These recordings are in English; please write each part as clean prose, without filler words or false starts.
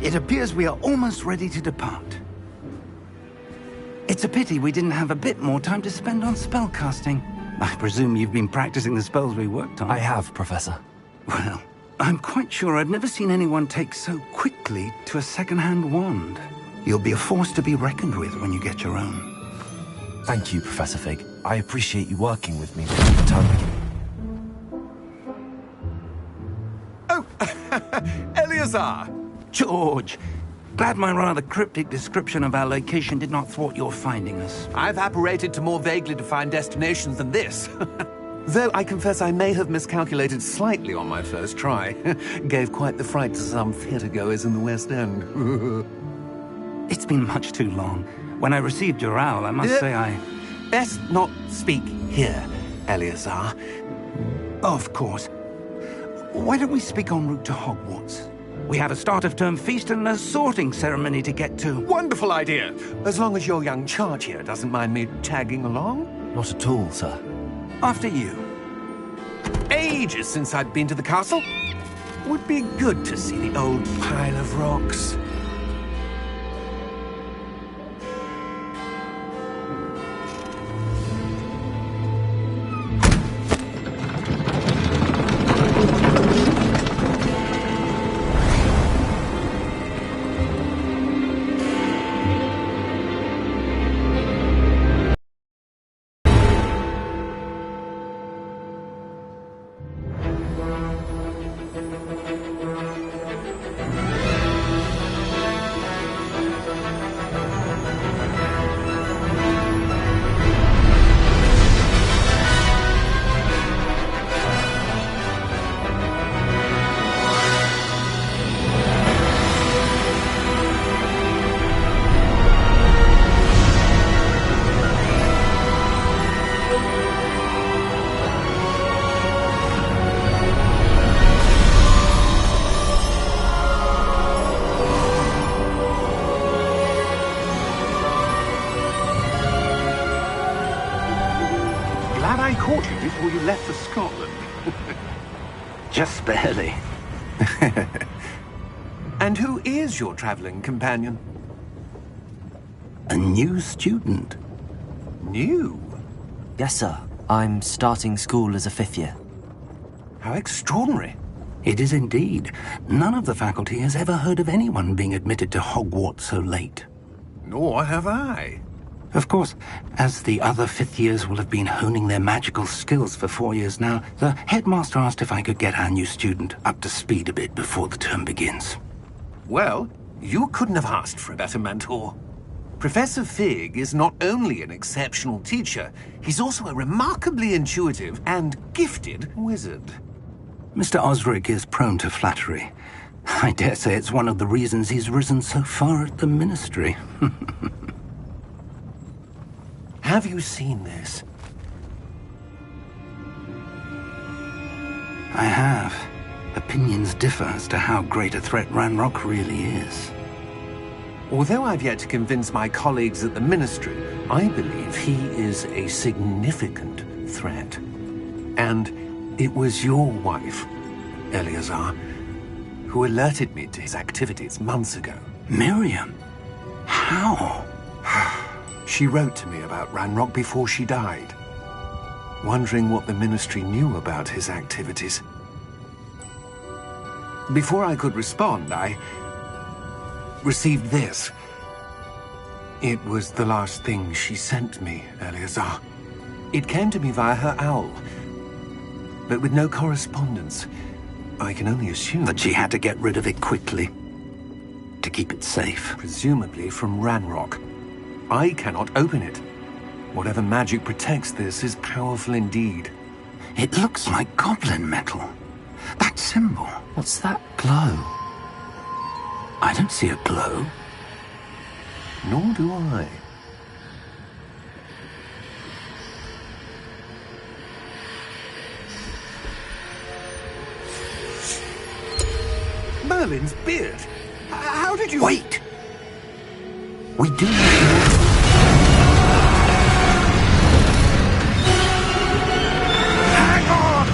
It appears we are almost ready to depart. It's a pity we didn't have a bit more time to spend on spellcasting. I presume you've been practicing the spells we worked on. I have, Professor. Well, I'm quite sure I've never seen anyone take so quickly to a second-hand wand. You'll be a force to be reckoned with when you get your own. Thank you, Professor Fig. I appreciate you working with me from the time beginning. Oh, Eleazar! George! Glad my rather cryptic description of our location did not thwart your finding us. I've apparated to more vaguely defined destinations than this. Though I confess I may have miscalculated slightly on my first try. Gave quite the fright to some theatre-goers in the West End. It's been much too long. When I received your owl, I must say I... Best not speak here, Eleazar. Of course. Why don't we speak en route to Hogwarts? We have a start-of-term feast and a sorting ceremony to get to. Wonderful idea! As long as your young charge here doesn't mind me tagging along. Not at all, sir. After you. Ages since I'd been to the castle. Would be good to see the old pile of rocks. I caught you before you left for Scotland. Just barely. And who is your traveling companion? A new student. New? Yes, sir. I'm starting school as a 5th year. How extraordinary. It is indeed. None of the faculty has ever heard of anyone being admitted to Hogwarts so late. Nor have I. Of course, as the other 5th years will have been honing their magical skills for 4 years now, the headmaster asked if I could get our new student up to speed a bit before the term begins. Well, you couldn't have asked for a better mentor. Professor Fig is not only an exceptional teacher, he's also a remarkably intuitive and gifted wizard. Mr. Osric is prone to flattery. I dare say it's one of the reasons he's risen so far at the ministry. Have you seen this? I have. Opinions differ as to how great a threat Ranrock really is. Although I've yet to convince my colleagues at the Ministry, I believe he is a significant threat. And it was your wife, Eleazar, who alerted me to his activities months ago. Miriam? How? She wrote to me about Ranrock before she died, wondering what the Ministry knew about his activities. Before I could respond, I received this. It was the last thing she sent me, Eleazar. It came to me via her owl, but with no correspondence. I can only assume that she had to get rid of it quickly, to keep it safe. Presumably from Ranrock. I cannot open it. Whatever magic protects this is powerful indeed. It looks like goblin metal. That symbol. What's that glow? I don't see a glow. Nor do I. Merlin's beard. How did you... Wait! We do need to... Hang on!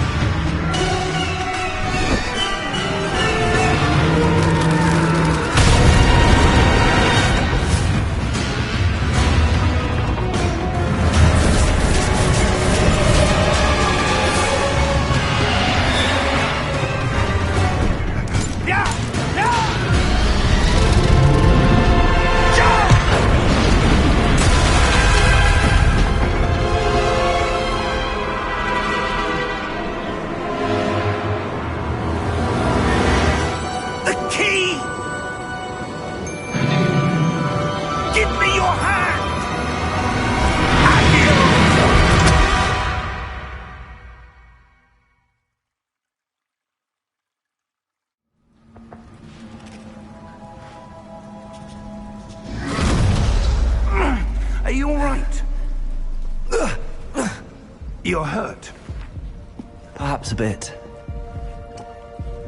You're hurt. Perhaps a bit.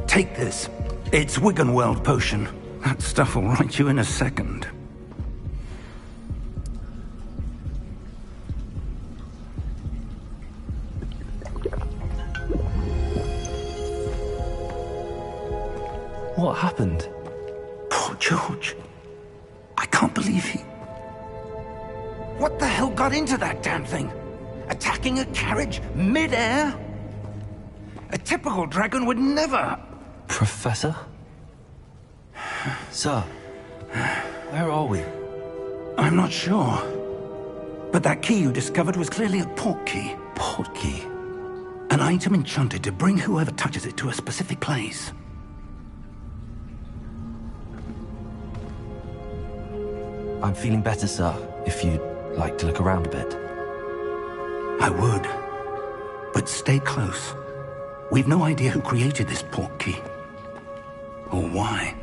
Take this. It's Wiggenweld potion. That stuff will right you in a second. What happened? Poor George. I can't believe he... What the hell got into that damn thing? Attacking a carriage mid-air? A typical dragon would never... Professor? Sir, where are we? I'm not sure. But that key you discovered was clearly a port key. Port key? An item enchanted to bring whoever touches it to a specific place. I'm feeling better, sir, if you'd like to look around a bit. I would. But stay close. We've no idea who created this port key. Or why.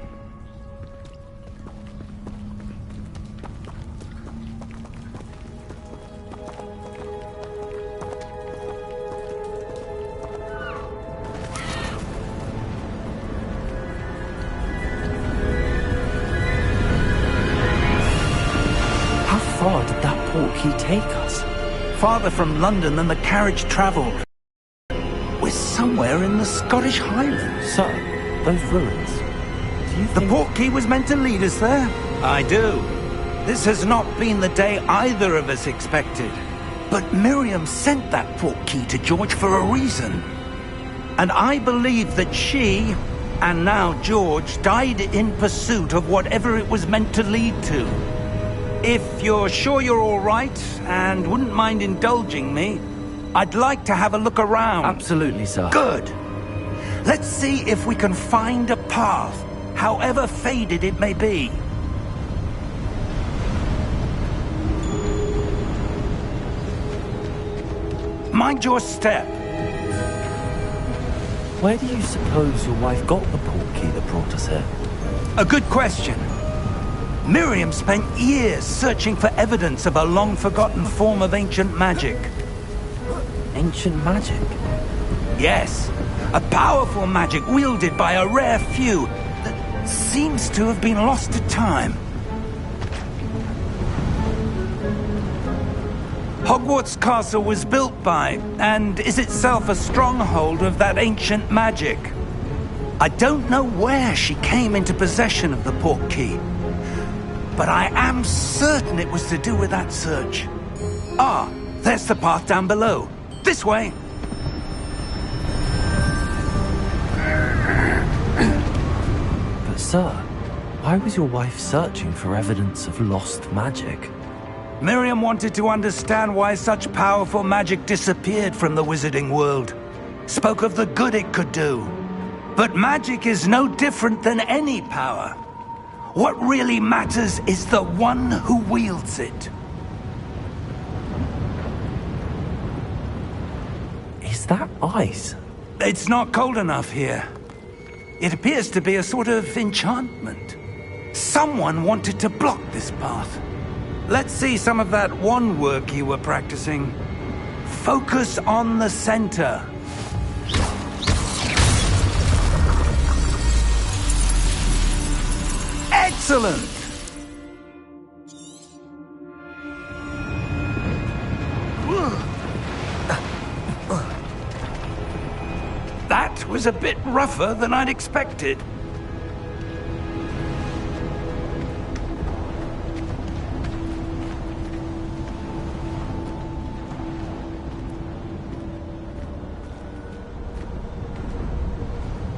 How far did that port key take us? Farther from London than the carriage travelled. We're somewhere in the Scottish Highlands. Sir, those ruins. Do you The think... port key was meant to lead us there? I do. This has not been the day either of us expected. But Miriam sent that port key to George for a reason. And I believe that she, and now George, died in pursuit of whatever it was meant to lead to. If you're sure you're all right, and wouldn't mind indulging me, I'd like to have a look around. Absolutely, sir. Good. Let's see if we can find a path, however faded it may be. Mind your step. Where do you suppose your wife got the port key that brought us here? A good question. Miriam spent years searching for evidence of a long-forgotten form of ancient magic. Ancient magic? Yes, a powerful magic wielded by a rare few that seems to have been lost to time. Hogwarts Castle was built by, and is itself a stronghold of that ancient magic. I don't know where she came into possession of the port key, but I am certain it was to do with that search. Ah, there's the path down below. This way! But sir, why was your wife searching for evidence of lost magic? Miriam wanted to understand why such powerful magic disappeared from the wizarding world. Spoke of the good it could do. But magic is no different than any power. What really matters is the one who wields it. Is that ice? It's not cold enough here. It appears to be a sort of enchantment. Someone wanted to block this path. Let's see some of that wand work you were practicing. Focus on the center. Excellent! That was a bit rougher than I'd expected.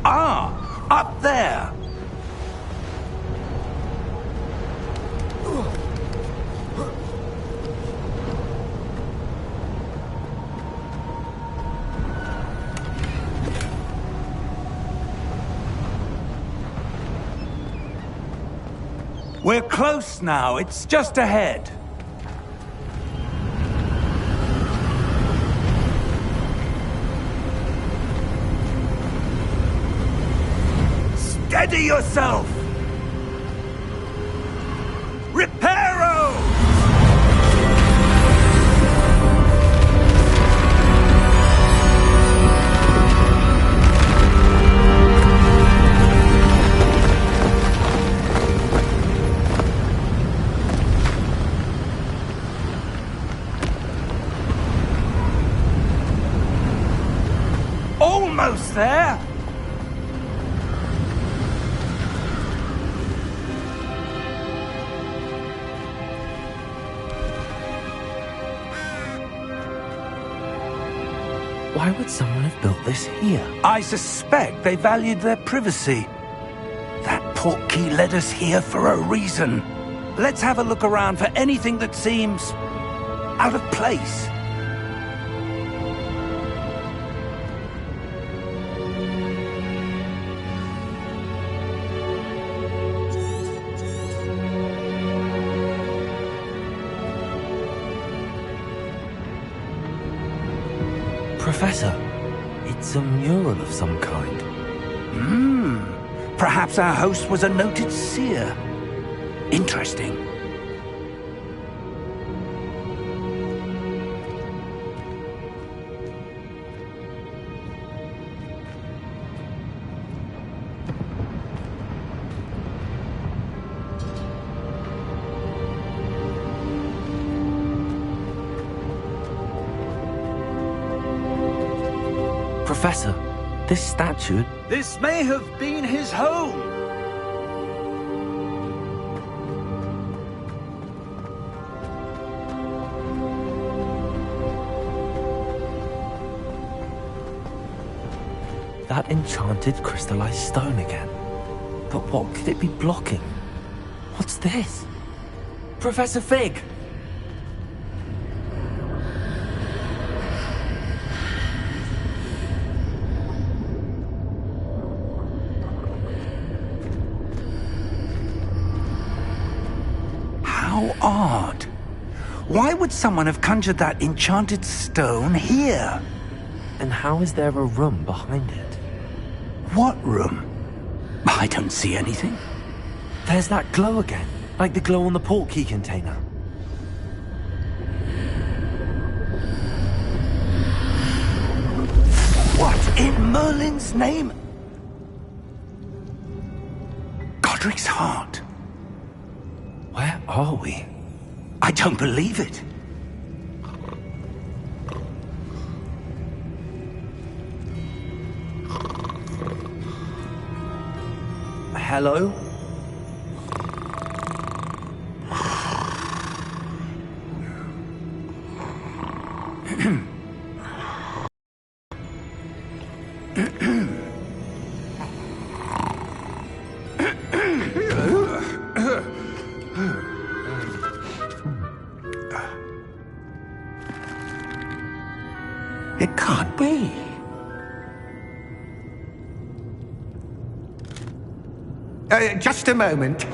Ah, up there. We're close now. It's just ahead. Steady yourself! Reparo! almost there! Why would someone have built this here? I suspect they valued their privacy. That portkey led us here for a reason. Let's have a look around for anything that seems out of place. Professor, it's a mural of some kind. Perhaps our host was a noted seer. Interesting. Professor, this statue... This may have been his home. That enchanted crystallized stone again. But what could it be blocking? What's this? Professor Fig! How odd. Why would someone have conjured that enchanted stone here? And how is there a room behind it? What room? I don't see anything. There's that glow again, like the glow on the portkey container. What in Merlin's name? Godric's heart. Where are we? I don't believe it. Hello? It can't be. Just a moment.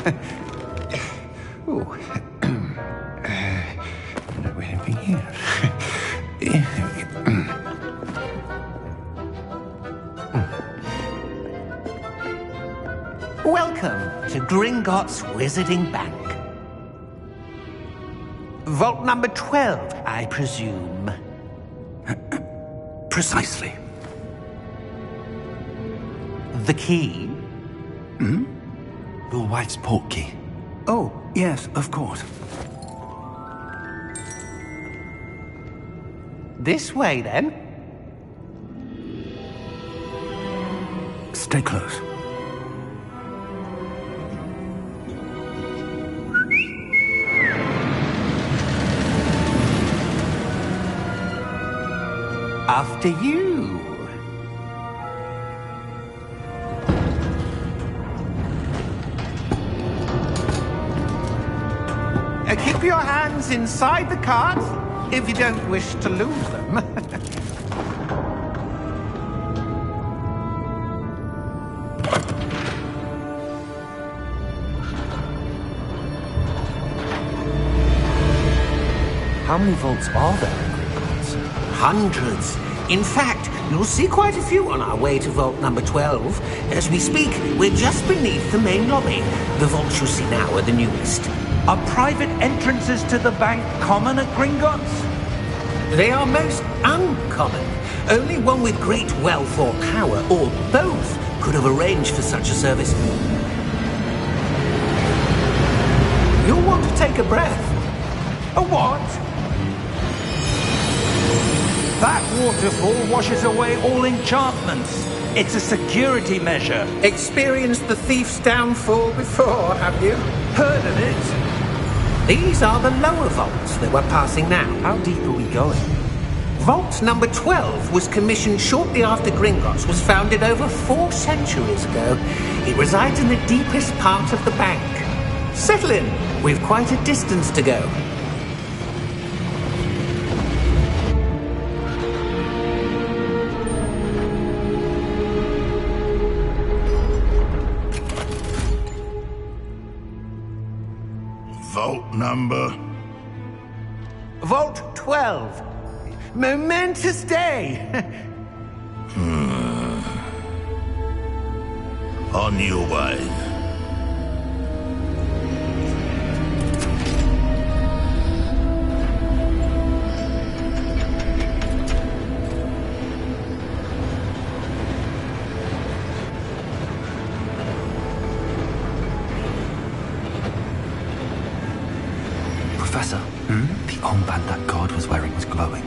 Ooh. Anything here? Welcome to Gringotts Wizarding Bank. Vault number 12, I presume. Precisely. The key? Your wife's portkey. Oh, yes, of course. This way, then. Stay close. After you. Keep your hands inside the cart if you don't wish to lose them. How many vaults are there in Gringotts? Hundreds. In fact, you'll see quite a few on our way to vault number 12. As we speak, we're just beneath the main lobby. The vaults you see now are the newest. Are private entrances to the bank common at Gringotts? They are most uncommon. Only one with great wealth or power, or both, could have arranged for such a service. You'll want to take a breath. A what? That waterfall washes away all enchantments. It's a security measure. Experienced the thief's downfall before, have you? Heard of it? These are the lower vaults that we're passing now. How deep are we going? Vault number 12 was commissioned shortly after Gringotts was founded over 4 centuries ago. It resides in the deepest part of the bank. Settle in. We've quite a distance to go. Vault number? Vault 12. Momentous day. On your way. Professor, the armband that guard was wearing was glowing.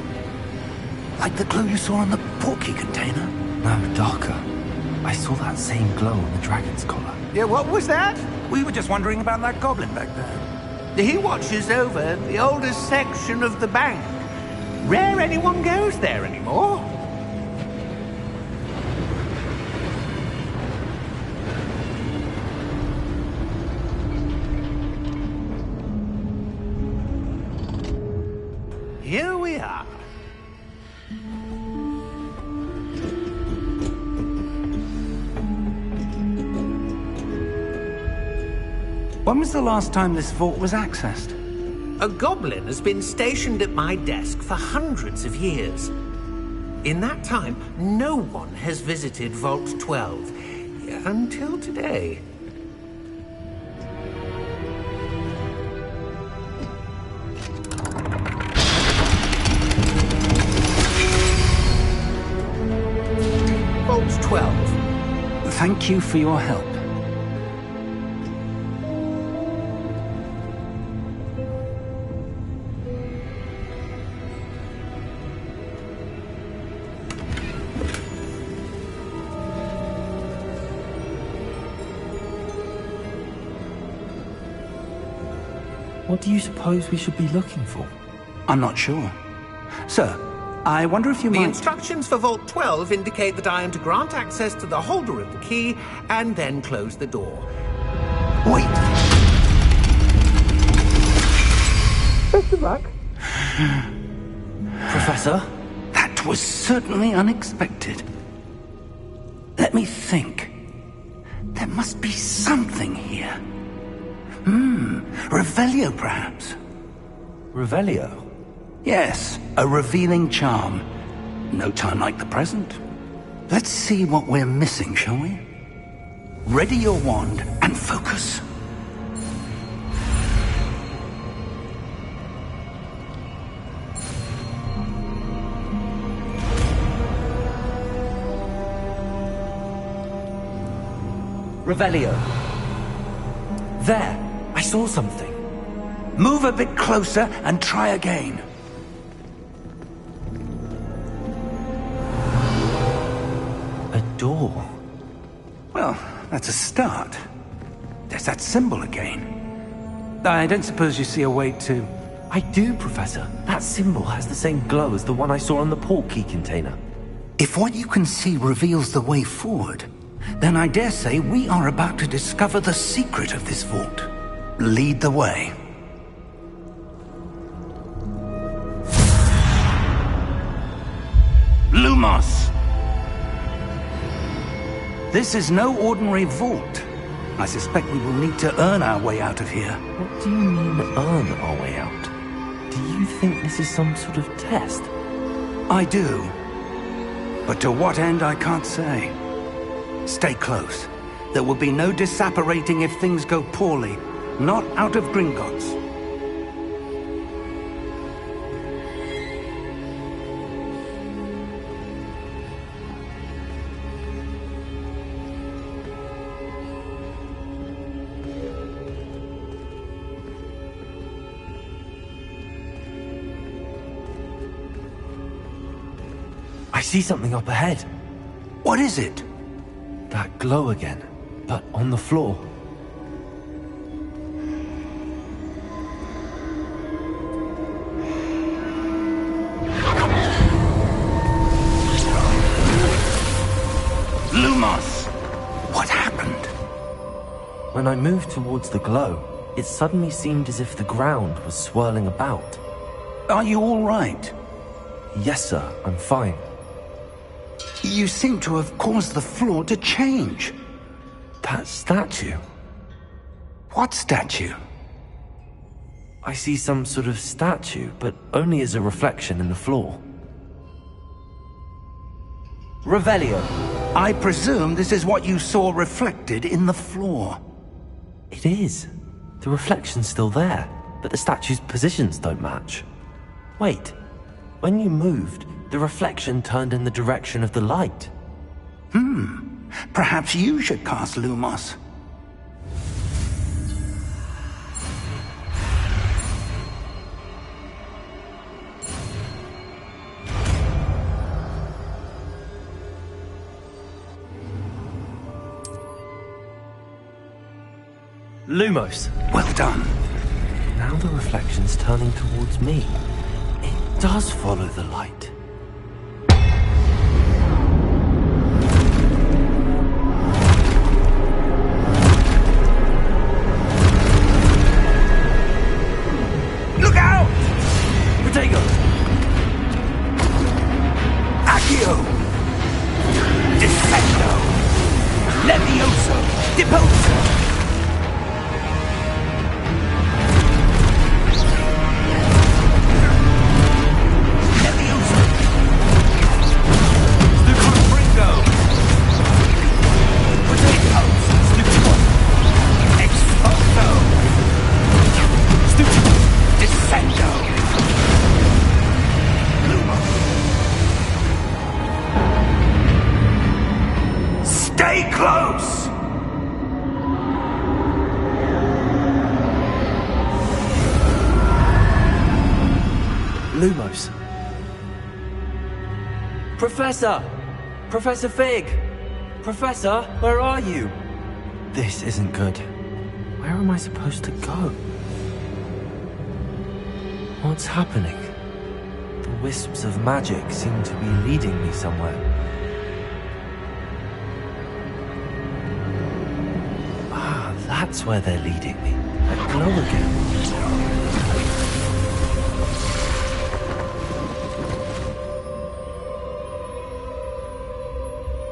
Like the glow you saw on the porky container? No, darker. I saw that same glow on the dragon's collar. Yeah, what was that? We were just wondering about that goblin back there. He watches over the oldest section of the bank. Rare anyone goes there anymore. Here we are. When was the last time this vault was accessed? A goblin has been stationed at my desk for hundreds of years. In that time, no one has visited Vault 12 until today. Vault 12. Thank you for your help. What do you suppose we should be looking for? I'm not sure. Sir, I wonder if you The might... instructions for Vault 12 indicate that I am to grant access to the holder of the key and then close the door. Wait! Best of luck. Professor? That was certainly unexpected. Let me think. There must be something here. Revelio, perhaps? Revelio? Yes, a revealing charm. No time like the present. Let's see what we're missing, shall we? Ready your wand and focus. Revelio. There! I saw something. Move a bit closer and try again. A door. Well, that's a start. There's that symbol again. I don't suppose you see a way to... I do, Professor. That symbol has the same glow as the one I saw on the port key container. If what you can see reveals the way forward, then I dare say we are about to discover the secret of this vault. Lead the way. Lumos! This is no ordinary vault. I suspect we will need to earn our way out of here. What do you mean, earn our way out? Do you think this is some sort of test? I do. But to what end, I can't say. Stay close. There will be no disapparating if things go poorly. Not out of Gringotts. I see something up ahead. What is it? That glow again, but on the floor. Lumos! What happened? When I moved towards the glow, it suddenly seemed as if the ground was swirling about. Are you all right? Yes, sir, I'm fine. You seem to have caused the floor to change. That statue? What statue? I see some sort of statue, but only as a reflection in the floor. Revelio, I presume this is what you saw reflected in the floor. It is. The reflection's still there, but the statue's positions don't match. Wait, when you moved, the reflection turned in the direction of the light. Perhaps you should cast Lumos. Lumos. Well done. Now the reflection's turning towards me. It does follow the light. Look out! Protego! Accio! Defendo! Levioso! Deposo! Stay close! Lumos. Professor! Professor Fig! Professor, where are you? This isn't good. Where am I supposed to go? What's happening? The wisps of magic seem to be leading me somewhere. Ah, that's where they're leading me. That glow again.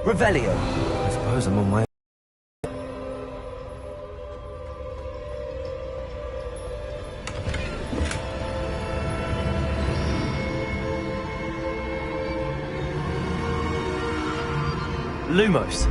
Revelio. I suppose I'm on my... Lumos.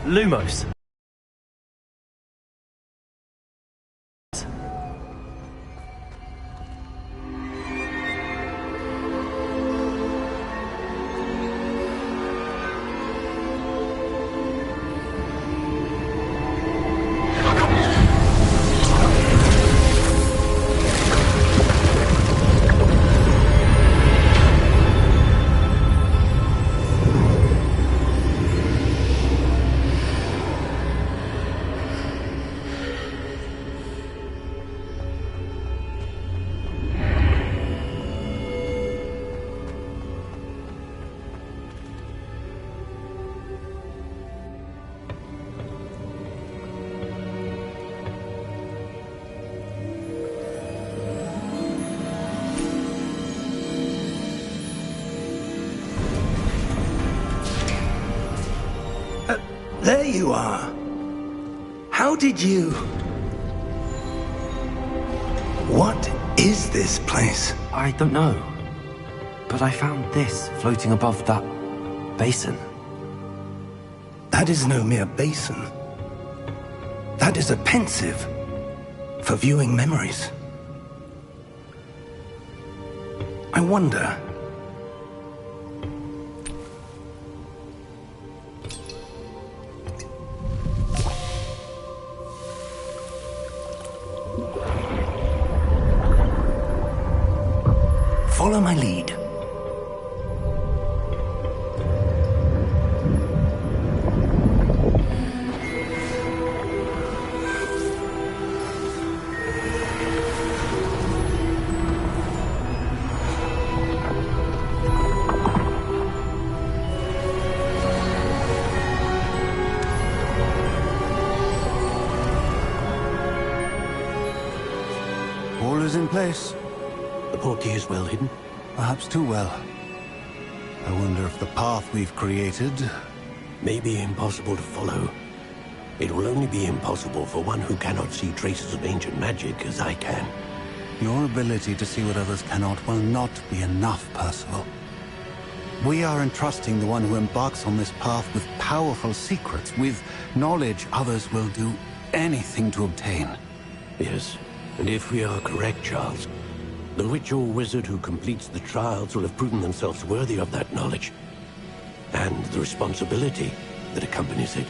Lumos. There you are. How did you... What is this place? I don't know. But I found this floating above that basin. That is no mere basin. That is a pensive for viewing memories. I wonder... Follow my lead. All is in place. The portkey is well hidden. Perhaps too well. I wonder if the path we've created... May be impossible to follow. It will only be impossible for one who cannot see traces of ancient magic as I can. Your ability to see what others cannot will not be enough, Percival. We are entrusting the one who embarks on this path with powerful secrets, with knowledge others will do anything to obtain. Yes, and if we are correct, Charles, the witch or wizard who completes the trials will have proven themselves worthy of that knowledge, and the responsibility that accompanies it.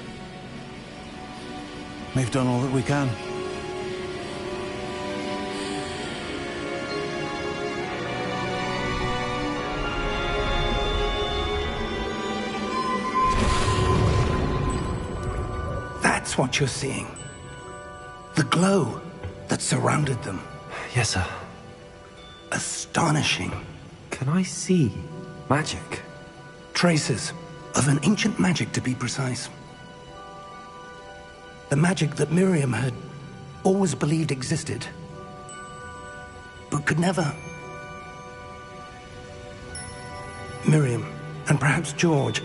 We've done all that we can. That's what you're seeing. The glow that surrounded them. Yes, sir. Astonishing. Can I see magic? Traces of an ancient magic, to be precise. The magic that Miriam had always believed existed, but could never. Miriam, and perhaps George,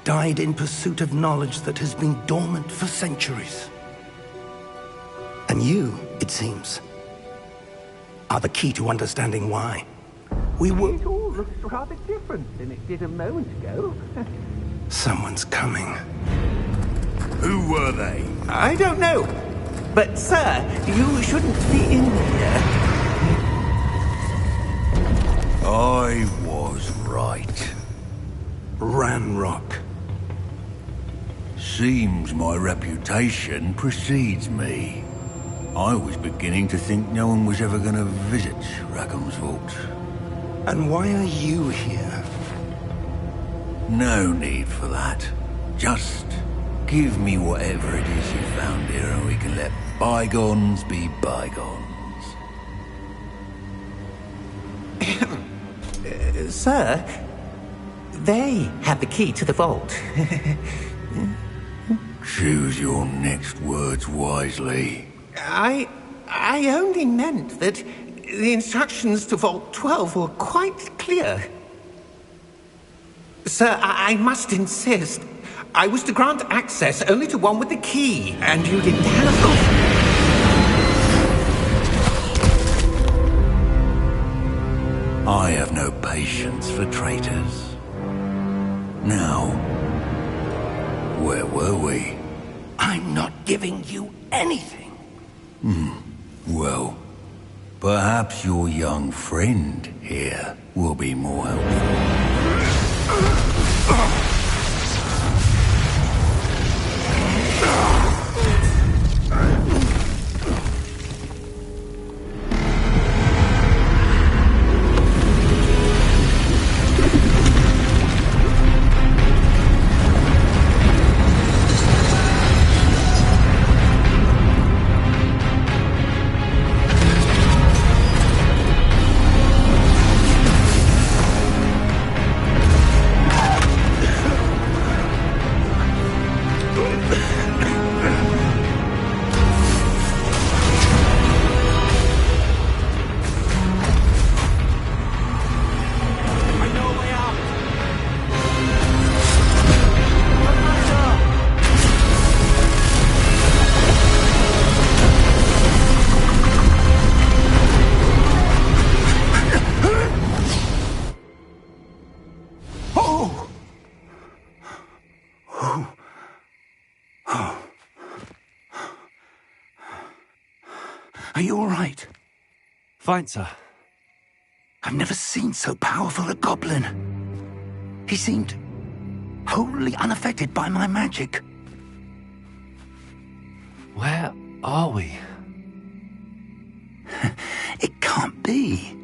died in pursuit of knowledge that has been dormant for centuries. And you, it seems, are the key to understanding why. We were... It all looks rather different than it did a moment ago. Someone's coming. Who were they? I don't know. But, sir, you shouldn't be in here. I was right. Ranrock. Seems my reputation precedes me. I was beginning to think no one was ever going to visit Rackham's vault. And why are you here? No need for that. Just give me whatever it is you found here and we can let bygones be bygones. Sir, they have the key to the vault. Choose your next words wisely. I only meant that the instructions to Vault 12 were quite clear. Sir, I must insist. I was to grant access only to one with the key, and you didn't have them. I have no patience for traitors. Now, where were we? I'm not giving you anything. Well, perhaps your young friend here will be more helpful. Are you all right? Fine, sir. I've never seen so powerful a goblin. He seemed wholly unaffected by my magic. Where are we? It can't be.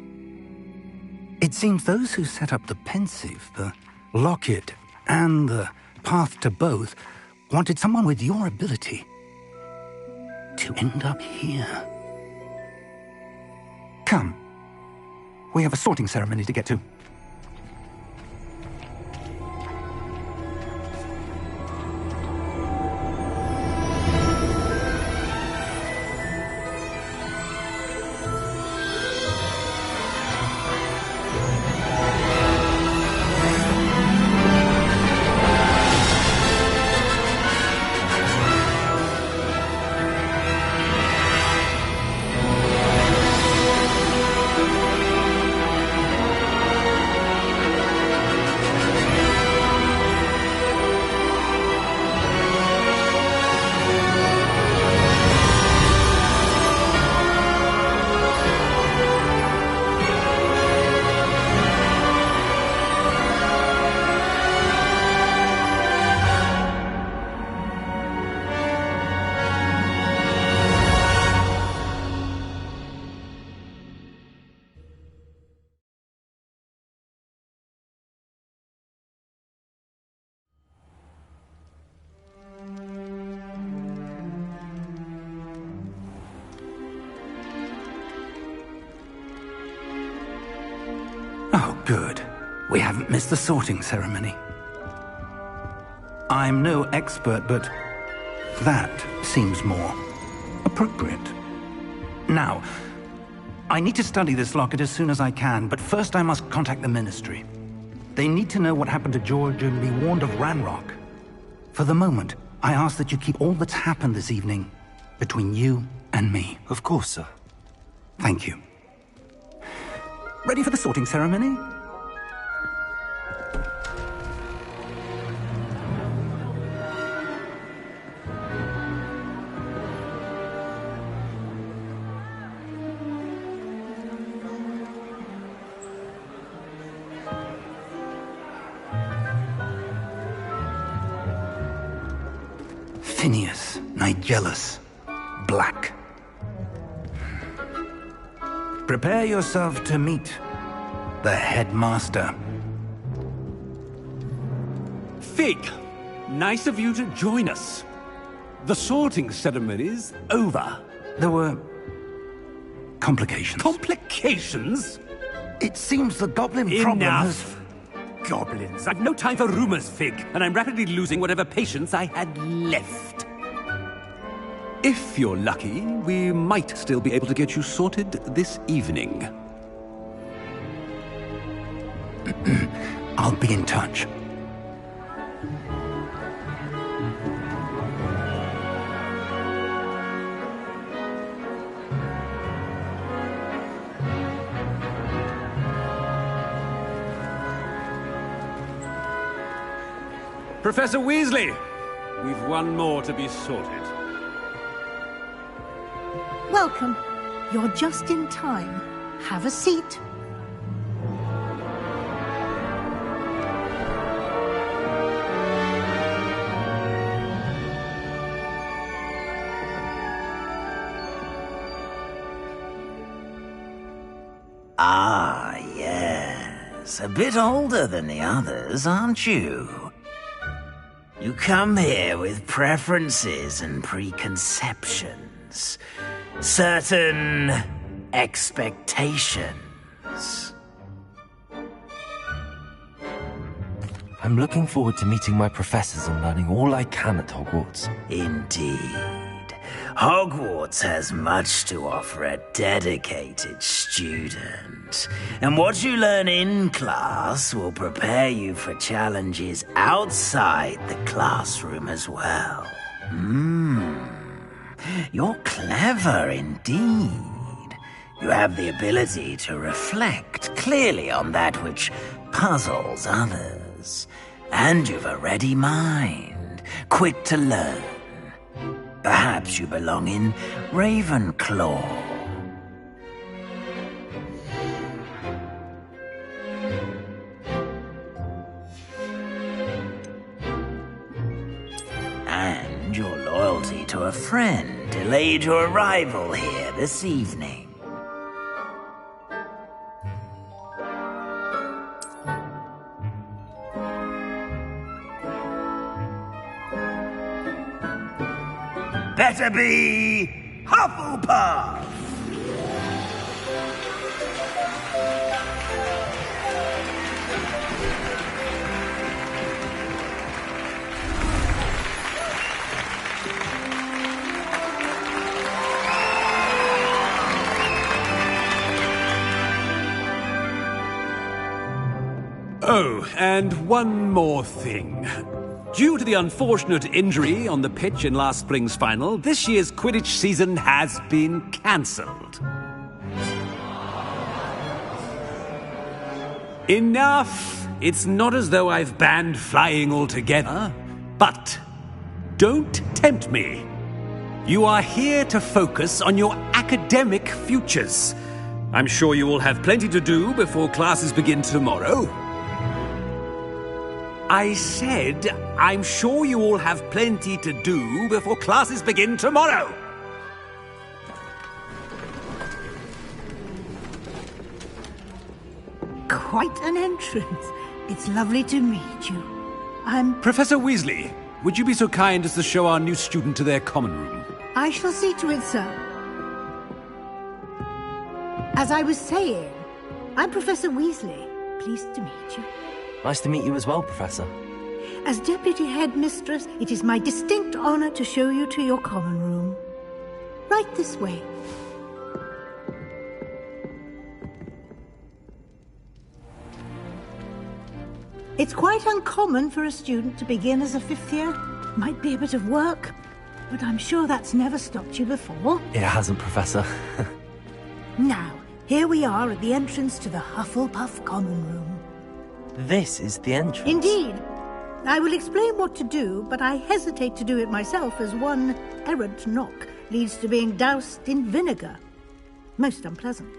It seems those who set up the pensive, the locket, and the path to both wanted someone with your ability to end up here. Come. We have a sorting ceremony to get to. Oh, good. We haven't missed the sorting ceremony. I'm no expert, but that seems more appropriate. Now, I need to study this locket as soon as I can, but first I must contact the Ministry. They need to know what happened to George and be warned of Ranrock. For the moment, I ask that you keep all that's happened this evening between you and me. Of course, sir. Thank you. Ready for the sorting ceremony? Phineas, Nigellus, Black. Prepare yourself to meet the headmaster. Fig, nice of you to join us. The sorting ceremony's over. There were complications. Complications? It seems the goblin problem has... Enough! Goblins. I've no time for rumors, Fig, and I'm rapidly losing whatever patience I had left. If you're lucky, we might still be able to get you sorted this evening. I'll be in touch. Professor Weasley, we've one more to be sorted. Welcome. You're just in time. Have a seat. Ah, yes. A bit older than the others, aren't you? You come here with preferences and preconceptions. Certain expectations. I'm looking forward to meeting my professors and learning all I can at Hogwarts. Indeed. Hogwarts has much to offer a dedicated student. And what you learn in class will prepare you for challenges outside the classroom as well. You're clever indeed. You have the ability to reflect clearly on that which puzzles others. And you've a ready mind, quick to learn. Perhaps you belong in Ravenclaw. to a friend delayed your arrival here this evening. Better be Hufflepuff! Oh, and one more thing. Due to the unfortunate injury on the pitch in last spring's final, this year's Quidditch season has been cancelled. Enough! It's not as though I've banned flying altogether, but don't tempt me. You are here to focus on your academic futures. I'm sure you will have plenty to do before classes begin tomorrow. I said, I'm sure you all have plenty to do before classes begin tomorrow. Quite an entrance. It's lovely to meet you. I'm... Professor Weasley, would you be so kind as to show our new student to their common room? I shall see to it, sir. As I was saying, I'm Professor Weasley. Pleased to meet you. Nice to meet you as well, Professor. As Deputy Headmistress, it is my distinct honor to show you to your common room. Right this way. It's quite uncommon for a student to begin as a fifth year. Might be a bit of work, but I'm sure that's never stopped you before. It hasn't, Professor. Now, here we are at the entrance to the Hufflepuff common room. This is the entrance? Indeed. I will explain what to do, but I hesitate to do it myself as one errant knock leads to being doused in vinegar. Most unpleasant.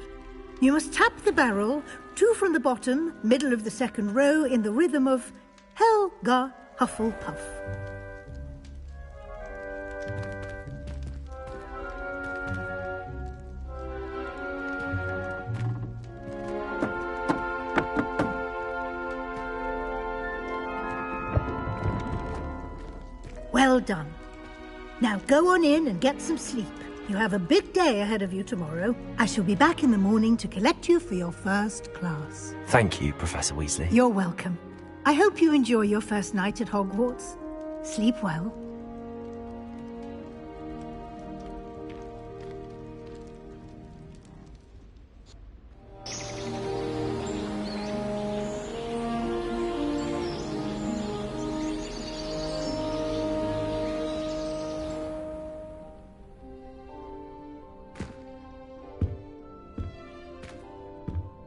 You must tap the barrel, 2 from the bottom, middle of the second row, in the rhythm of Helga Hufflepuff. Well done. Now go on in and get some sleep. You have a big day ahead of you tomorrow. I shall be back in the morning to collect you for your first class. Thank you, Professor Weasley. You're welcome. I hope you enjoy your first night at Hogwarts. Sleep well.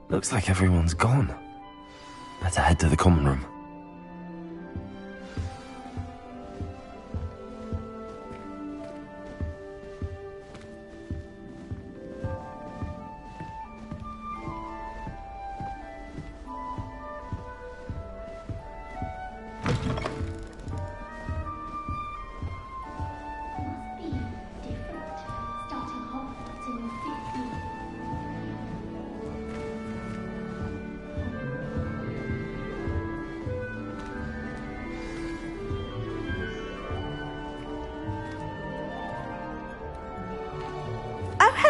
Looks like everyone's gone. Better head to the common room.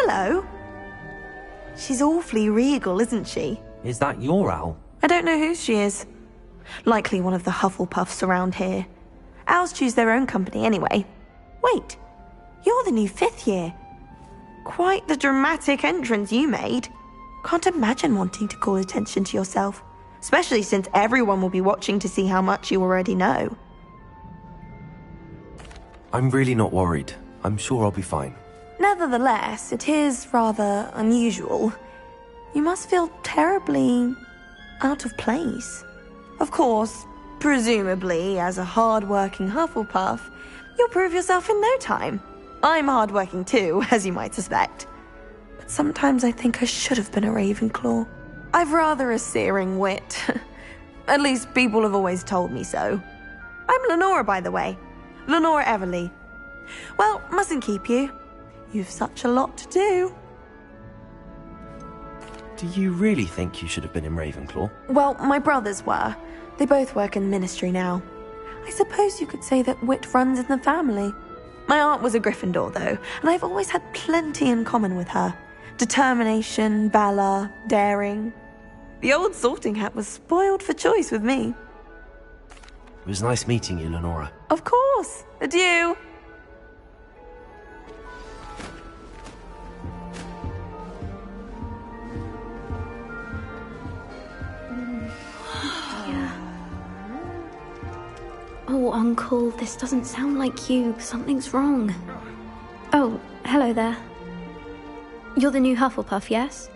Hello. She's awfully regal, isn't she? Is that your owl? I don't know who she is. Likely one of the Hufflepuffs around here. Owls choose their own company anyway. Wait, you're the new 5th year. Quite the dramatic entrance you made. Can't imagine wanting to call attention to yourself, especially since everyone will be watching to see how much you already know. I'm really not worried. I'm sure I'll be fine. Nevertheless, it is rather unusual. You must feel terribly out of place. Of course, presumably, as a hard-working Hufflepuff, you'll prove yourself in no time. I'm hard-working too, as you might suspect. But sometimes I think I should have been a Ravenclaw. I've rather a searing wit. At least people have always told me so. I'm Lenora, by the way. Lenora Everly. Well, mustn't keep you. You've such a lot to do. Do you really think you should have been in Ravenclaw? Well, my brothers were. They both work in the ministry now. I suppose you could say that wit runs in the family. My aunt was a Gryffindor, though, and I've always had plenty in common with her. Determination, valor, daring. The old sorting hat was spoiled for choice with me. It was nice meeting you, Lenora. Of course. Adieu. Oh, Uncle, this doesn't sound like you. Something's wrong. Oh, hello there. You're the new Hufflepuff, yes?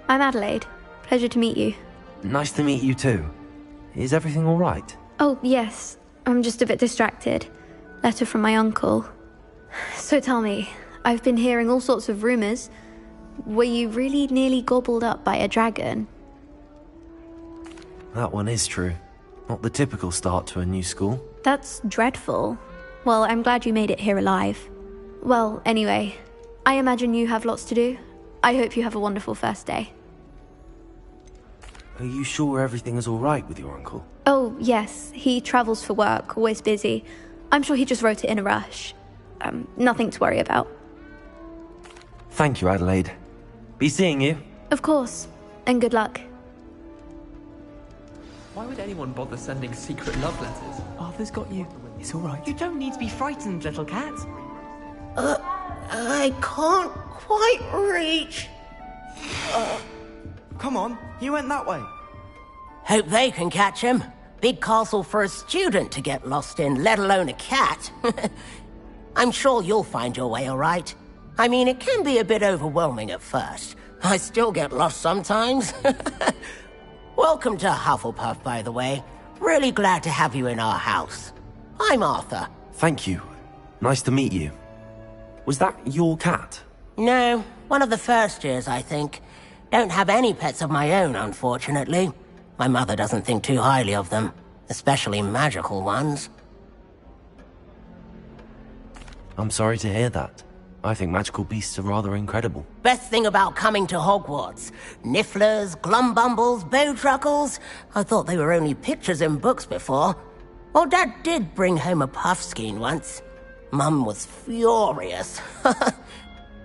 I'm Adelaide. Pleasure to meet you. Nice to meet you too. Is everything all right? Oh, yes. I'm just a bit distracted. Letter from my uncle. So tell me, I've been hearing all sorts of rumors. Were you really nearly gobbled up by a dragon? That one is true. Not the typical start to a new school. That's dreadful. Well, I'm glad you made it here alive. Well, anyway, I imagine you have lots to do. I hope you have a wonderful first day. Are you sure everything is all right with your uncle? Oh, yes. He travels for work, always busy. I'm sure he just wrote it in a rush. Nothing to worry about. Thank you, Adelaide. Be seeing you. Of course. And good luck. Why would anyone bother sending secret love letters? Arthur's got you. It's all right. You don't need to be frightened, little cat. I can't quite reach. Come on, he went that way. Hope they can catch him. Big castle for a student to get lost in, let alone a cat. I'm sure you'll find your way all right. I mean, it can be a bit overwhelming at first. I still get lost sometimes. Welcome to Hufflepuff, by the way. Really glad to have you in our house. I'm Arthur. Thank you. Nice to meet you. Was that your cat? No, one of the first years, I think. Don't have any pets of my own, unfortunately. My mother doesn't think too highly of them, especially magical ones. I'm sorry to hear that. I think magical beasts are rather incredible. Best thing about coming to Hogwarts. Nifflers, glumbumbles, bowtruckles. I thought they were only pictures in books before. Well, Dad did bring home a puffskein once. Mum was furious.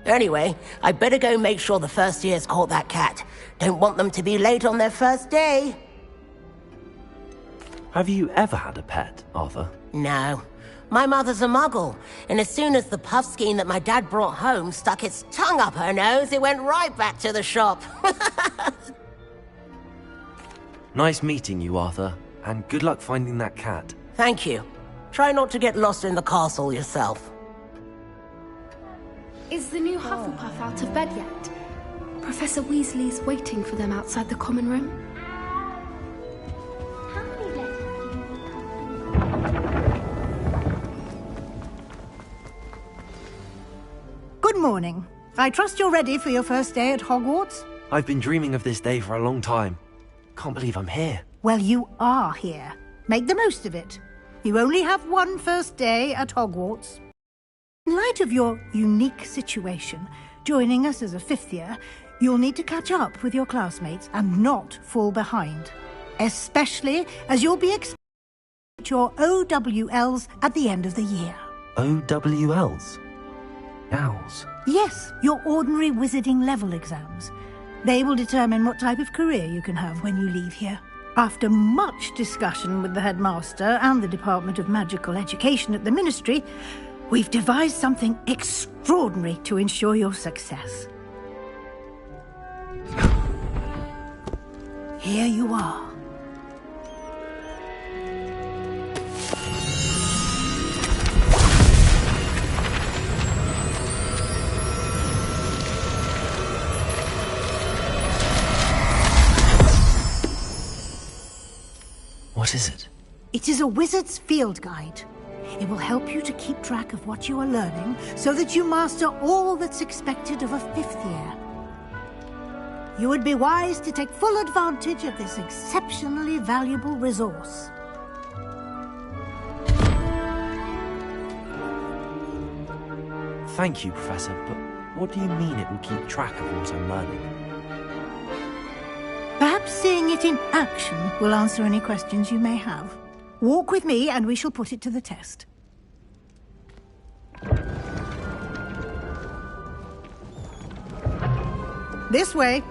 Anyway, I better go make sure the first years caught that cat. Don't want them to be late on their first day. Have you ever had a pet, Arthur? No. My mother's a muggle, and as soon as the puffskein that my dad brought home stuck its tongue up her nose, it went right back to the shop. Nice meeting you, Arthur, and good luck finding that cat. Thank you. Try not to get lost in the castle yourself. Is the new Hufflepuff out of bed yet? Professor Weasley's waiting for them outside the common room. Good morning. I trust you're ready for your first day at Hogwarts? I've been dreaming of this day for a long time. Can't believe I'm here. Well, you are here. Make the most of it. You only have one first day at Hogwarts. In light of your unique situation, joining us as a fifth year, you'll need to catch up with your classmates and not fall behind. Especially as you'll be expected your OWLs at the end of the year. OWLs? Owls? Yes, your ordinary wizarding level exams. They will determine what type of career you can have when you leave here. After much discussion with the headmaster and the Department of Magical Education at the Ministry, we've devised something extraordinary to ensure your success. Here you are. What is it? It is a wizard's field guide. It will help you to keep track of what you are learning so that you master all that's expected of a fifth year. You would be wise to take full advantage of this exceptionally valuable resource. Thank you, Professor, but what do you mean it will keep track of what I'm learning? Perhaps seeing it in action will answer any questions you may have. Walk with me and we shall put it to the test. This way.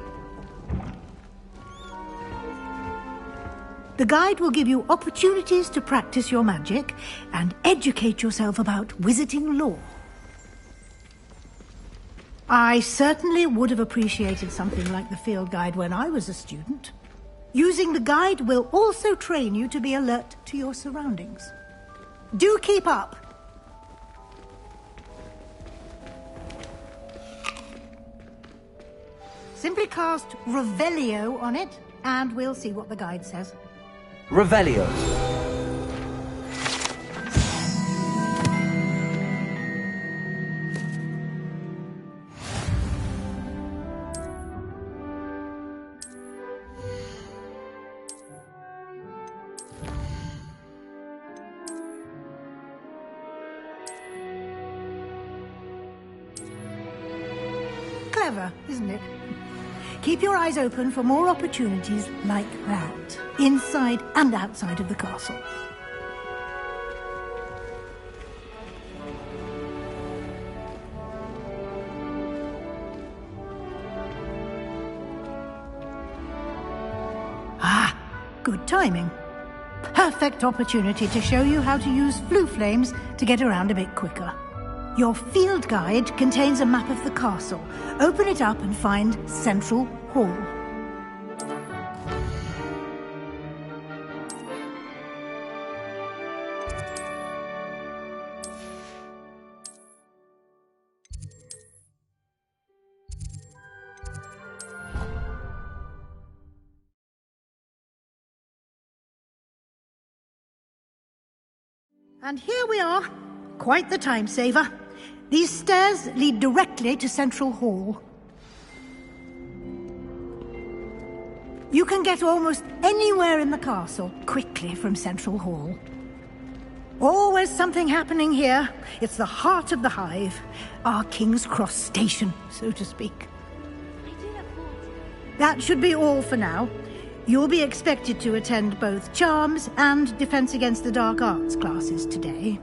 The guide will give you opportunities to practice your magic and educate yourself about wizarding lore. I certainly would have appreciated something like the field guide when I was a student. Using the guide will also train you to be alert to your surroundings. Do keep up! Simply cast Revelio on it, and we'll see what the guide says. Revelio. Clever, isn't it? Keep your eyes open for more opportunities like that, inside and outside of the castle. Ah, good timing. Perfect opportunity to show you how to use flue flames to get around a bit quicker. Your field guide contains a map of the castle. Open it up and find Central Hall. And here we are. Quite the time saver. These stairs lead directly to Central Hall. You can get almost anywhere in the castle quickly from Central Hall. Always something happening here. It's the heart of the hive. Our King's Cross station, so to speak. That should be all for now. You'll be expected to attend both Charms and Defense Against the Dark Arts classes today.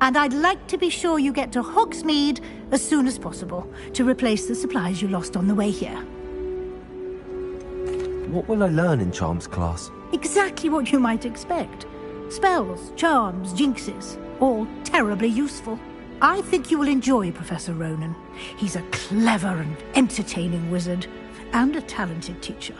And I'd like to be sure you get to Hogsmeade as soon as possible to replace the supplies you lost on the way here. What will I learn in Charms class? Exactly what you might expect. Spells, charms, jinxes, all terribly useful. I think you will enjoy Professor Ronan. He's a clever and entertaining wizard, and a talented teacher.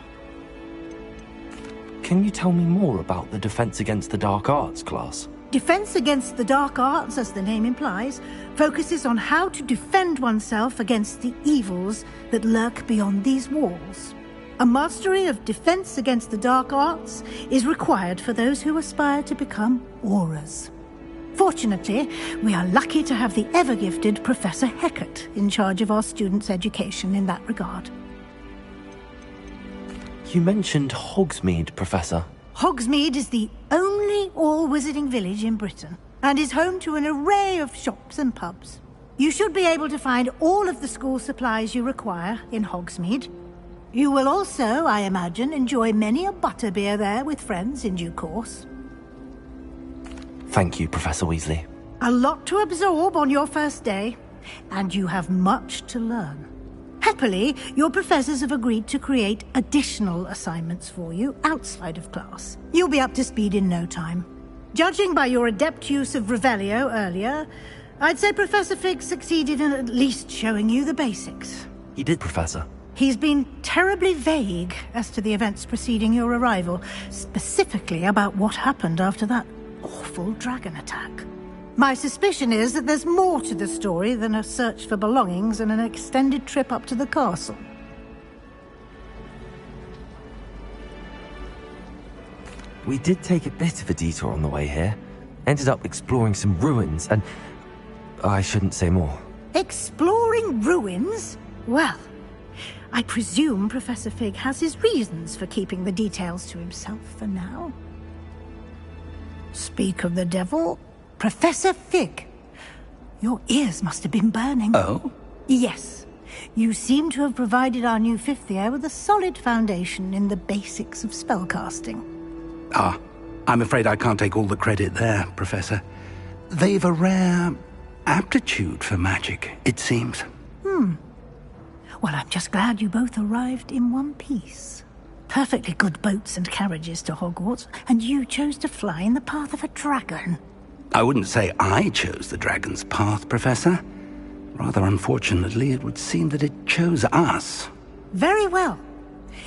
Can you tell me more about the Defense Against the Dark Arts class? Defense Against the Dark Arts, as the name implies, focuses on how to defend oneself against the evils that lurk beyond these walls. A mastery of Defense Against the Dark Arts is required for those who aspire to become Aurors. Fortunately, we are lucky to have the ever-gifted Professor Hecat in charge of our students' education in that regard. You mentioned Hogsmeade, Professor. Hogsmeade is the only all-wizarding village in Britain, and is home to an array of shops and pubs. You should be able to find all of the school supplies you require in Hogsmeade. You will also, I imagine, enjoy many a butterbeer there with friends in due course. Thank you, Professor Weasley. A lot to absorb on your first day, and you have much to learn. Happily, your professors have agreed to create additional assignments for you outside of class. You'll be up to speed in no time. Judging by your adept use of Revelio earlier, I'd say Professor Fig succeeded in at least showing you the basics. He did, Professor. He's been terribly vague as to the events preceding your arrival, specifically about what happened after that awful dragon attack. My suspicion is that there's more to the story than a search for belongings and an extended trip up to the castle. We did take a bit of a detour on the way here. Ended up exploring some ruins and... I shouldn't say more. Exploring ruins? Well, I presume Professor Fig has his reasons for keeping the details to himself for now. Speak of the devil, Professor Fig. Your ears must have been burning. Oh? Yes. You seem to have provided our new fifth year with a solid foundation in the basics of spellcasting. Ah, I'm afraid I can't take all the credit there, Professor. They've a rare aptitude for magic, it seems. Well, I'm just glad you both arrived in one piece. Perfectly good boats and carriages to Hogwarts, and you chose to fly in the path of a dragon. I wouldn't say I chose the dragon's path, Professor. Rather unfortunately, it would seem that it chose us. Very well.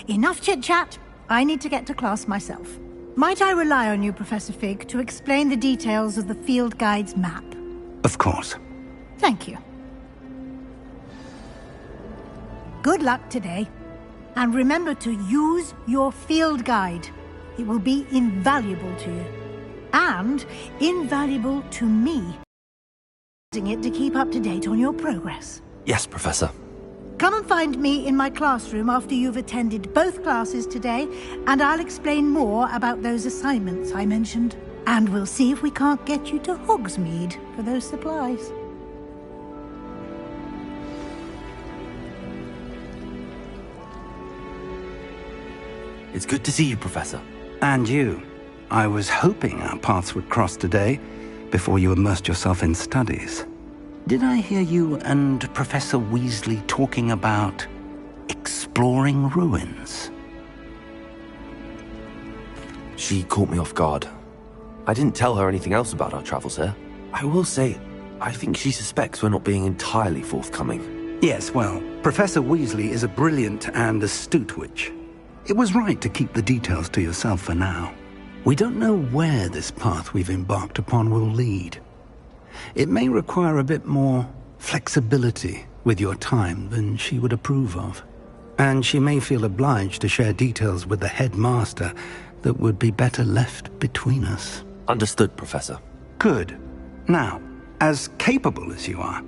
Enough chit-chat. I need to get to class myself. Might I rely on you, Professor Fig, to explain the details of the field guide's map? Of course. Thank you. Good luck today. And remember to use your field guide. It will be invaluable to you. And invaluable to me. Using it to keep up to date on your progress. Yes, Professor. Come and find me in my classroom after you've attended both classes today, and I'll explain more about those assignments I mentioned. And we'll see if we can't get you to Hogsmeade for those supplies. It's good to see you, Professor. And you. I was hoping our paths would cross today, before you immersed yourself in studies. Did I hear you and Professor Weasley talking about exploring ruins? She caught me off guard. I didn't tell her anything else about our travels here. I will say, I think she suspects we're not being entirely forthcoming. Yes, well, Professor Weasley is a brilliant and astute witch. It was right to keep the details to yourself for now. We don't know where this path we've embarked upon will lead. It may require a bit more flexibility with your time than she would approve of. And she may feel obliged to share details with the headmaster that would be better left between us. Understood, Professor. Good. Now, as capable as you are,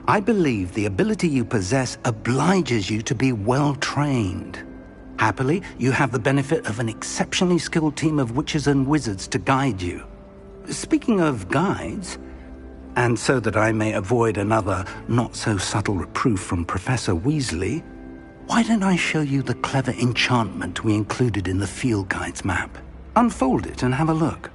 I believe the ability you possess obliges you to be well-trained. Happily, you have the benefit of an exceptionally skilled team of witches and wizards to guide you. Speaking of guides, and so that I may avoid another not-so-subtle reproof from Professor Weasley, why don't I show you the clever enchantment we included in the field guide's map? Unfold it and have a look.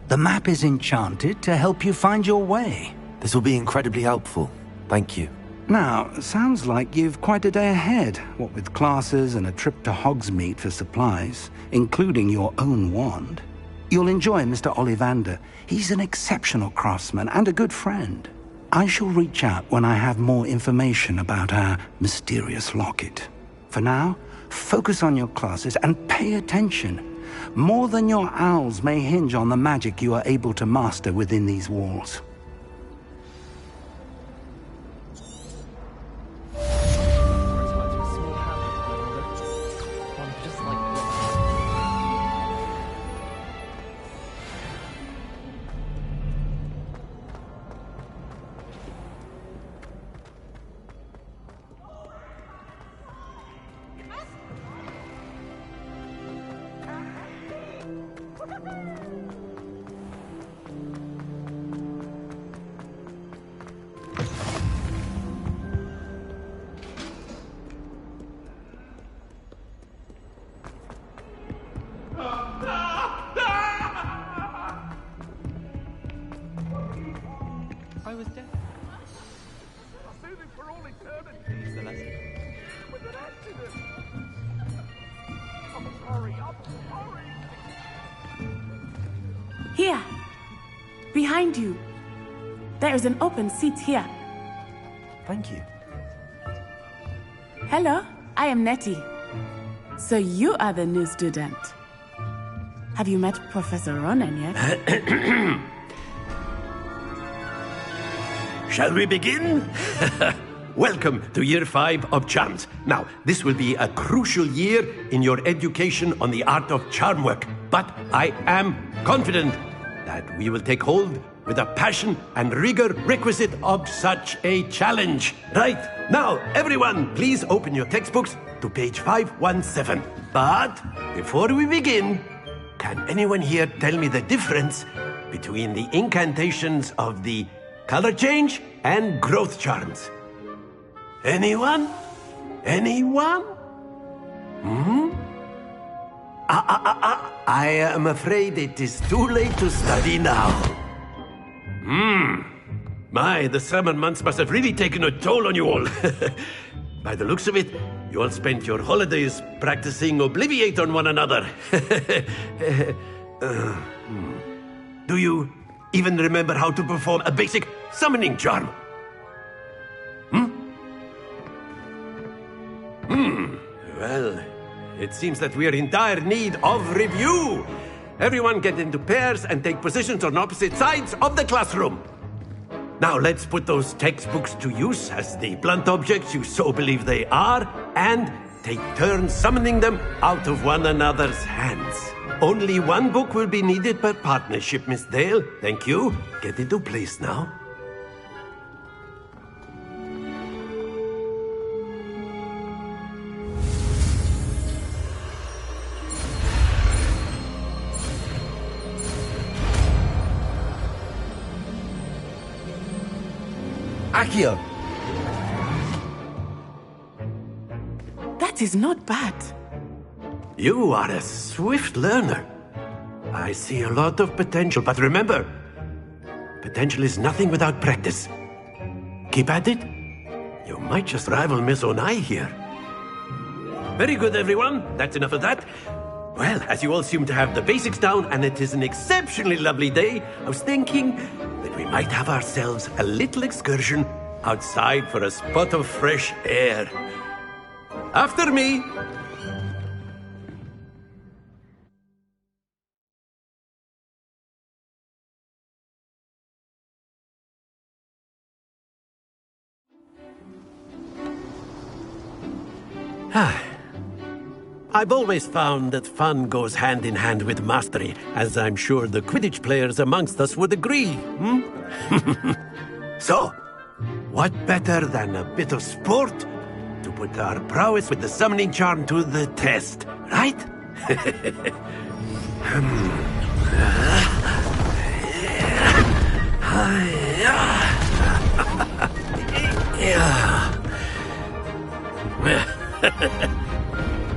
The map is enchanted to help you find your way. This will be incredibly helpful. Thank you. Now, sounds like you've quite a day ahead, what with classes and a trip to Hogsmeade for supplies, including your own wand. You'll enjoy Mr. Ollivander. He's an exceptional craftsman and a good friend. I shall reach out when I have more information about our mysterious locket. For now, focus on your classes and pay attention. More than your owls may hinge on the magic you are able to master within these walls. I was dead. Assuming for all eternity. Is the lesson? With an accident. I'm sorry. Here. Behind you. There is an open seat here. Thank you. Hello, I am Nettie. So you are the new student. Have you met Professor Ronan yet? Shall we begin? welcome to Year 5 of Charms. Now, this will be a crucial year in your education on the art of charm work. But I am confident that we will take hold with the passion and rigor requisite of such a challenge. Right, now, everyone, please open your textbooks to page 517. But before we begin, can anyone here tell me the difference between the incantations of the color change and growth charms? Anyone? Anyone? I am afraid it is too late to study now. My, the summer months must have really taken a toll on you all. By the looks of it, you all spent your holidays practicing Obliviate on one another. Do you even remember how to perform a basic summoning charm? Well, it seems that we are in dire need of review. Everyone get into pairs and take positions on opposite sides of the classroom. Now let's put those textbooks to use as the blunt objects you so believe they are, and take turns summoning them out of one another's hands. Only one book will be needed per partnership, Miss Dale. Thank you. Get into place now. Accio! That is not bad. You are a swift learner. I see a lot of potential, but remember, potential is nothing without practice. Keep at it. You might just rival Miss Onai here. Very good, everyone. That's enough of that. Well, as you all seem to have the basics down, and it is an exceptionally lovely day, I was thinking that we might have ourselves a little excursion outside for a spot of fresh air. After me! I've always found that fun goes hand in hand with mastery, as I'm sure the Quidditch players amongst us would agree. So, what better than a bit of sport to put our prowess with the summoning charm to the test, right?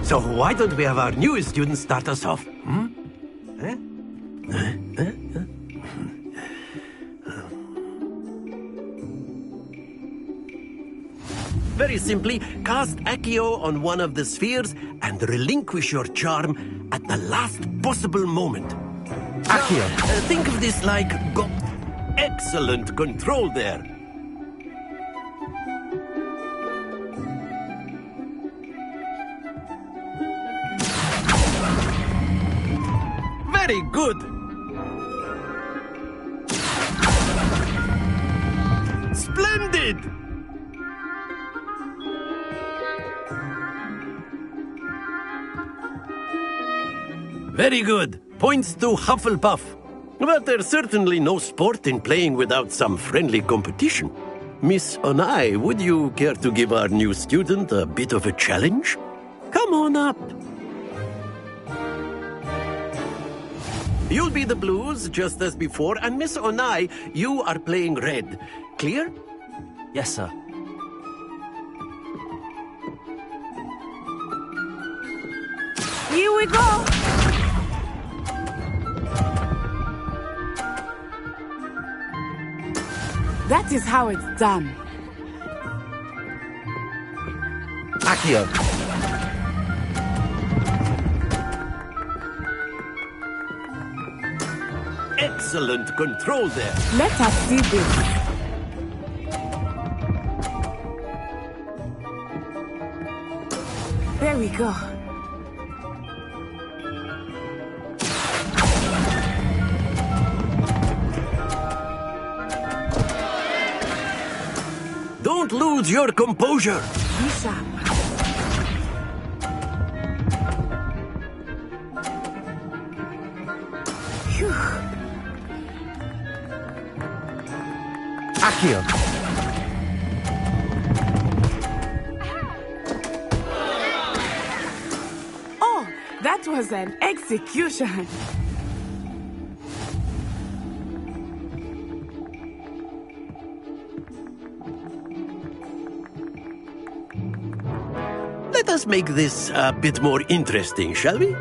So why don't we have our newest student start us off? Very simply, cast Accio on one of the spheres and relinquish your charm at the last possible moment. Accio! Think of this like excellent control there. Very good. Splendid. Very good. Points to Hufflepuff. But there's certainly no sport in playing without some friendly competition. Miss Onai, would you care to give our new student a bit of a challenge? Come on up. You'll be the blues, just as before, and Miss Onai, you are playing red. Clear? Yes, sir. Here we go! That is how it's done. Accio! Excellent control there. Let us see this. There we go. Don't lose your composure! Lisa. Phew. Accio! Oh, that was an execution. Let us make this a bit more interesting, shall we?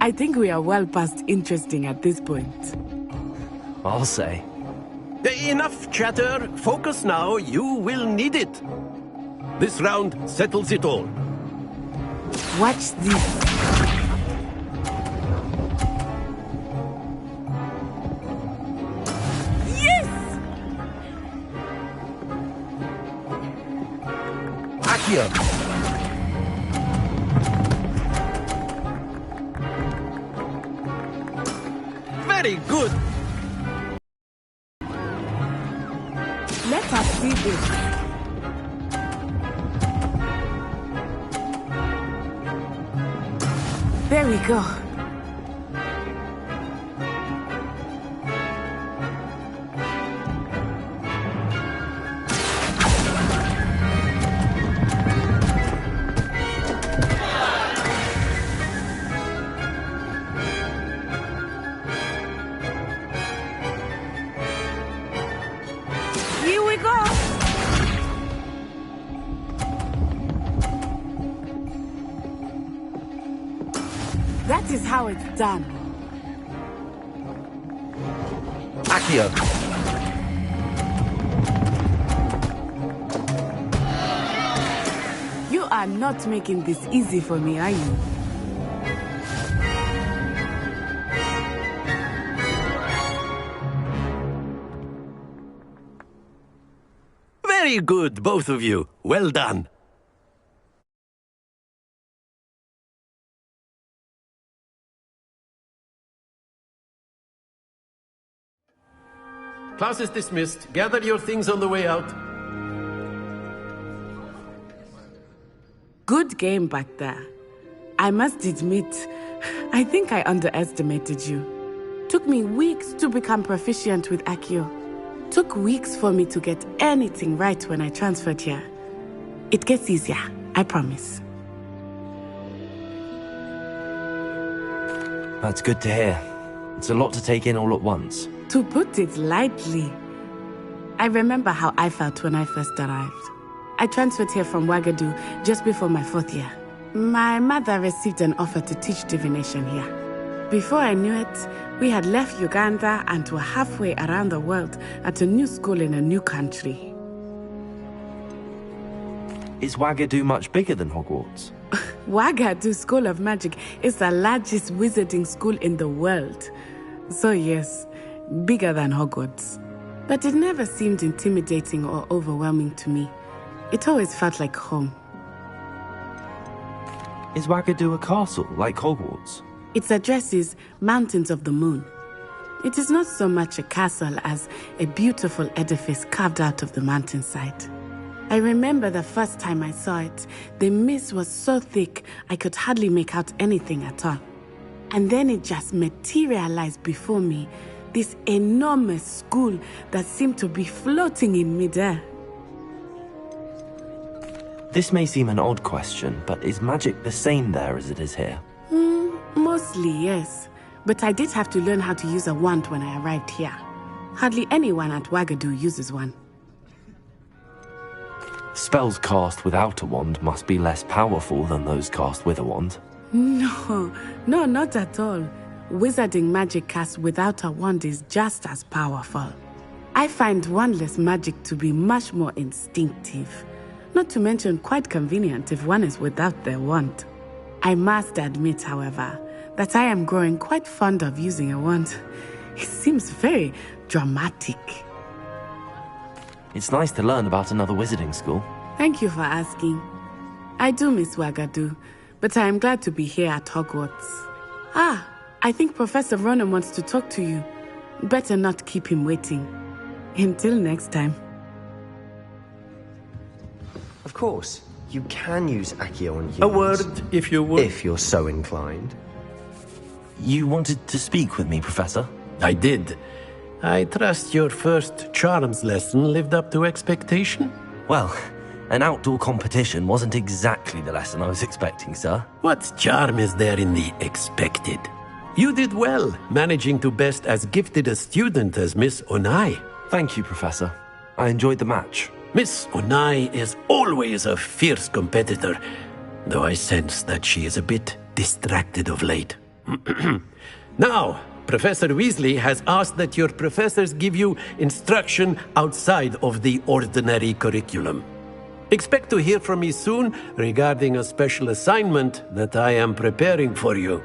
I think we are well past interesting at this point. I'll say. Enough chatter. Focus now. You will need it. This round settles it all. Watch this. Accio! Very good. Let us see this. There we go. Here we go. That is how it's done. Accio! You are not making this easy for me, are you? Very good, both of you. Well done. Class is dismissed. Gather your things on the way out. Good game back there. I must admit, I think I underestimated you. Took me weeks to become proficient with Accio. Took weeks for me to get anything right when I transferred here. It gets easier, I promise. That's good to hear. It's a lot to take in all at once. To put it lightly, I remember how I felt when I first arrived. I transferred here from Ouagadougou just before my 4th year. My mother received an offer to teach divination here. Before I knew it, we had left Uganda and were halfway around the world at a new school in a new country. Is Ouagadougou much bigger than Hogwarts? Ouagadougou School of Magic is the largest wizarding school in the world. So yes, bigger than Hogwarts. But it never seemed intimidating or overwhelming to me. It always felt like home. Is Ouagadougou a castle, like Hogwarts? Its address is Mountains of the Moon. It is not so much a castle as a beautiful edifice carved out of the mountainside. I remember the first time I saw it, the mist was so thick I could hardly make out anything at all. And then it just materialized before me, this enormous school that seemed to be floating in midair. This may seem an odd question, but is magic the same there as it is here? Mostly, yes. But I did have to learn how to use a wand when I arrived here. Hardly anyone at Ouagadougou uses one. Spells cast without a wand must be less powerful than those cast with a wand. No, not at all. Wizarding magic cast without a wand is just as powerful. I find wandless magic to be much more instinctive. Not to mention quite convenient if one is without their wand. I must admit, however, that I am growing quite fond of using a wand. It seems very dramatic. It's nice to learn about another wizarding school. Thank you for asking. I do miss Ouagadougou, but I am glad to be here at Hogwarts. Ah, I think Professor Ronan wants to talk to you. Better not keep him waiting. Until next time. Of course, you can use Accio on humans. A word, if you would. If you're so inclined. You wanted to speak with me, Professor? I did. I trust your first charms lesson lived up to expectation? Well, an outdoor competition wasn't exactly the lesson I was expecting, sir. What charm is there in the expected? You did well, managing to best as gifted a student as Miss Onai. Thank you, Professor. I enjoyed the match. Miss Onai is always a fierce competitor, though I sense that she is a bit distracted of late. Now, Professor Weasley has asked that your professors give you instruction outside of the ordinary curriculum. Expect to hear from me soon regarding a special assignment that I am preparing for you.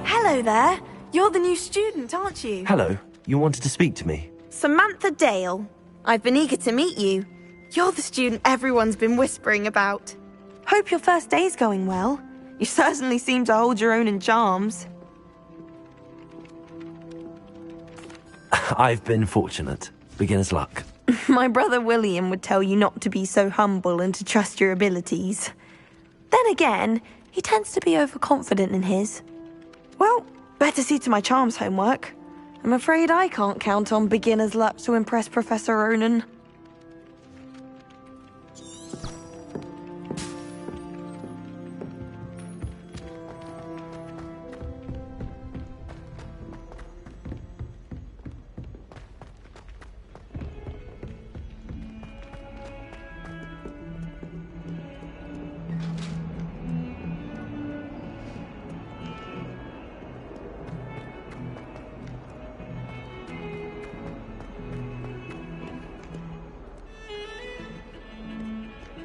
Hello there. You're the new student, aren't you? Hello. You wanted to speak to me? Samantha Dale. I've been eager to meet you. You're the student everyone's been whispering about. Hope your first day's going well. You certainly seem to hold your own in charms. I've been fortunate. Beginner's luck. My brother William would tell you not to be so humble and to trust your abilities. Then again, he tends to be overconfident in his. Well, better see to my charms homework. I'm afraid I can't count on beginner's luck to impress Professor Ronan.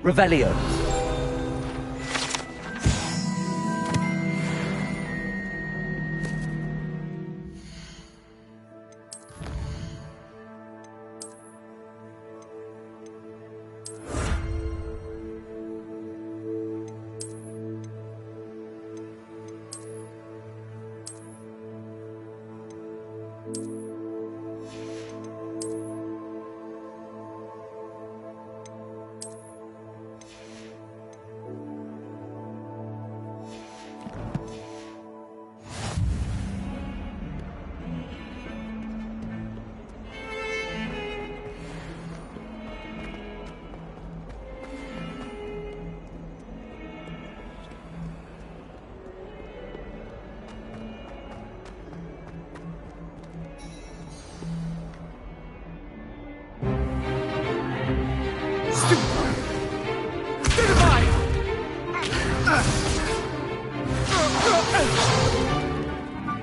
Revelio.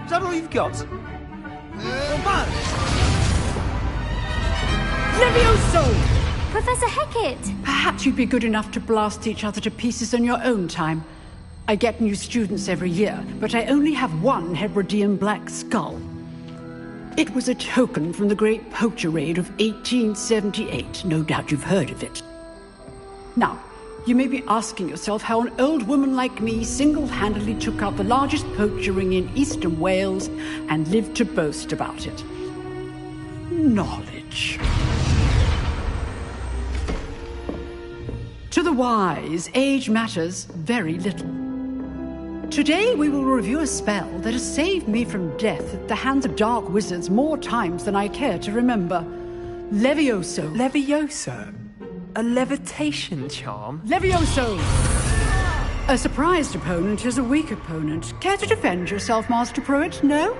Is that all you've got? Levioso! Professor Hecat! Perhaps you'd be good enough to blast each other to pieces on your own time. I get new students every year, but I only have one Hebridean black skull. It was a token from the Great Poacher Raid of 1878. No doubt you've heard of it. Now, you may be asking yourself how an old woman like me single-handedly took out the largest poacher ring in eastern Wales and lived to boast about it. Knowledge. To the wise, age matters very little. Today we will review a spell that has saved me from death at the hands of dark wizards more times than I care to remember. Levioso. Levioso? A levitation charm? Levioso! A surprised opponent is a weak opponent. Care to defend yourself, Master Pruitt? No?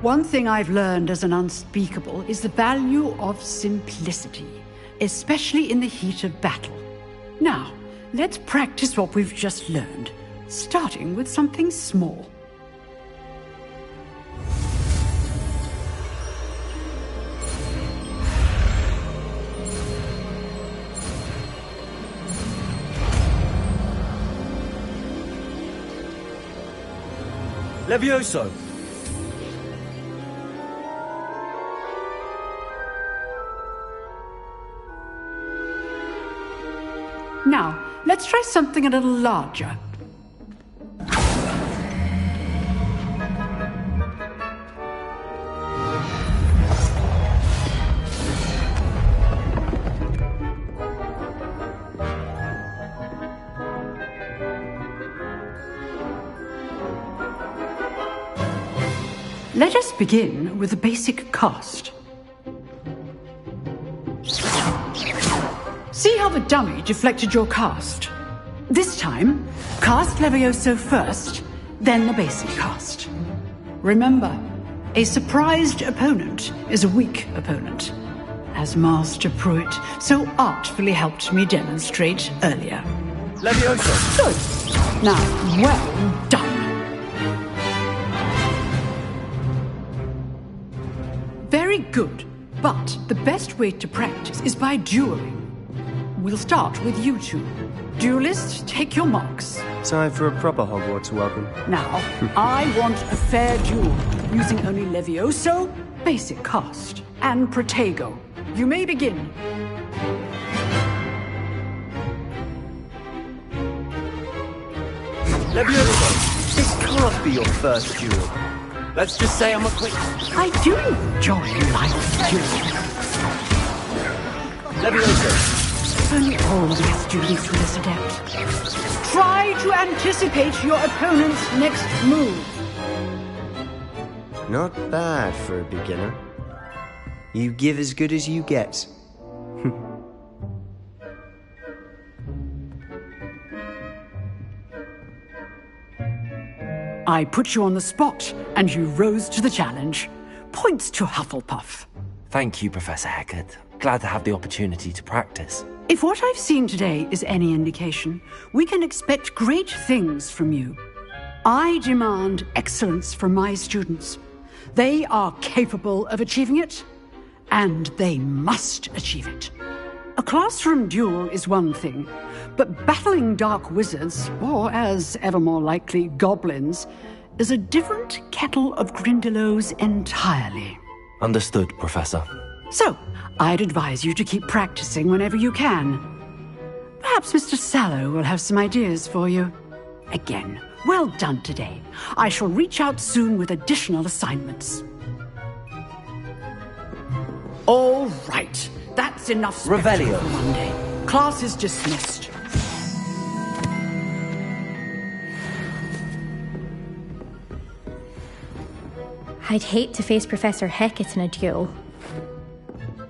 One thing I've learned as an unspeakable is the value of simplicity, especially in the heat of battle. Now, let's practice what we've just learned, starting with something small. Levioso! Now, let's try something a little larger. Let us begin with a basic cast. See how the dummy deflected your cast? This time, cast Levioso first, then the basic cast. Remember, a surprised opponent is a weak opponent, as Master Pruitt so artfully helped me demonstrate earlier. Levioso! Good. Now, well done. Very good, but the best way to practice is by dueling. We'll start with you two. Duelists, take your marks. Time for a proper Hogwarts welcome. Now, I want a fair duel, using only Levioso, basic cast, and Protego. You may begin. Levioso, this can't be your first duel. Let's just say I'm a quick... I do enjoy life duels. Levioso. Only all the students for this adept. Try to anticipate your opponent's next move. Not bad for a beginner. You give as good as you get. I put you on the spot, and you rose to the challenge. Points to Hufflepuff. Thank you, Professor Hecat. Glad to have the opportunity to practice. If what I've seen today is any indication, we can expect great things from you. I demand excellence from my students. They are capable of achieving it, and they must achieve it. A classroom duel is one thing, but battling dark wizards, or as ever more likely, goblins, is a different kettle of Grindylows entirely. Understood, Professor. So, I'd advise you to keep practicing whenever you can. Perhaps Mr. Sallow will have some ideas for you. Again, well done today. I shall reach out soon with additional assignments. All right. That's enough spectacle Revelio. for one day. Class is dismissed. I'd hate to face Professor Hecat in a duel.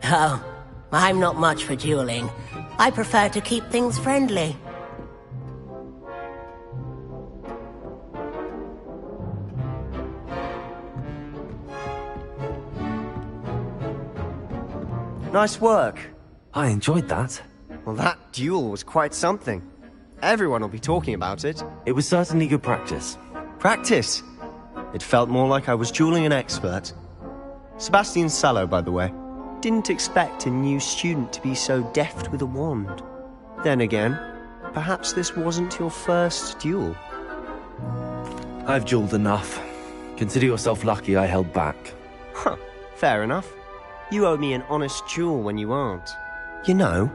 Oh, I'm not much for dueling. I prefer to keep things friendly. Nice work. I enjoyed that. Well, that duel was quite something. Everyone will be talking about it. It was certainly good practice. Practice? It felt more like I was dueling an expert. Sebastian Sallow, by the way. Didn't expect a new student to be so deft with a wand. Then again, perhaps this wasn't your first duel. I've dueled enough. Consider yourself lucky I held back. Huh, fair enough. You owe me an honest duel when you aren't. You know,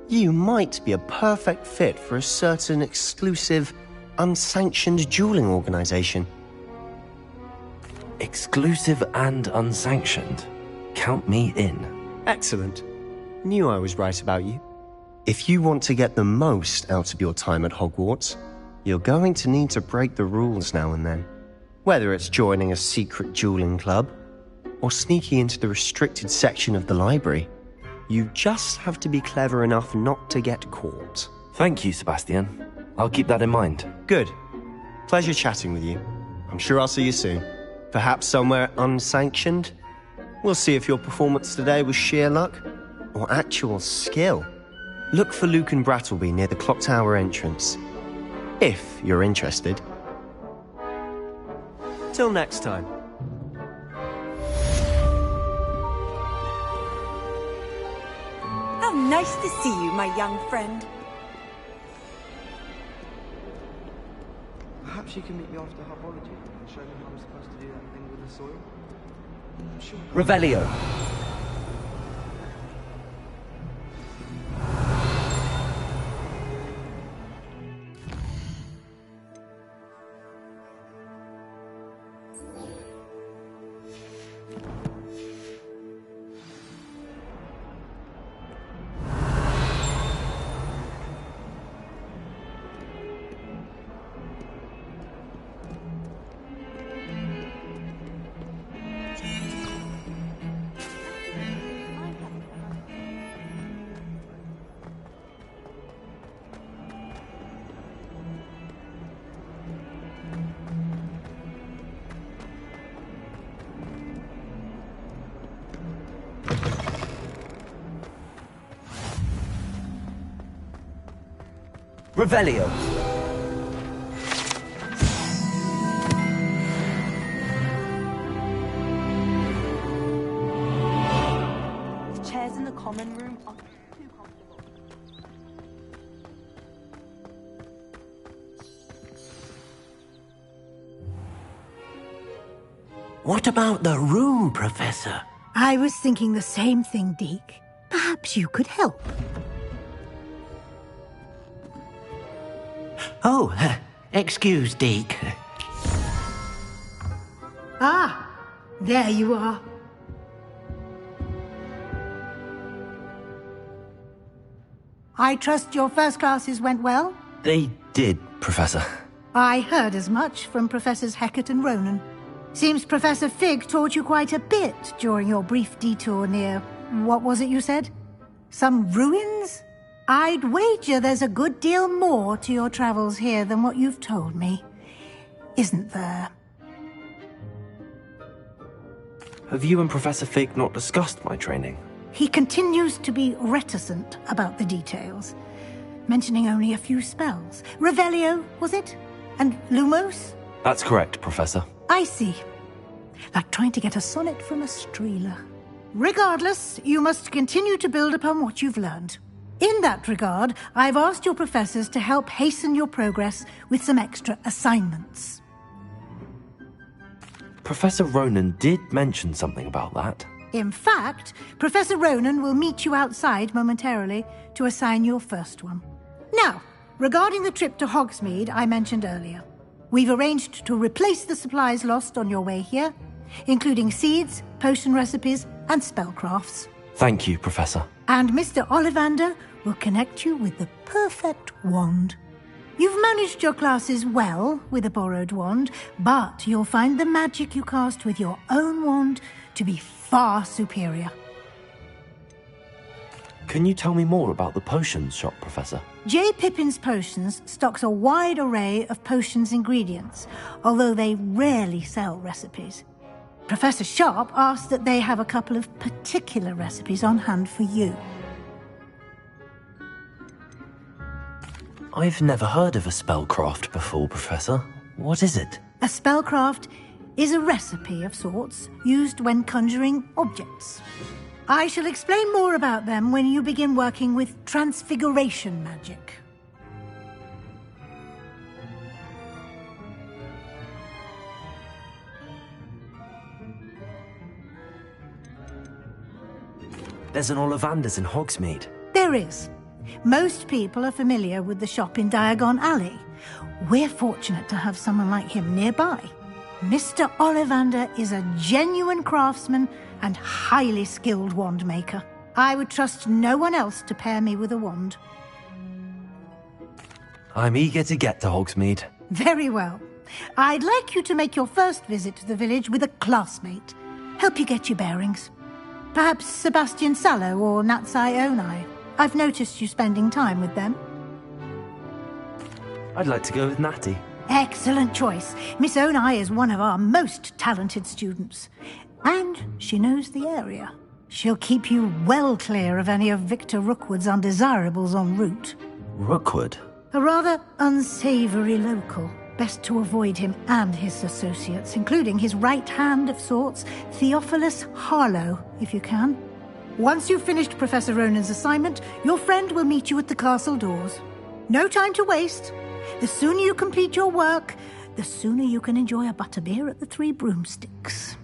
you might be a perfect fit for a certain exclusive, unsanctioned dueling organization. Exclusive and unsanctioned? Count me in. Excellent. Knew I was right about you. If you want to get the most out of your time at Hogwarts, you're going to need to break the rules now and then. Whether it's joining a secret dueling club, or sneaking into the restricted section of the library, you just have to be clever enough not to get caught. Thank you, Sebastian. I'll keep that in mind. Good. Pleasure chatting with you. I'm sure I'll see you soon. Perhaps somewhere unsanctioned? We'll see if your performance today was sheer luck, or actual skill. Look for Luke and Brattleby near the clock tower entrance. If you're interested. Till next time. How nice to see you, my young friend. Perhaps you can meet me after herbology and show me how I'm supposed to do that thing with the soil. I'm sure. Revelio. Revelio. The chairs in the common room are too comfortable. What about the room, Professor? I was thinking the same thing, Deke. Perhaps you could help. Oh, excuse, Deke. Ah, there you are. I trust your first classes went well? They did, Professor. I heard as much from Professors Hecat and Ronan. Seems Professor Fig taught you quite a bit during your brief detour near... what was it you said? Some ruins? I'd wager there's a good deal more to your travels here than what you've told me. Isn't there? Have you and Professor Fig not discussed my training? He continues to be reticent about the details, mentioning only a few spells. Revelio, was it? And Lumos? That's correct, Professor. I see. Like trying to get a sonnet from a streeler. Regardless, you must continue to build upon what you've learned. In that regard, I've asked your professors to help hasten your progress with some extra assignments. Professor Ronan did mention something about that. In fact, Professor Ronan will meet you outside momentarily to assign your first one. Now, regarding the trip to Hogsmeade I mentioned earlier, we've arranged to replace the supplies lost on your way here, including seeds, potion recipes, and spellcrafts. Thank you, Professor. And Mr. Ollivander will connect you with the perfect wand. You've managed your classes well with a borrowed wand, but you'll find the magic you cast with your own wand to be far superior. Can you tell me more about the potions shop, Professor? J. Pippin's Potions stocks a wide array of potions ingredients, although they rarely sell recipes. Professor Sharp asked that they have a couple of particular recipes on hand for you. I've never heard of a spellcraft before, Professor. What is it? A spellcraft is a recipe of sorts used when conjuring objects. I shall explain more about them when you begin working with transfiguration magic. There's an Ollivander's in Hogsmeade. There is. Most people are familiar with the shop in Diagon Alley. We're fortunate to have someone like him nearby. Mr. Ollivander is a genuine craftsman and highly skilled wand maker. I would trust no one else to pair me with a wand. I'm eager to get to Hogsmeade. Very well. I'd like you to make your first visit to the village with a classmate. Help you get your bearings. Perhaps Sebastian Sallow or Natsai Onai. I've noticed you spending time with them. I'd like to go with Natty. Excellent choice. Miss Onai is one of our most talented students. And she knows the area. She'll keep you well clear of any of Victor Rookwood's undesirables en route. Rookwood? A rather unsavory local. Best to avoid him and his associates, including his right hand of sorts, Theophilus Harlow, if you can. Once you've finished Professor Ronan's assignment, your friend will meet you at the castle doors. No time to waste. The sooner you complete your work, the sooner you can enjoy a butterbeer at the Three Broomsticks.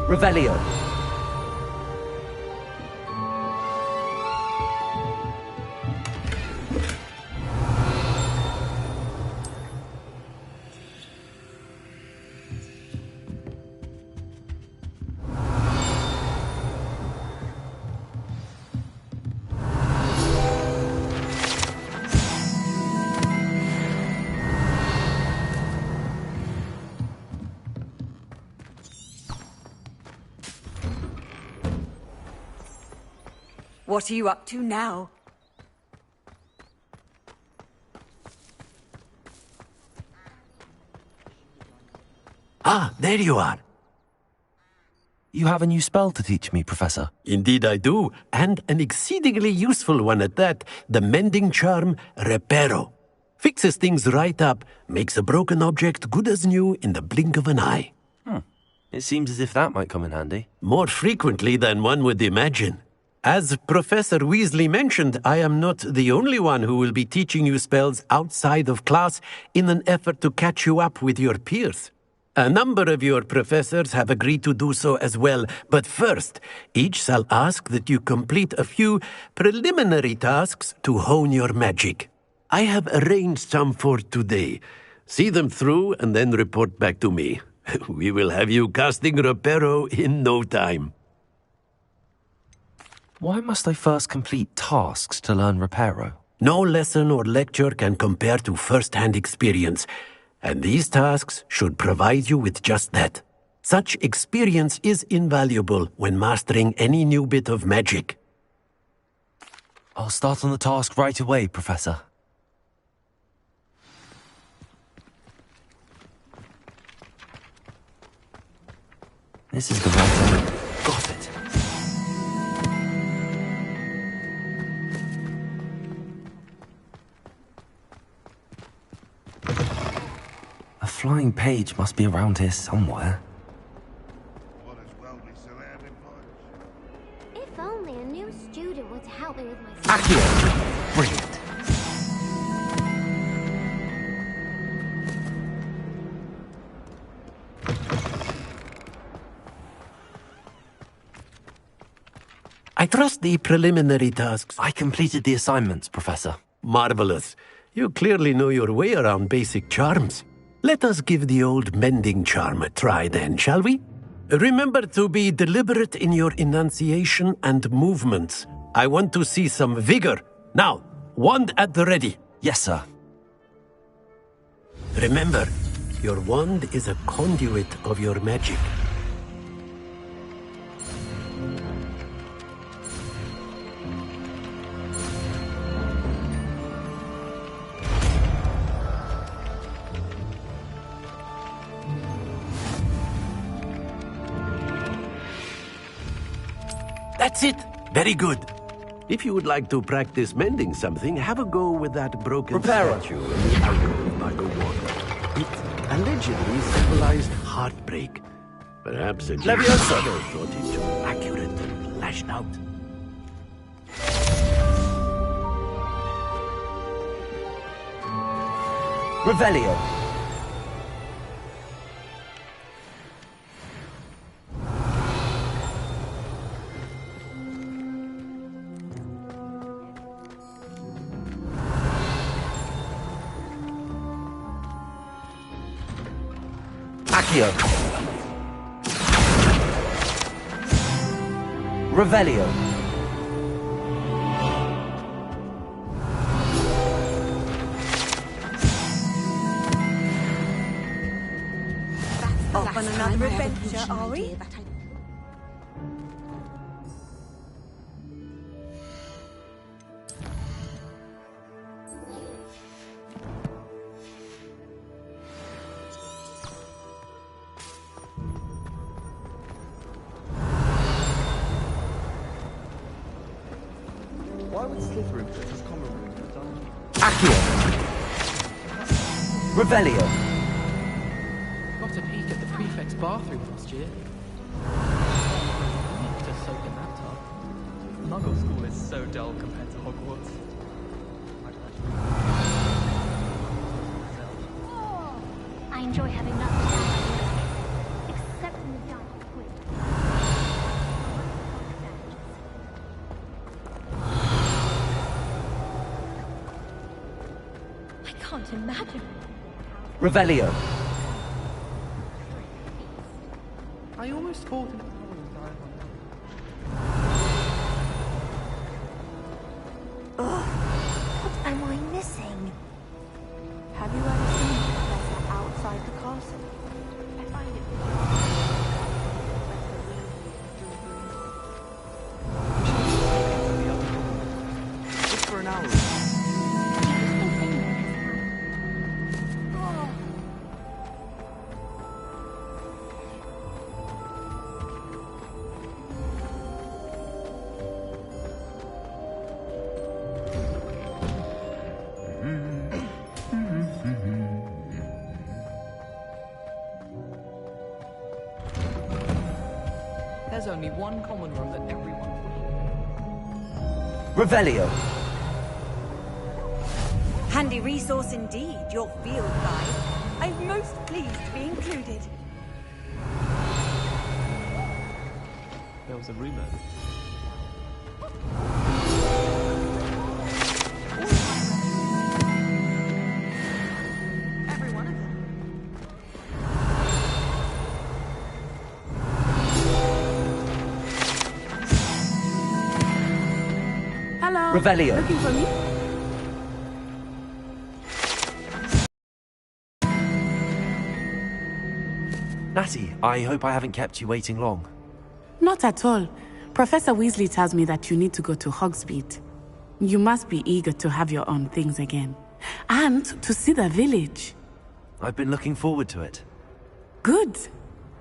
Revelio. What are you up to now? Ah, there you are. You have a new spell to teach me, Professor. Indeed I do, and an exceedingly useful one at that, the mending charm Reparo. Fixes things right up, makes a broken object good as new in the blink of an eye. It seems as if that might come in handy. More frequently than one would imagine. As Professor Weasley mentioned, I am not the only one who will be teaching you spells outside of class in an effort to catch you up with your peers. A number of your professors have agreed to do so as well, but first, each shall ask that you complete a few preliminary tasks to hone your magic. I have arranged some for today. See them through and then report back to me. We will have you casting Reparo in no time. Why must I first complete tasks to learn Reparo? No lesson or lecture can compare to first-hand experience, and these tasks should provide you with just that. Such experience is invaluable when mastering any new bit of magic. I'll start on the task right away, Professor. This is the right one. Got it. A flying page must be around here somewhere. If only a new student were to help me with my... Accio! Brilliant. I trust the preliminary tasks. I completed the assignments, Professor. Marvelous. You clearly know your way around basic charms. Let us give the old mending charm a try then, shall we? Remember to be deliberate in your enunciation and movements. I want to see some vigor. Now, wand at the ready. Yes, sir. Remember, your wand is a conduit of your magic. That's it. Very good. If you would like to practice mending something, have a go with that broken statue in the alcove by the water. It allegedly symbolized heartbreak. Perhaps a Leviosa thought it too accurate and lashed out. Revelio. Accio. Revelio. Off on another adventure, are we? Why would Slytherin put this common room in a dungeon? Accio. Revelio. Got a peek at the prefect's bathroom last year. To soak in that tub. Muggle school is so dull compared to Hogwarts. I enjoy having nothing to do, except in the dark with. I can't imagine. Revelio. I almost fought in a power and died on Ugh, what am I missing? Have you ever seen the professor outside the castle? I find it just for an hour. There's only one common room that everyone Revelio. handy resource indeed, your field guide. I'm most pleased to be included. There was a rumor. Every one of them. Hello. Revelio. Looking for me? Natty, I hope I haven't kept you waiting long. Not at all. Professor Weasley tells me that you need to go to Hogsmeade. You must be eager to have your own things again. And to see the village. I've been looking forward to it. Good.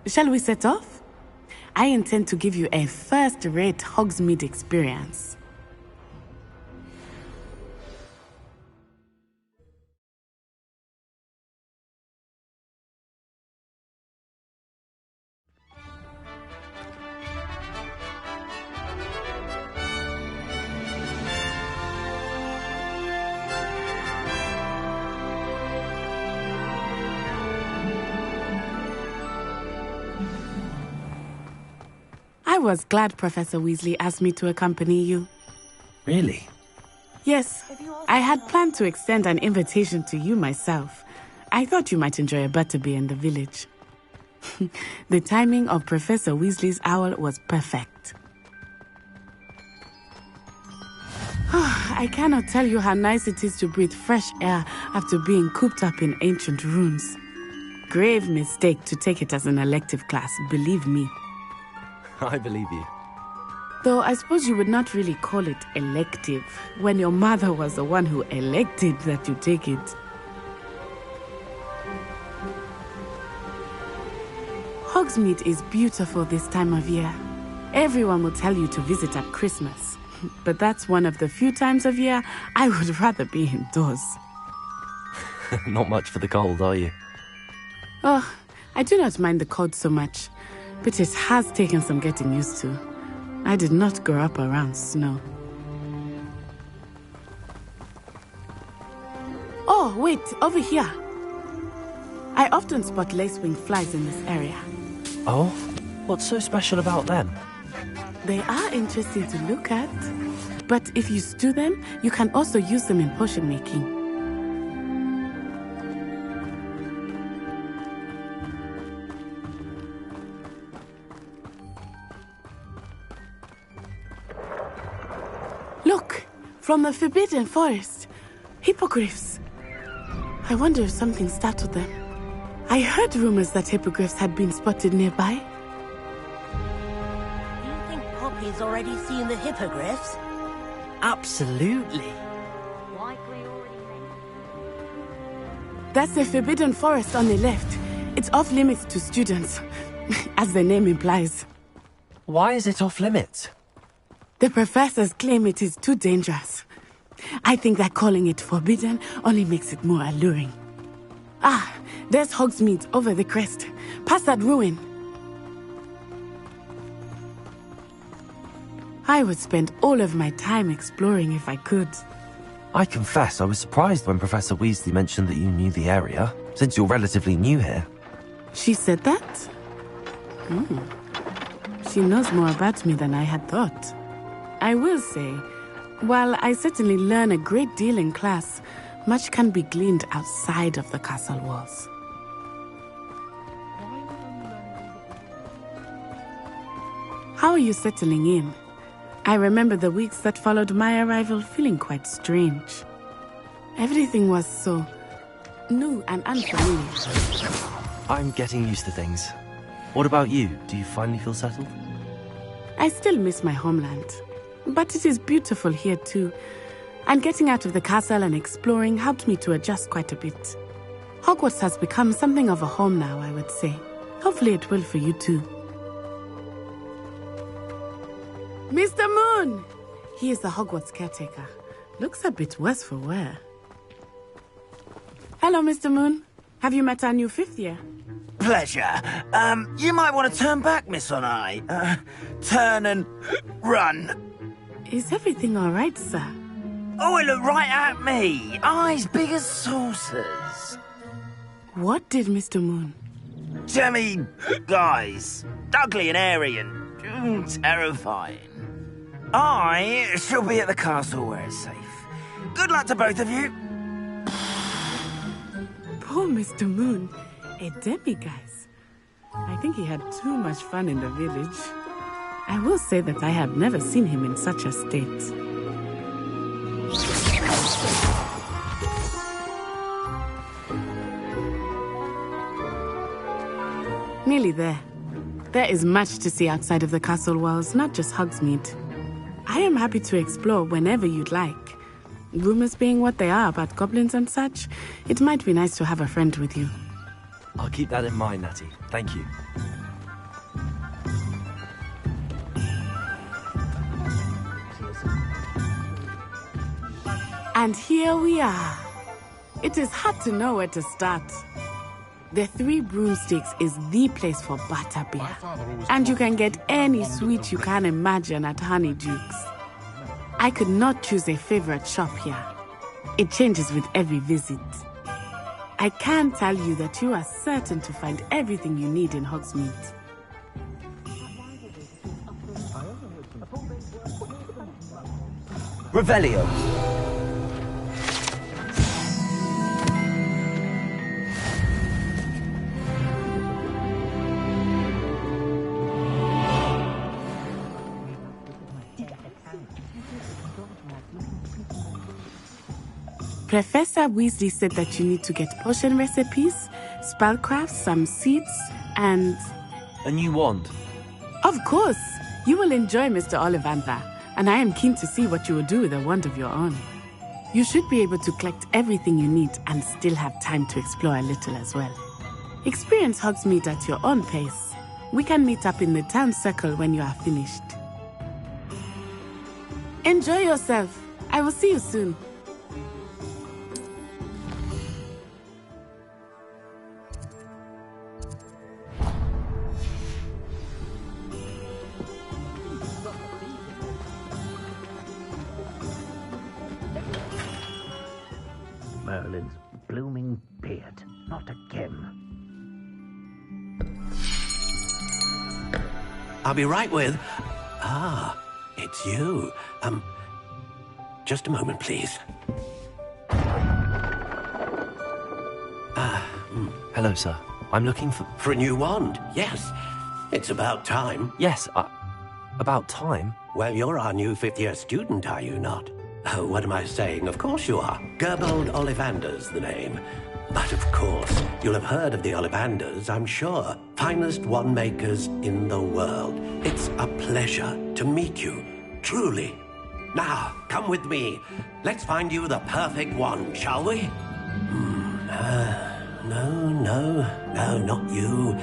Shall we set off? I intend to give you a first-rate Hogsmeade experience. I was glad Professor Weasley asked me to accompany you. Really? Yes, I had planned to extend an invitation to you myself. I thought you might enjoy a butterbeer in the village. The timing of Professor Weasley's owl was perfect. I cannot tell you how nice it is to breathe fresh air after being cooped up in ancient ruins. Grave mistake to take it as an elective class, believe me. I believe you. Though I suppose you would not really call it elective when your mother was the one who elected that you take it. Hogsmeade is beautiful this time of year. Everyone will tell you to visit at Christmas. But that's one of the few times of year I would rather be indoors. Not much for the cold, are you? Oh, I do not mind the cold so much. But it has taken some getting used to. I did not grow up around snow. Oh, wait, over here. I often spot lacewing flies in this area. Oh? What's so special about them? They are interesting to look at. But if you stew them, you can also use them in potion making. From the Forbidden Forest. Hippogriffs. I wonder if something startled them. I heard rumors that hippogriffs had been spotted nearby. Do you think Poppy's already seen the hippogriffs? Absolutely. That's the Forbidden Forest on the left. It's off limits to students, as the name implies. Why is it off limits? The professors claim it is too dangerous. I think that calling it forbidden only makes it more alluring. Ah, there's Hogsmeade over the crest. Past that ruin. I would spend all of my time exploring if I could. I confess I was surprised when Professor Weasley mentioned that you knew the area, since you're relatively new here. She said that? She knows more about me than I had thought. I will say, while I certainly learn a great deal in class, much can be gleaned outside of the castle walls. How are you settling in? I remember the weeks that followed my arrival feeling quite strange. Everything was so new and unfamiliar. I'm getting used to things. What about you? Do you finally feel settled? I still miss my homeland, but it is beautiful here too. And getting out of the castle and exploring helped me to adjust quite a bit. Hogwarts has become something of a home now, I would say. Hopefully it will for you too. Mr. Moon! He is the Hogwarts caretaker. Looks a bit worse for wear. Hello, Mr. Moon. Have you met our new 5th year? Pleasure. You might want to turn back, Miss Onai. Turn and run. Is everything all right, sir? Oh, it looked right at me. Eyes big as saucers. What did Mr. Moon? Jemmy, guys. Ugly and airy and terrifying. I shall be at the castle where it's safe. Good luck to both of you. Poor Mr. Moon. A demiguise. I think he had too much fun in the village. I will say that I have never seen him in such a state. Nearly there. There is much to see outside of the castle walls, not just Hogsmeade. I am happy to explore whenever you'd like. Rumors being what they are about goblins and such, it might be nice to have a friend with you. I'll keep that in mind, Natty. Thank you. And here we are. It is hard to know where to start. The Three Broomsticks is the place for butterbeer. And you can get any sweet you can imagine at Honeyduke's. I could not choose a favorite shop here. It changes with every visit. I can tell you that you are certain to find everything you need in Hogsmeade. Revelio. Professor Weasley said that you need to get potion recipes, spellcrafts, some seeds, and... A new wand? Of course! You will enjoy Mr. Ollivander, and I am keen to see what you will do with a wand of your own. You should be able to collect everything you need and still have time to explore a little as well. Experience Hogsmeade at your own pace. We can meet up in the town circle when you are finished. Enjoy yourself. I will see you soon. Merlin's blooming beard. Not again. I'll be right with... it's you. Just a moment, please. Hello, sir. I'm looking for... For a new wand, yes. It's about time. Yes, about time? Well, you're our new 5th-year student, are you not? Oh, what am I saying? Of course you are. Gerbold Ollivander's the name. But of course, you'll have heard of the Ollivanders, I'm sure. Finest wand makers in the world. It's a pleasure to meet you, truly. Now, come with me. Let's find you the perfect wand, shall we? No, not you.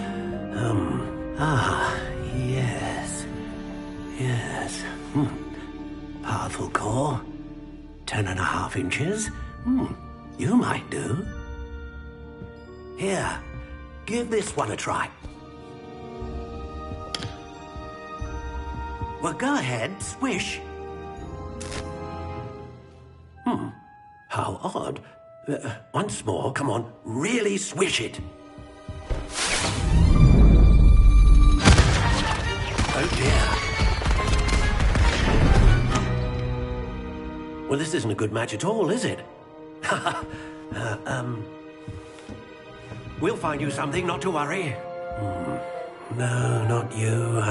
Yes. Powerful core. 10.5 inches. You might do. Here, give this one a try. Well, go ahead, swish. How odd. Once more, come on, really swish it. Oh dear. Well, this isn't a good match at all, is it? We'll find you something, not to worry. No, not you.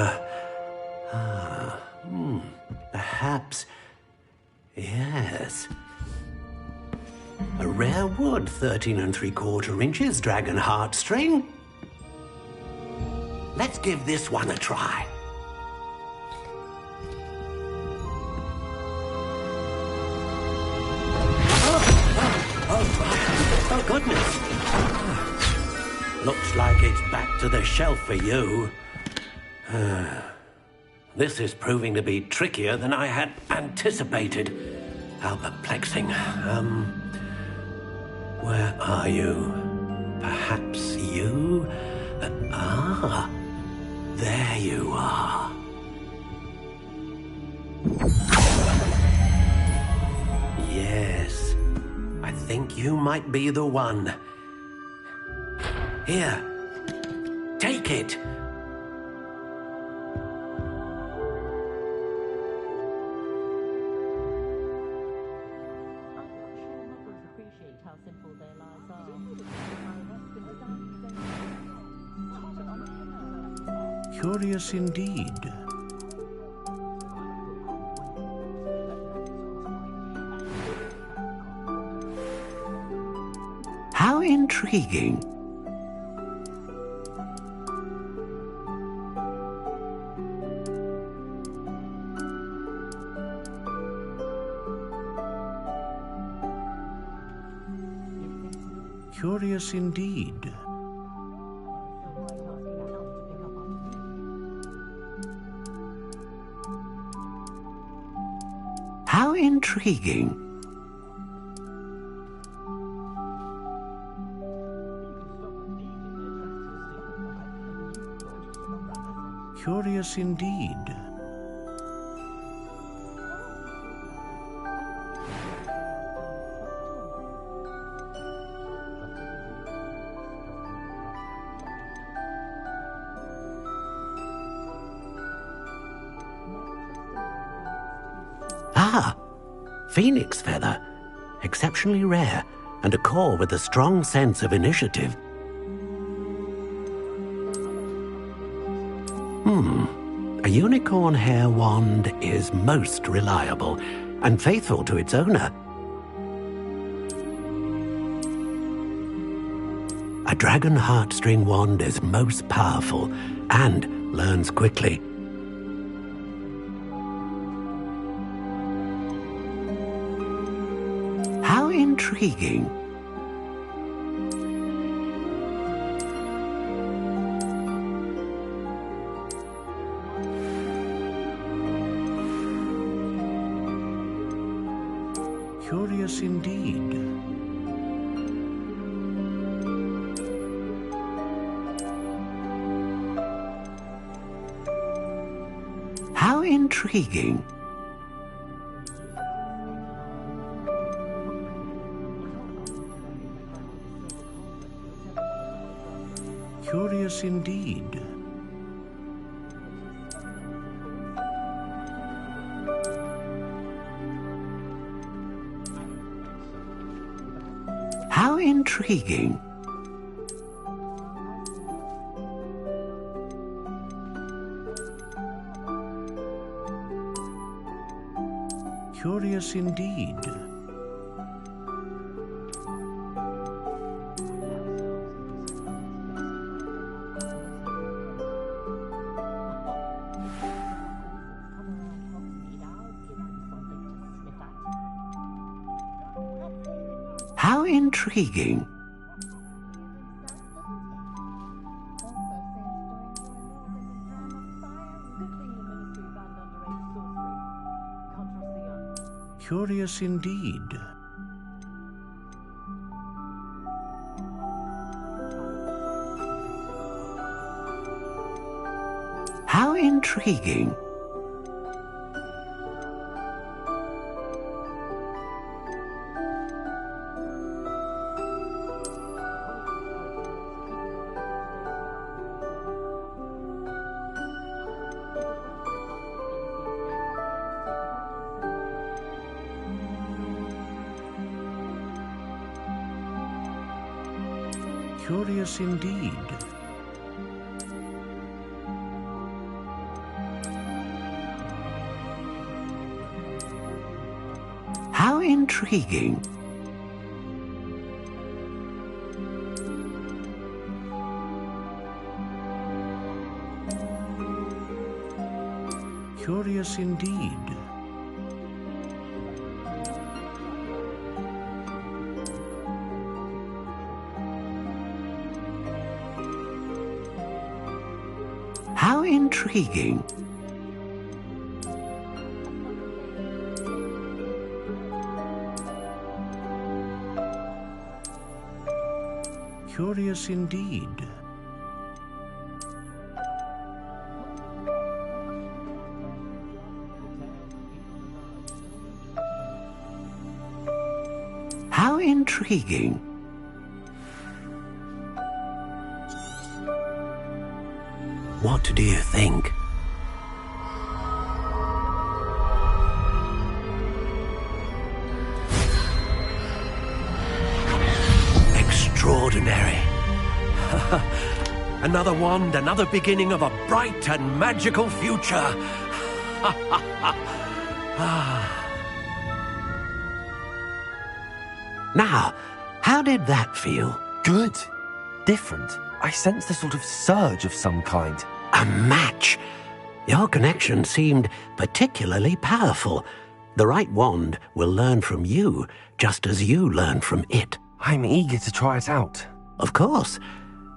Perhaps. Yes. A rare wood, 13 3/4 inches, dragon heartstring. Let's give this one a try. Oh, goodness. Looks like it's back to the shelf for you. This is proving to be trickier than I had anticipated. How perplexing. Where are you? Perhaps you? There you are. Yes, I think you might be the one. Here, take it. Curious indeed. How intriguing. Curious indeed. How intriguing. Curious indeed. Phoenix feather. Exceptionally rare, and a core with a strong sense of initiative. A unicorn hair wand is most reliable and faithful to its owner. A dragon heartstring wand is most powerful and learns quickly. How intriguing. Curious indeed. How intriguing. Curious indeed. How intriguing. Curious indeed. How intriguing. Curious indeed. How intriguing. Curious indeed. How intriguing. Curious indeed. How intriguing. Curious indeed. How intriguing. What do you think? Extraordinary. Another wand, another beginning of a bright and magical future. Now, how did that feel? Good. Different. I sensed a sort of surge of some kind. A match. Your connection seemed particularly powerful. The right wand will learn from you, just as you learn from it. I'm eager to try it out. Of course.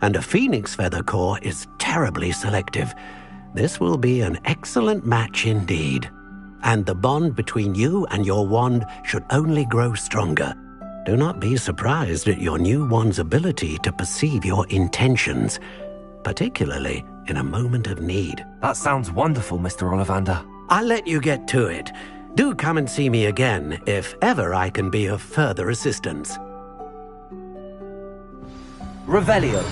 And a phoenix feather core is terribly selective. This will be an excellent match indeed. And the bond between you and your wand should only grow stronger. Do not be surprised at your new wand's ability to perceive your intentions, particularly in a moment of need. That sounds wonderful, Mr. Ollivander. I'll let you get to it. Do come and see me again if ever I can be of further assistance. Revelio.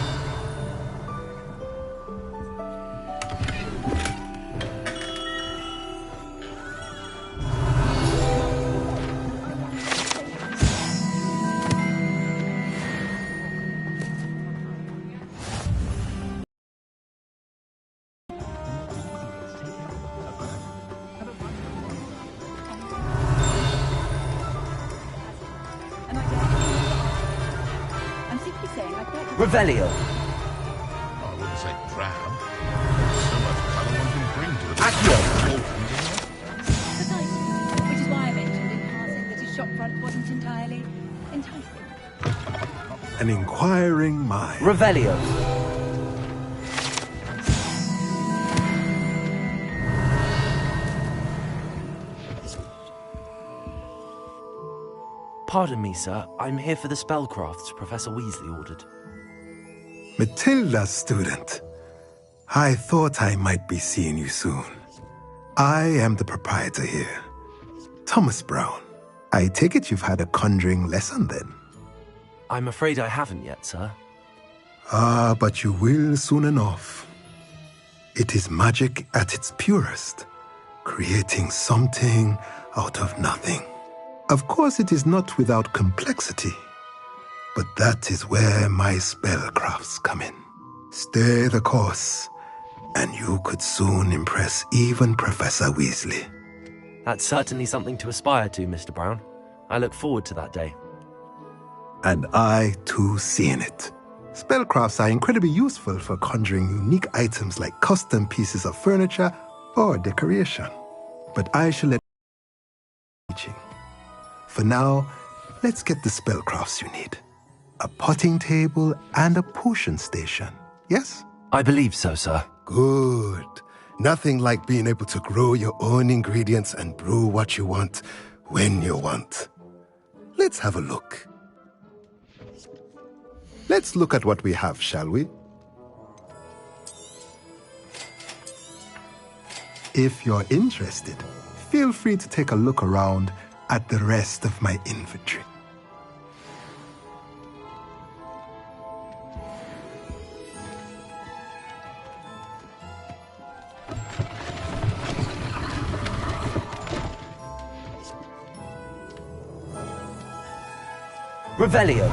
Revelio. I wouldn't say drab. There's so much colour one can bring to the Accio. Precisely. Which is why I mentioned in passing that his shop front wasn't entirely enticing. An inquiring mind. Revelio. Pardon me, sir. I'm here for the spellcrafts Professor Weasley ordered. Matilda's student. I thought I might be seeing you soon. I am the proprietor here, Thomas Brown. I take it you've had a conjuring lesson then? I'm afraid I haven't yet, sir. Ah, but you will soon enough. It is magic at its purest, creating something out of nothing. Of course, it is not without complexity, but that is where my spellcrafts come in. Stay the course, and you could soon impress even Professor Weasley. That's certainly something to aspire to, Mr. Brown. I look forward to that day. And I, too, see in it. Spellcrafts are incredibly useful for conjuring unique items like custom pieces of furniture or decoration. But I shall let teaching. For now, let's get the spellcrafts you need. A potting table and a potion station, yes? I believe so, sir. Good. Nothing like being able to grow your own ingredients and brew what you want when you want. Let's have a look. Let's look at what we have, shall we? If you're interested, feel free to take a look around at the rest of my inventory. Revelio.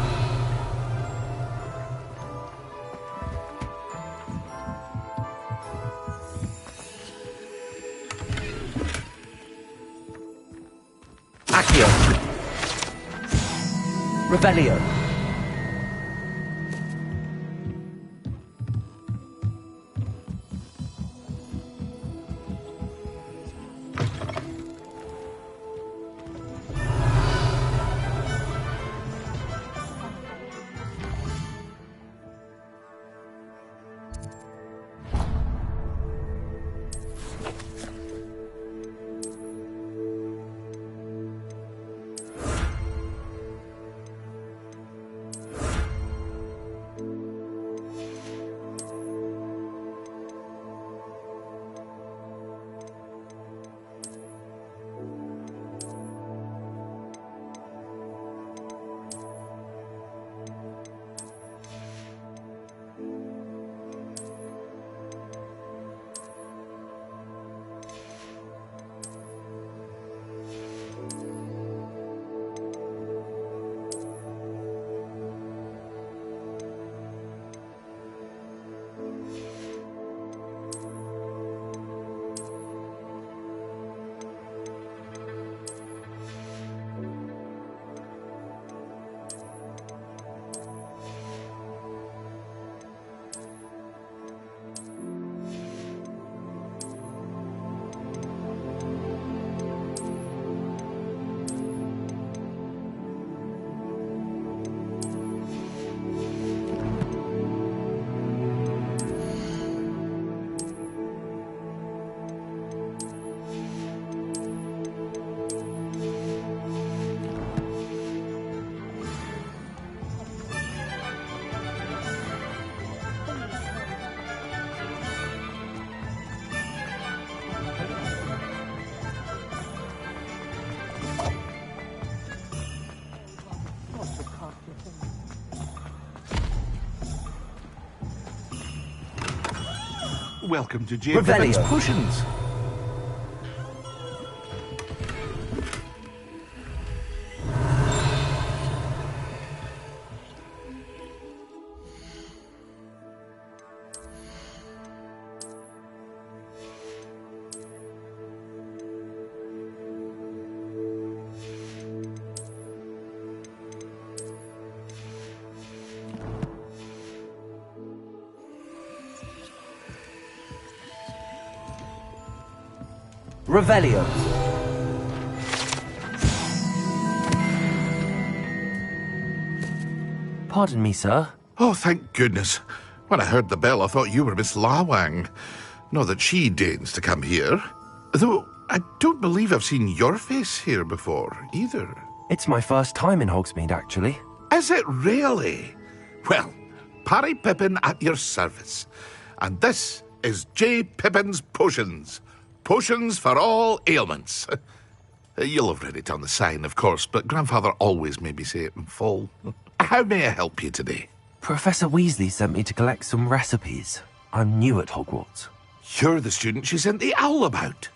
Accio. Revelio. Welcome to J. Pippin's Potions. Revelio. Pardon me, sir. Oh, thank goodness. When I heard the bell, I thought you were Miss Lawang. Not that she deigns to come here. Though, I don't believe I've seen your face here before, either. It's my first time in Hogsmeade, actually. Is it really? Well, Parry Pippin at your service. And this is J. Pippin's Potions. Potions for all ailments. You'll have read it on the sign, of course, but Grandfather always made me say it in full. How may I help you today? Professor Weasley sent me to collect some recipes. I'm new at Hogwarts. You're the student she sent the owl about.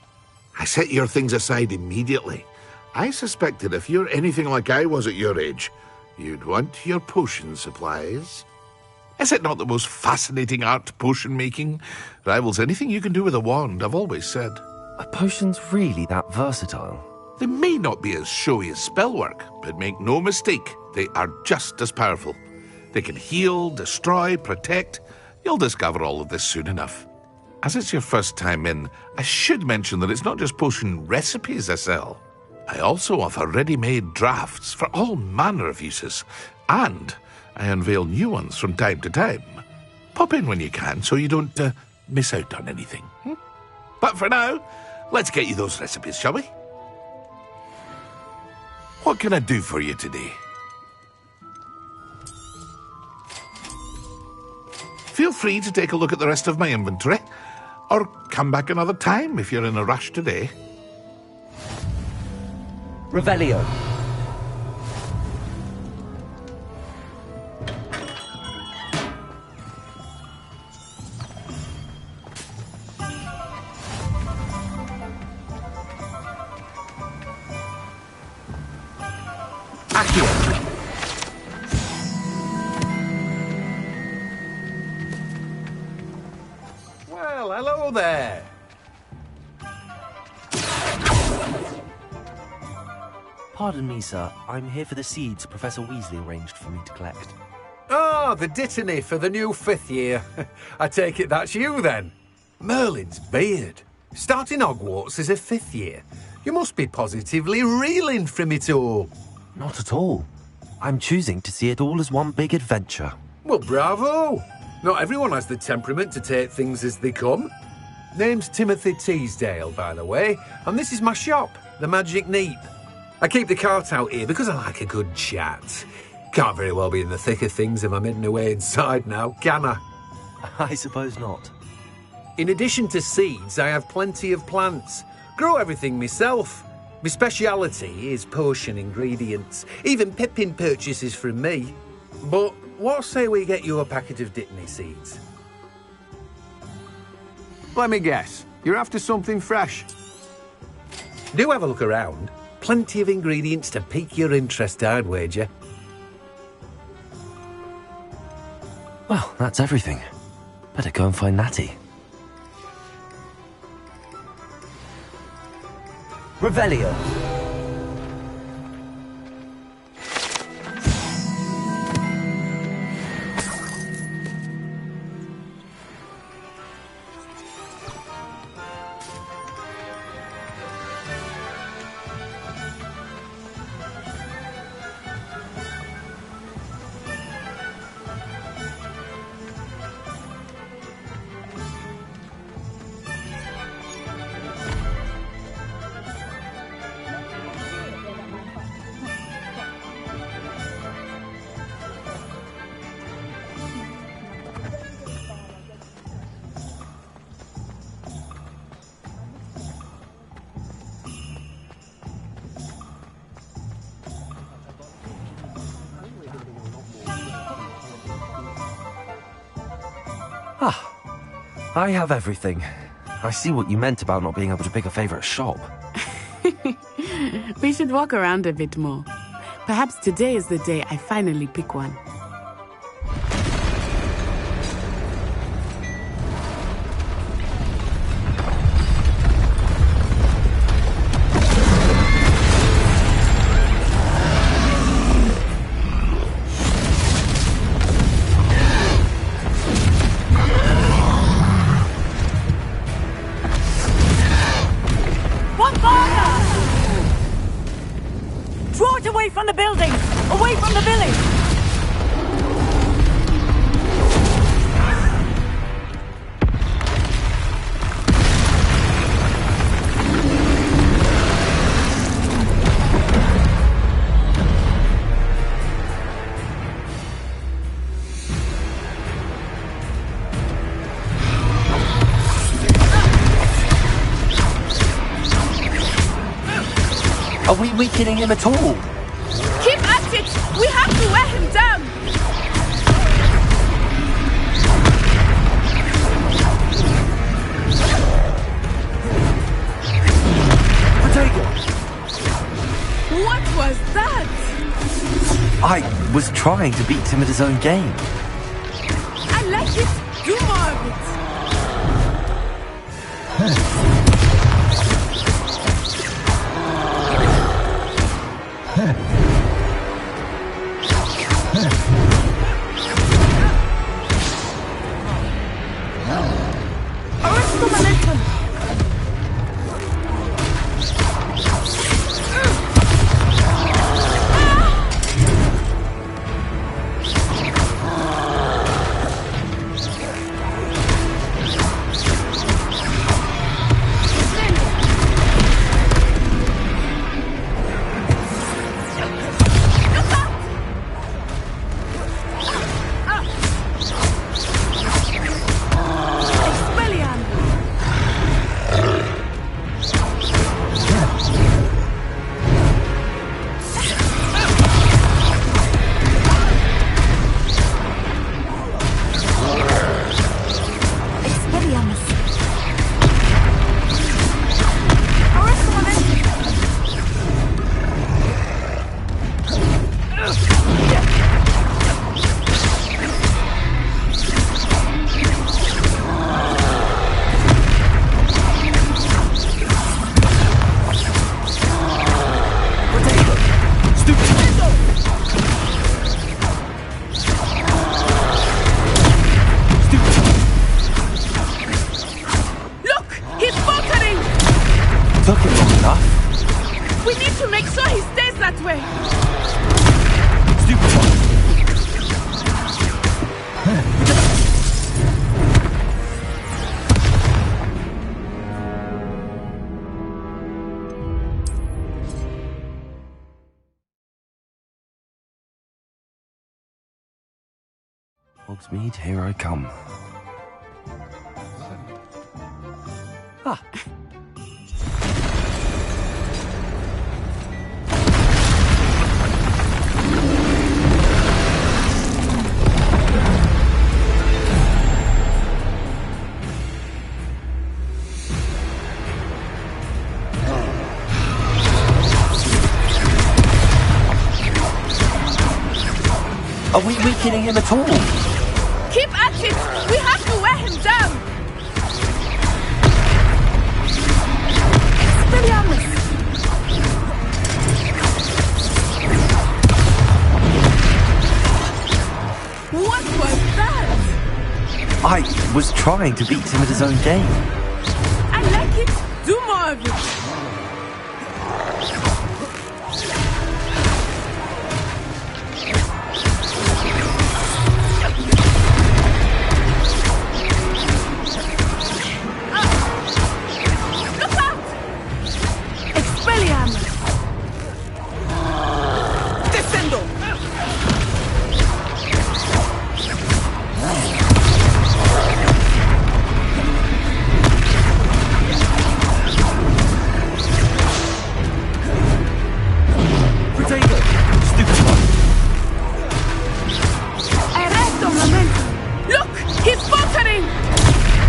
I set your things aside immediately. I suspected if you're anything like I was at your age, you'd want your potion supplies. Is it not the most fascinating art, potion making? Rivals anything you can do with a wand, I've always said. Are potions really that versatile? They may not be as showy as spellwork, but make no mistake, they are just as powerful. They can heal, destroy, protect. You'll discover all of this soon enough. As it's your first time in, I should mention that it's not just potion recipes I sell. I also offer ready-made drafts for all manner of uses, and I unveil new ones from time to time. Pop in when you can so you don't miss out on anything. But for now, let's get you those recipes, shall we? What can I do for you today? Feel free to take a look at the rest of my inventory, or come back another time if you're in a rush today. Revelio. Well, hello there. Pardon me, sir. I'm here for the seeds Professor Weasley arranged for me to collect. Oh, the dittany for the new 5th year. I take it that's you, then. Merlin's beard. Starting Hogwarts as a 5th year. You must be positively reeling from it all. Not at all. I'm choosing to see it all as one big adventure. Well, bravo. Not everyone has the temperament to take things as they come. Name's Timothy Teasdale, by the way, and this is my shop, the Magic Neep. I keep the cart out here because I like a good chat. Can't very well be in the thick of things if I'm hidden away inside now, can I? I suppose not. In addition to seeds, I have plenty of plants. Grow everything myself. My speciality is potion ingredients. Even Pippin purchases from me. But what say we get you a packet of Dittany seeds? Let me guess. You're after something fresh. Do have a look around. Plenty of ingredients to pique your interest, I'd wager. Well, that's everything. Better go and find Natty. Revelio. I have everything. I see what you meant about not being able to pick a favourite shop. We should walk around a bit more. Perhaps today is the day I finally pick one. From the building! Away from the village! Are we weakening him at all? Keep at it! We have to wear him down! What was that? I was trying to beat him at his own game. I like it! Do more of it! Arrest the momentum! Hogsmeade, here I come. Ah. Are we weakening him at all? Keep at it! We have to wear him down! Expelliarmus! What was that? I was trying to beat him at his own game. I like it. Do more of it.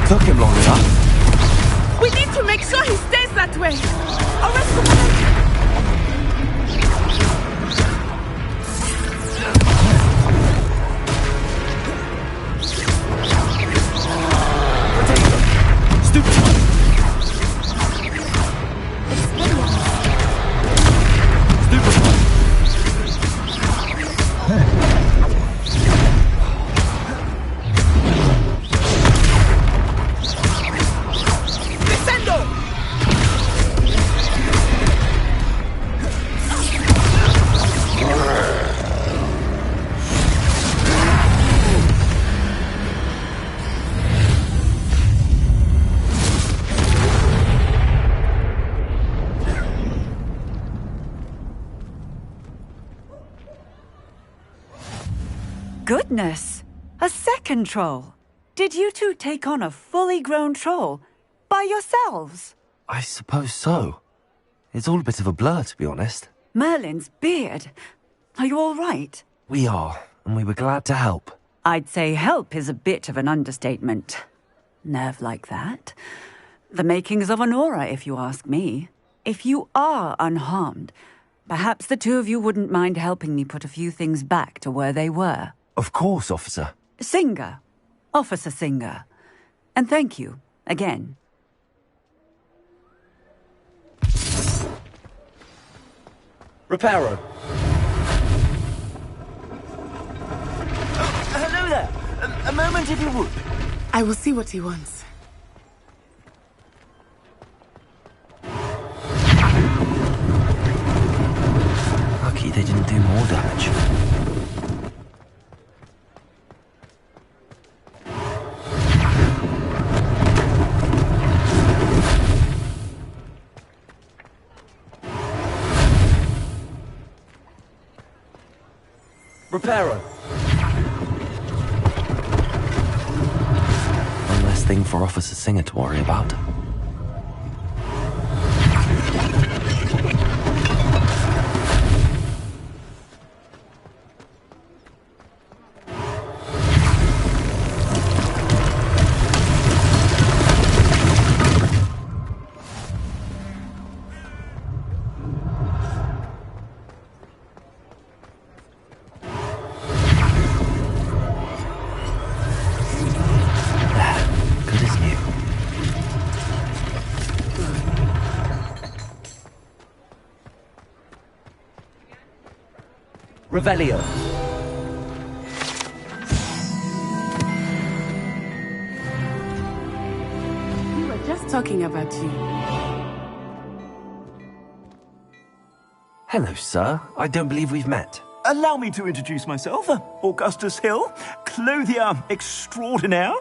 Took him long enough. We need to make sure he stays that way. Arrest the momentum. Stupid. Goodness! A second troll! Did you two take on a fully grown troll by yourselves? I suppose so. It's all a bit of a blur, to be honest. Merlin's beard. Are you all right? We are, and we were glad to help. I'd say help is a bit of an understatement. Nerve like that. The makings of an aura, if you ask me. If you are unharmed, perhaps the two of you wouldn't mind helping me put a few things back to where they were. Of course, officer. Singer. Officer Singer. And thank you, again. Reparo, Hello there! A moment if you would. I will see what he wants. Lucky they didn't do more damage. Reparo. One less thing for Officer Singer to worry about. Revelio. We were just talking about you. Hello, sir. I don't believe we've met. Allow me to introduce myself. Augustus Hill, clothier extraordinaire.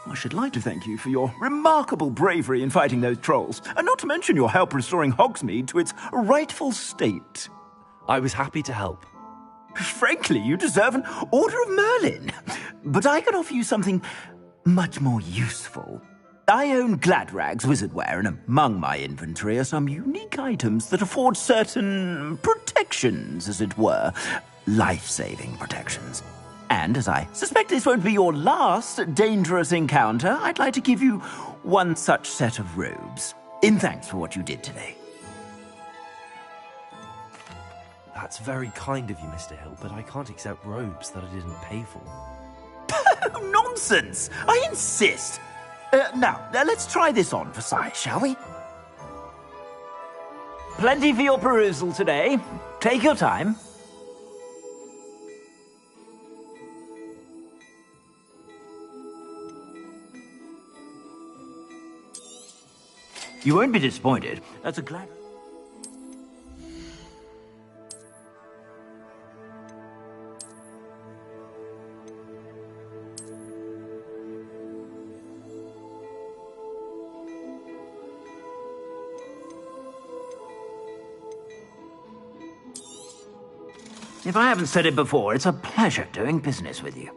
I should like to thank you for your remarkable bravery in fighting those trolls, and not to mention your help restoring Hogsmeade to its rightful state. I was happy to help. Frankly, you deserve an Order of Merlin. But I can offer you something much more useful. I own Gladrag's wizardware, and among my inventory are some unique items that afford certain protections, as it were. Life-saving protections. And as I suspect this won't be your last dangerous encounter, I'd like to give you one such set of robes, in thanks for what you did today. That's very kind of you, Mr. Hill, but I can't accept robes that I didn't pay for. Nonsense! I insist! Now, let's try this on for size, shall we? Plenty for your perusal today. Take your time. You won't be disappointed. That's a glad... If I haven't said it before, it's a pleasure doing business with you.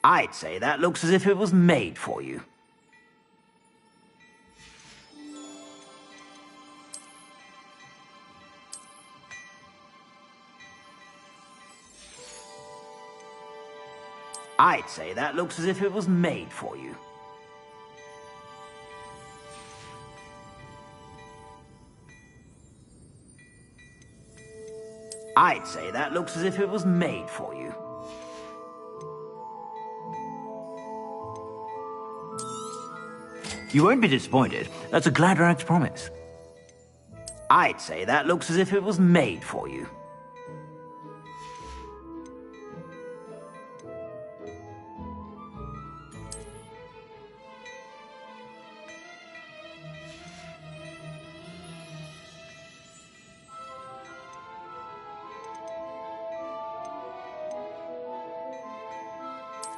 I'd say that looks as if it was made for you. I'd say that looks as if it was made for you. I'd say that looks as if it was made for you. You won't be disappointed. That's a Gladrag's promise. I'd say that looks as if it was made for you.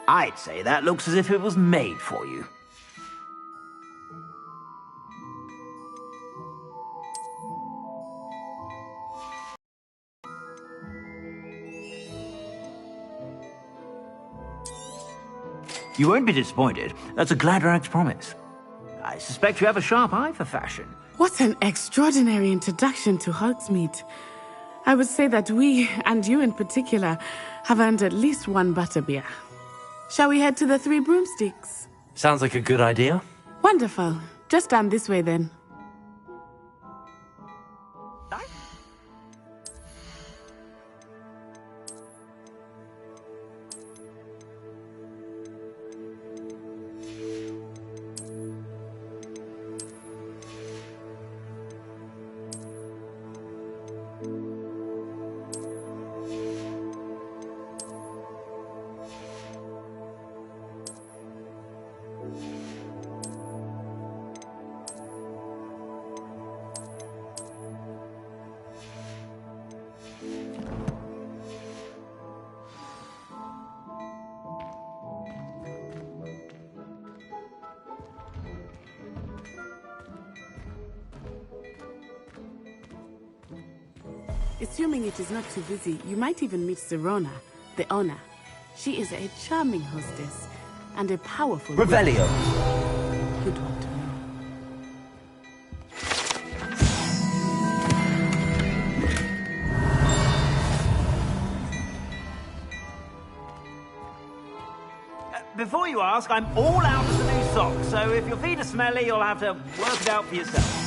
I'd say that looks as if it was made for you. You won't be disappointed. That's a Gladrag's promise. I suspect you have a sharp eye for fashion. What an extraordinary introduction to Hogsmeade. I would say that we, and you in particular, have earned at least one butterbeer. Shall we head to the Three Broomsticks? Sounds like a good idea. Wonderful. Just stand this way then. Assuming it is not too busy, you might even meet Sirona, the owner. She is a charming hostess and a powerful... Revelio. You'd want to know. Before you ask, I'm all out of the new socks, so if your feet are smelly, you'll have to work it out for yourself.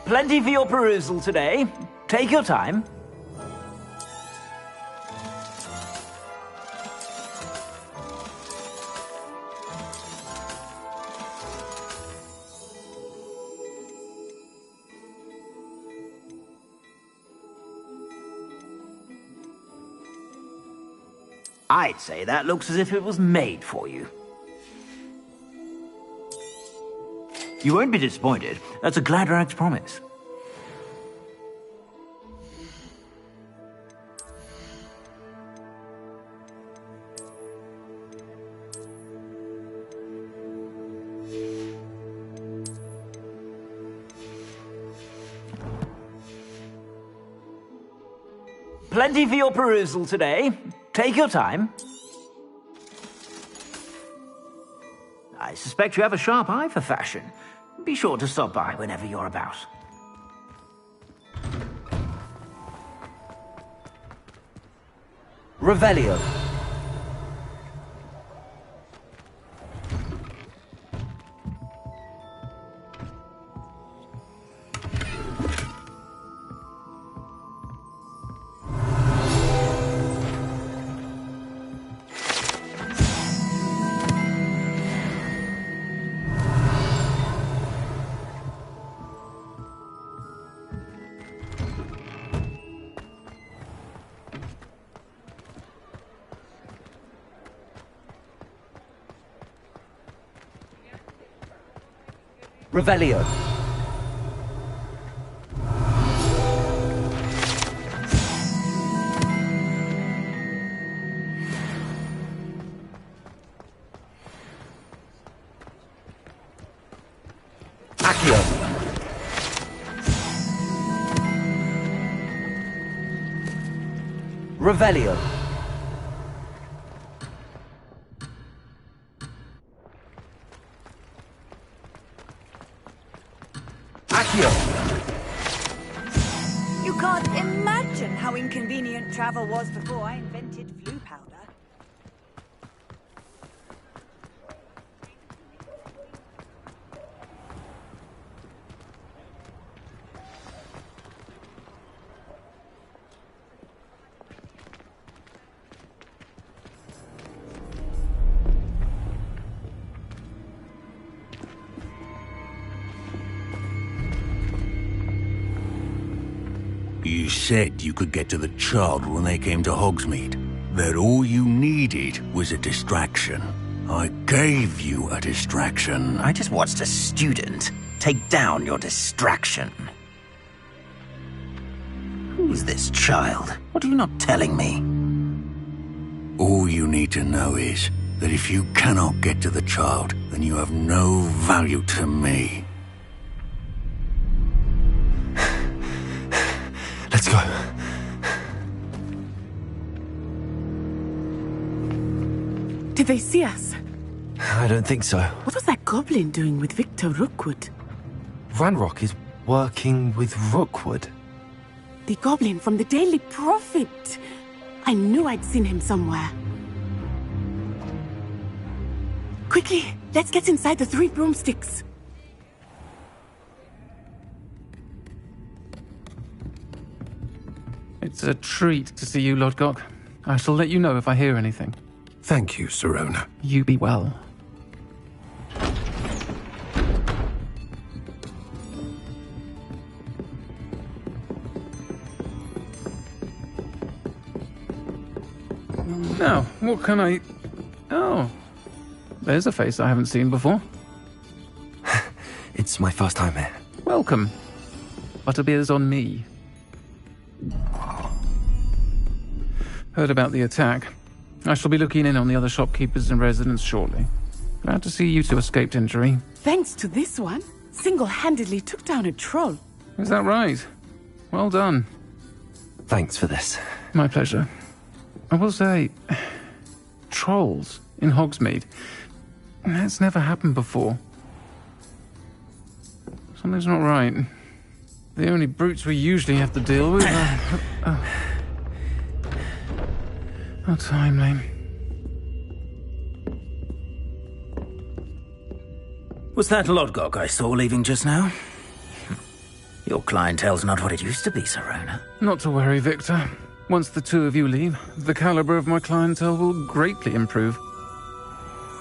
Plenty for your perusal today. Take your time. I'd say that looks as if it was made for you. You won't be disappointed. That's a Gladrag's promise. Plenty for your perusal today. Take your time. I suspect you have a sharp eye for fashion. Be sure to stop by whenever you're about. Revelio. Revelio. Accio. Revelio. You can't imagine how inconvenient travel was before I invented flu powder. You said you could get to the child when they came to Hogsmeade. That all you needed was a distraction. I gave you a distraction. I just watched a student take down your distraction. Who's this child? What are you not telling me? All you need to know is that if you cannot get to the child, then you have no value to me. Let's go. Did they see us? I don't think so. What was that goblin doing with Victor Rookwood? Ranrock is working with Rookwood. The goblin from the Daily Prophet. I knew I'd seen him somewhere. Quickly, let's get inside the 3 broomsticks. It's a treat to see you, Lodgok. I shall let you know if I hear anything. Thank you, Sirona. You be well. Now, what can I... Oh. There's a face I haven't seen before. It's my first time here. Welcome. Butterbeer's on me. Heard about the attack. I shall be looking in on the other shopkeepers and residents shortly. Glad to see you two escaped injury. Thanks to this one, single-handedly took down a troll. Is that right? Well done. Thanks for this. My pleasure. I will say, trolls in Hogsmeade. That's never happened before. Something's not right. The only brutes we usually have to deal with are... How timely. Was that Lodgok I saw leaving just now? Your clientele's not what it used to be, Sirona. Not to worry, Victor. Once the two of you leave, the caliber of my clientele will greatly improve.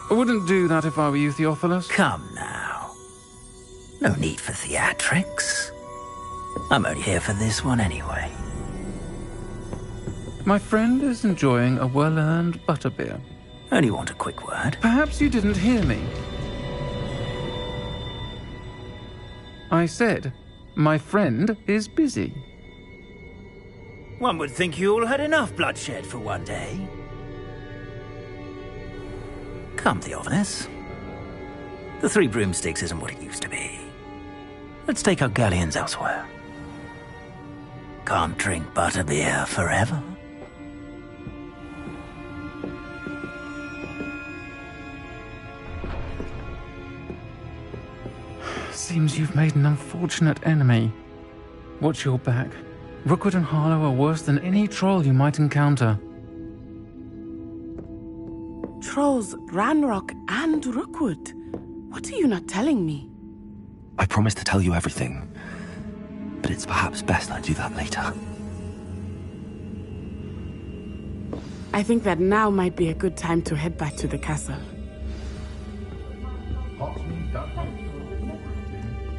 I wouldn't do that if I were you, Theophilus. Come now. No need for theatrics. I'm only here for this one anyway. My friend is enjoying a well-earned butterbeer. Only want a quick word. Perhaps you didn't hear me. I said, my friend is busy. One would think you all had enough bloodshed for one day. Come, Theophilus. The 3 broomsticks isn't what it used to be. Let's take our galleons elsewhere. Can't drink butterbeer forever. Seems you've made an unfortunate enemy. Watch your back. Rookwood and Harlow are worse than any troll you might encounter. Trolls, Ranrock, and Rookwood. What are you not telling me? I promised to tell you everything, but it's perhaps best I do that later. I think that now might be a good time to head back to the castle.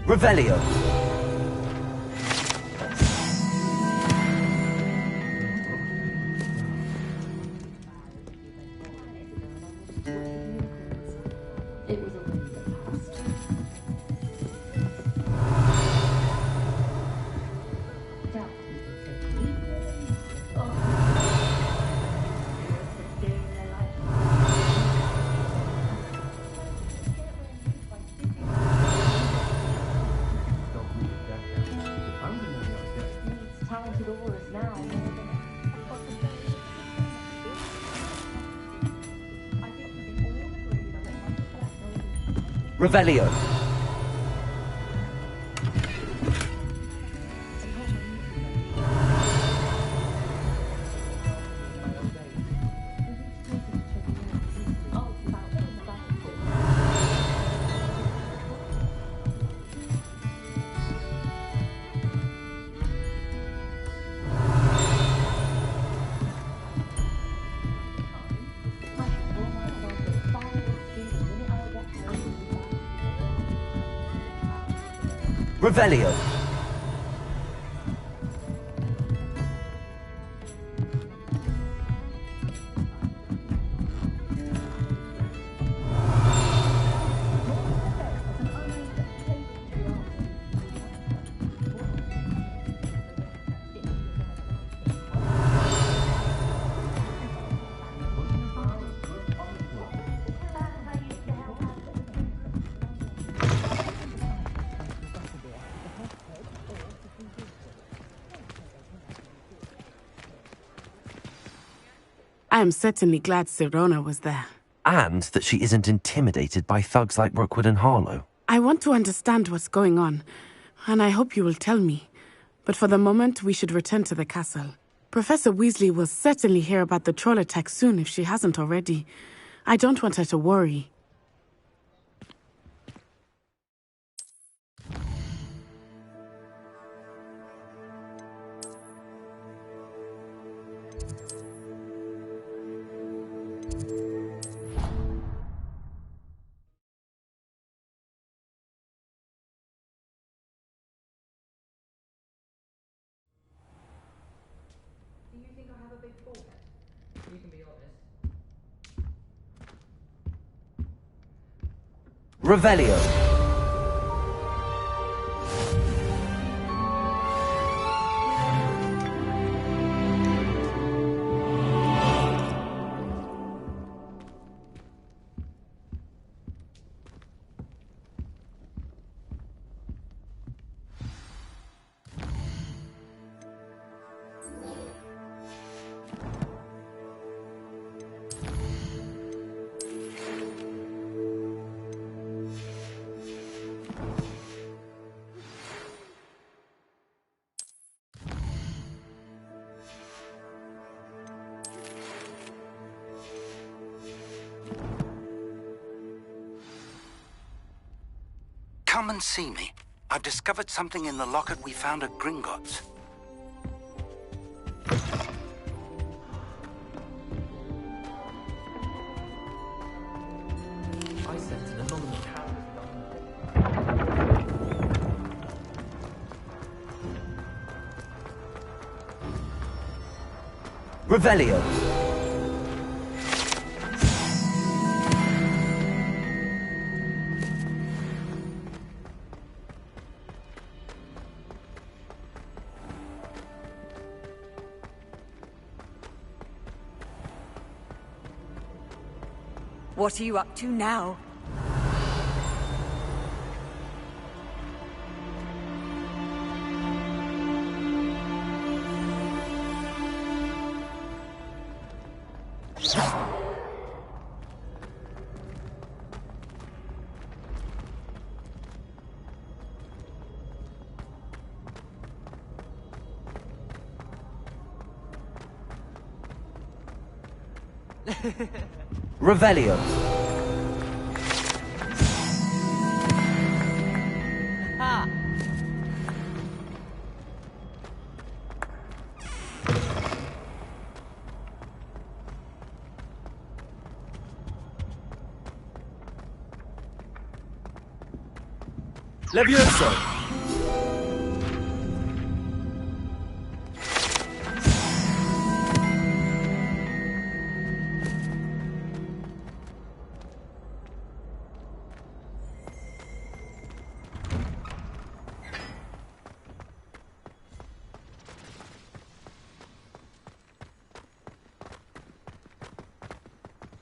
Revelio. Revelio. Revelio. I am certainly glad Sirona was there. And that she isn't intimidated by thugs like Rookwood and Harlow. I want to understand what's going on, and I hope you will tell me. But for the moment, we should return to the castle. Professor Weasley will certainly hear about the troll attack soon if she hasn't already. I don't want her to worry. Revelio. Come and see me. I've discovered something in the locket we found at Gringotts. I sent an anonymous Revelio. What are you up to now? Revelio. Ah. Levioso!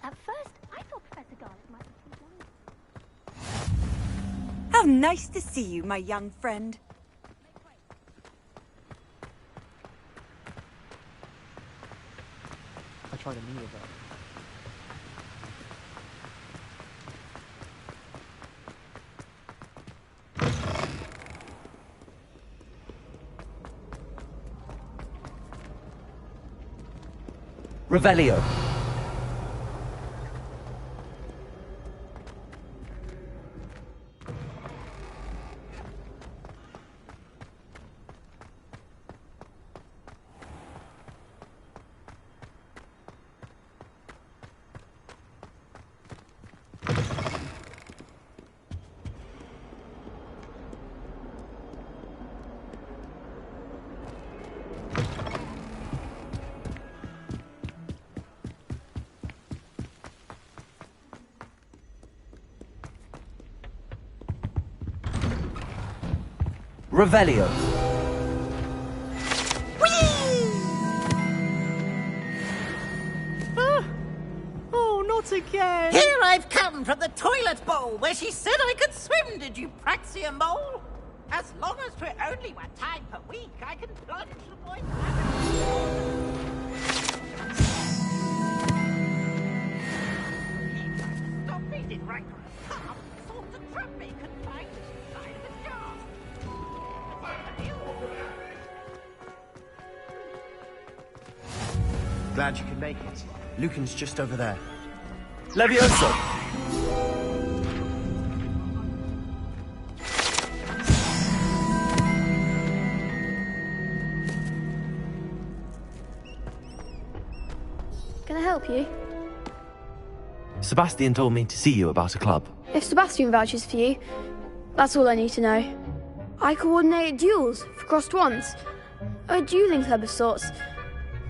At first, I thought Professor Garlick might be too young. How nice to see you, my young friend. I tried to meet her though. Revelio. Revelio. Oh, not again! Here I've come from the toilet bowl where she said I could swim, did you praxia mole? As long as 'twere only 1 time per week, I can plunge the boy. right half sought to trap me confined inside the jar. Glad you could make it. Lucan's just over there. Levioso! Can I help you? Sebastian told me to see you about a club. If Sebastian vouches for you, that's all I need to know. I coordinate duels for crossed wands. A dueling club of sorts.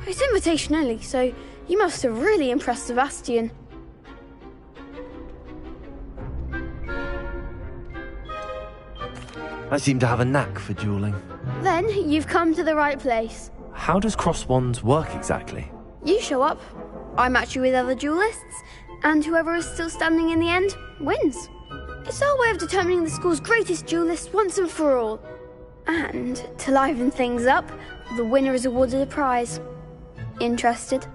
It's invitation only, so you must have really impressed Sebastian. I seem to have a knack for dueling. Then you've come to the right place. How does cross wands work exactly? You show up, I match you with other duelists, and whoever is still standing in the end wins. It's our way of determining the school's greatest duelist once and for all. And to liven things up, the winner is awarded a prize. Interested?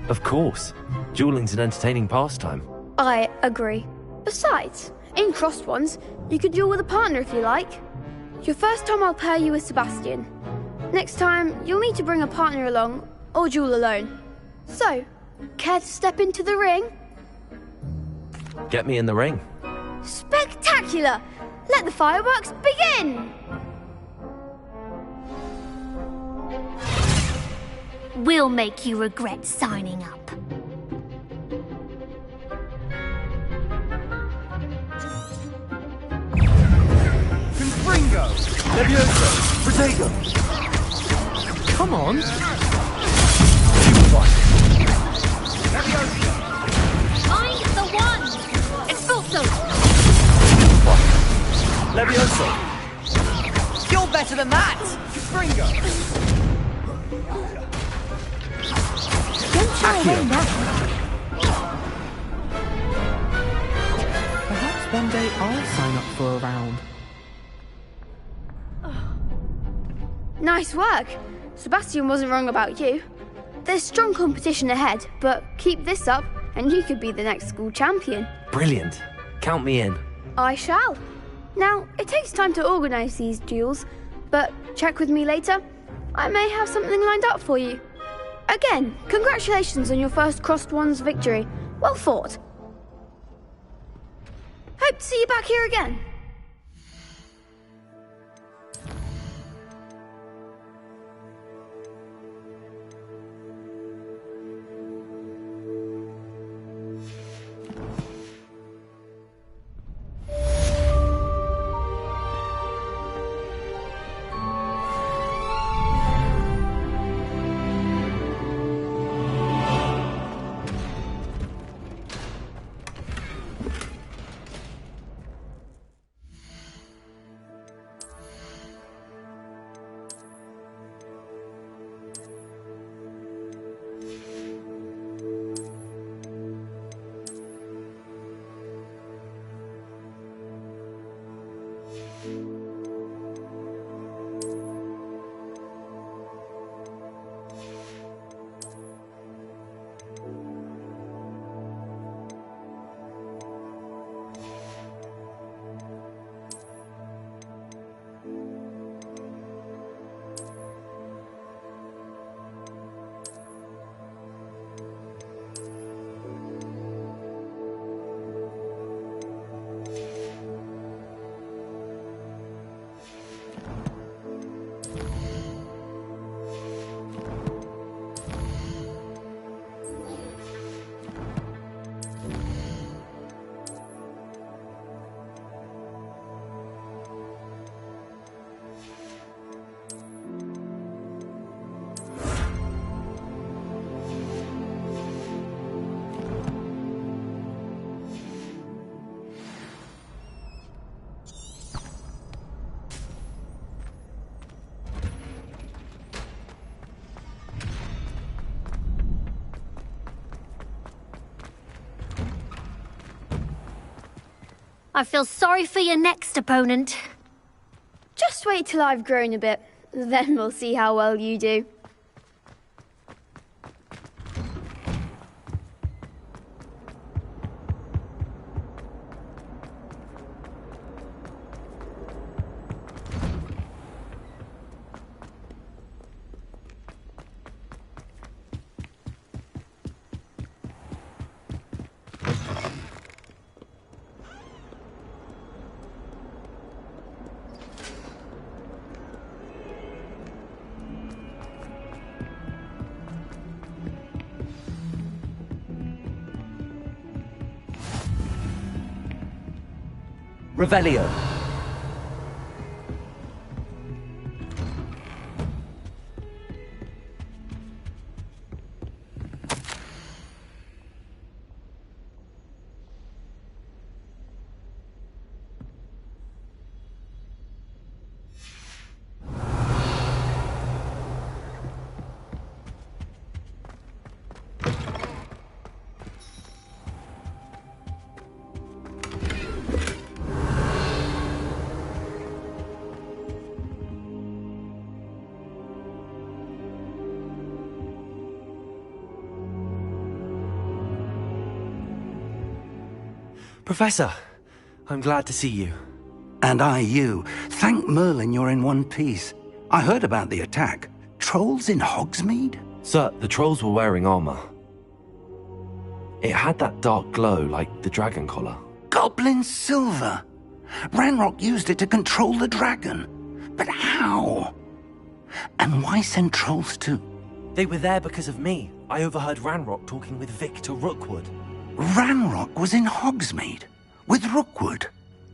Of course. Dueling's an entertaining pastime. I agree. Besides, in crossed ones, you could duel with a partner if you like. Your first time I'll pair you with Sebastian. Next time, you'll need to bring a partner along, or duel alone. So, care to step into the ring? Get me in the ring. Spectacular! Let the fireworks begin! We'll make you regret signing up. Confringo! Levioso! Protego! Come on! Find the one! Expulso! Levioso! You're better than that! Confringo! Don't shy away now. Perhaps one day I'll sign up for a round. Nice work. Sebastian wasn't wrong about you. There's strong competition ahead, but keep this up and you could be the next school champion. Brilliant. Count me in. I shall. Now, it takes time to organise these duels, but check with me later. I may have something lined up for you. Again, congratulations on your first crossed wands victory. Well fought. Hope to see you back here again. I feel sorry for your next opponent. Just wait till I've grown a bit, then we'll see how well you do. Revelio. Professor, I'm glad to see you. And I you. Thank Merlin you're in one piece. I heard about the attack. Trolls in Hogsmeade? Sir, the trolls were wearing armor. It had that dark glow like the dragon collar. Goblin silver! Ranrock used it to control the dragon. But how? And why send trolls too? They were there because of me. I overheard Ranrock talking with Victor Rookwood. Ranrock was in Hogsmeade? With Rookwood?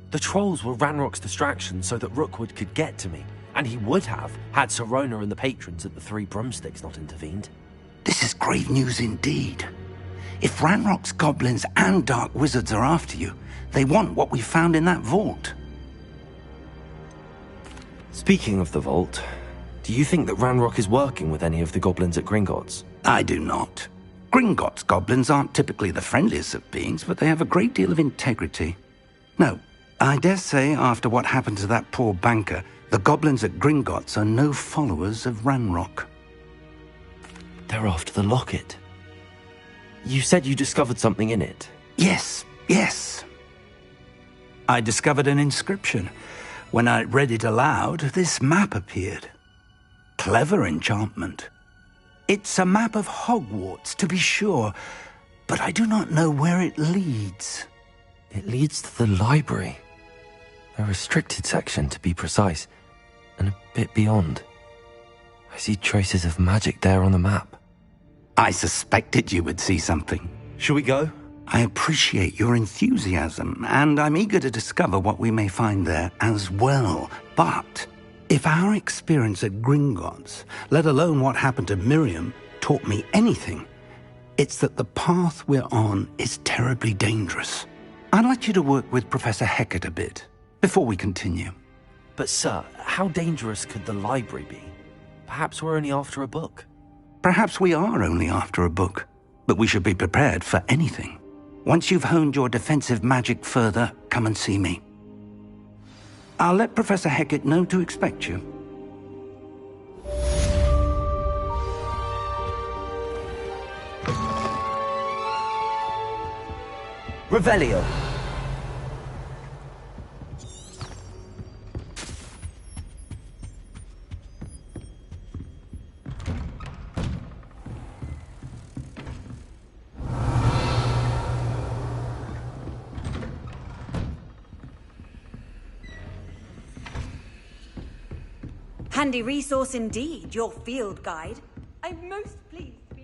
The trolls were Ranrock's distraction so that Rookwood could get to me. And he would have, had Sirona and the patrons at the Three Broomsticks not intervened. This is grave news indeed. If Ranrock's goblins and dark wizards are after you, they want what we found in that vault. Speaking of the vault, do you think that Ranrock is working with any of the goblins at Gringotts? I do not. Gringotts goblins aren't typically the friendliest of beings, but they have a great deal of integrity. No, I dare say after what happened to that poor banker, the goblins at Gringotts are no followers of Ranrock. They're after the locket. You said you discovered something in it. Yes. I discovered an inscription. When I read it aloud, this map appeared. Clever enchantment. It's a map of Hogwarts, to be sure, but I do not know where it leads. It leads to the library. A restricted section, to be precise, and a bit beyond. I see traces of magic there on the map. I suspected you would see something. Shall we go? I appreciate your enthusiasm, and I'm eager to discover what we may find there as well. But if our experience at Gringotts, let alone what happened to Miriam, taught me anything, it's that the path we're on is terribly dangerous. I'd like you to work with Professor Hecat a bit before we continue. But sir, how dangerous could the library be? Perhaps we're only after a book. Perhaps we are only after a book, but we should be prepared for anything. Once you've honed your defensive magic further, come and see me. I'll let Professor Hecat know to expect you. Revelio. Handy resource indeed, your field guide. I'm most pleased to be.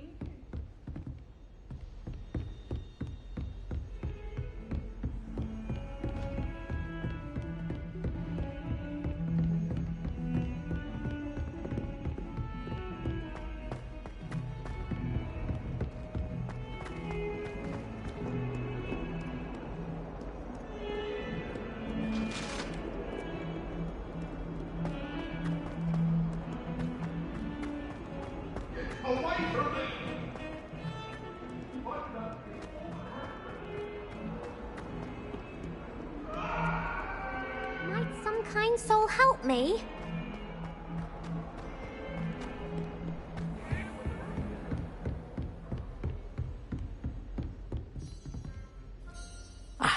Might some kind soul help me?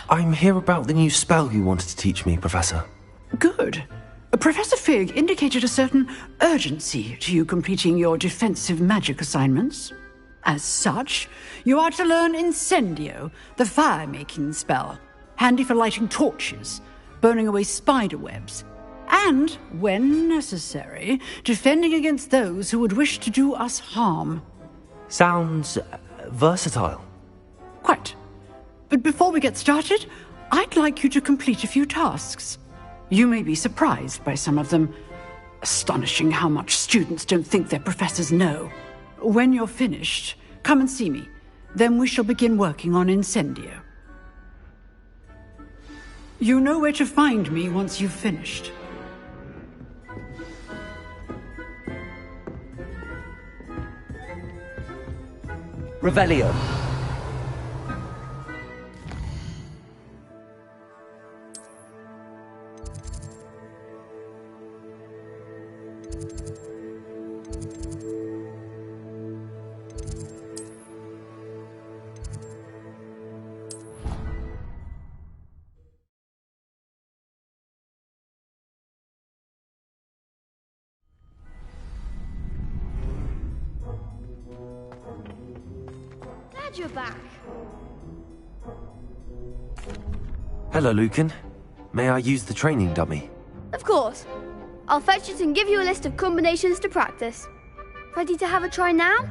I'm here about the new spell you wanted to teach me, Professor. Good. Professor Fig indicated a certain urgency to you completing your defensive magic assignments. As such, you are to learn Incendio, the fire-making spell, handy for lighting torches, burning away spider webs, and, when necessary, defending against those who would wish to do us harm. Sounds versatile. Quite. But before we get started, I'd like you to complete a few tasks. You may be surprised by some of them. Astonishing how much students don't think their professors know. When you're finished, come and see me. Then we shall begin working on Incendio. You know where to find me once you've finished. Revelio. Glad you're back. Hello, Lucan. May I use the training dummy? Of course. I'll fetch it and give you a list of combinations to practice. Ready to have a try now?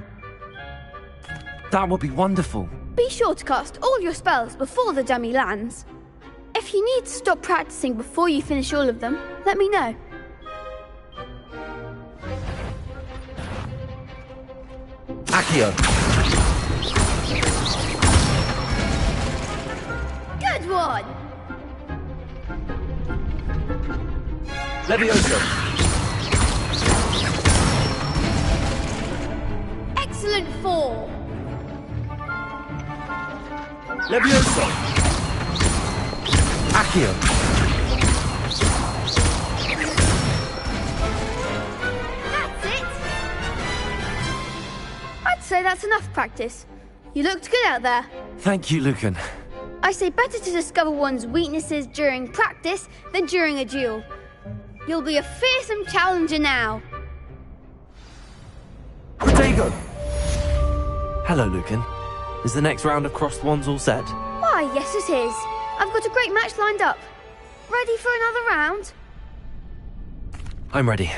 That would be wonderful. Be sure to cast all your spells before the dummy lands. If you need to stop practicing before you finish all of them, let me know. Accio. Good one! Levioso. Excellent form! Levioso. Accio. That's it! I'd say that's enough practice. You looked good out there. Thank you, Lucan. I say better to discover one's weaknesses during practice than during a duel. You'll be a fearsome challenger now. Protego! Hello, Lucan. Is the next round of Crossed Wands all set? Why, yes it is. I've got a great match lined up. Ready for another round? I'm ready.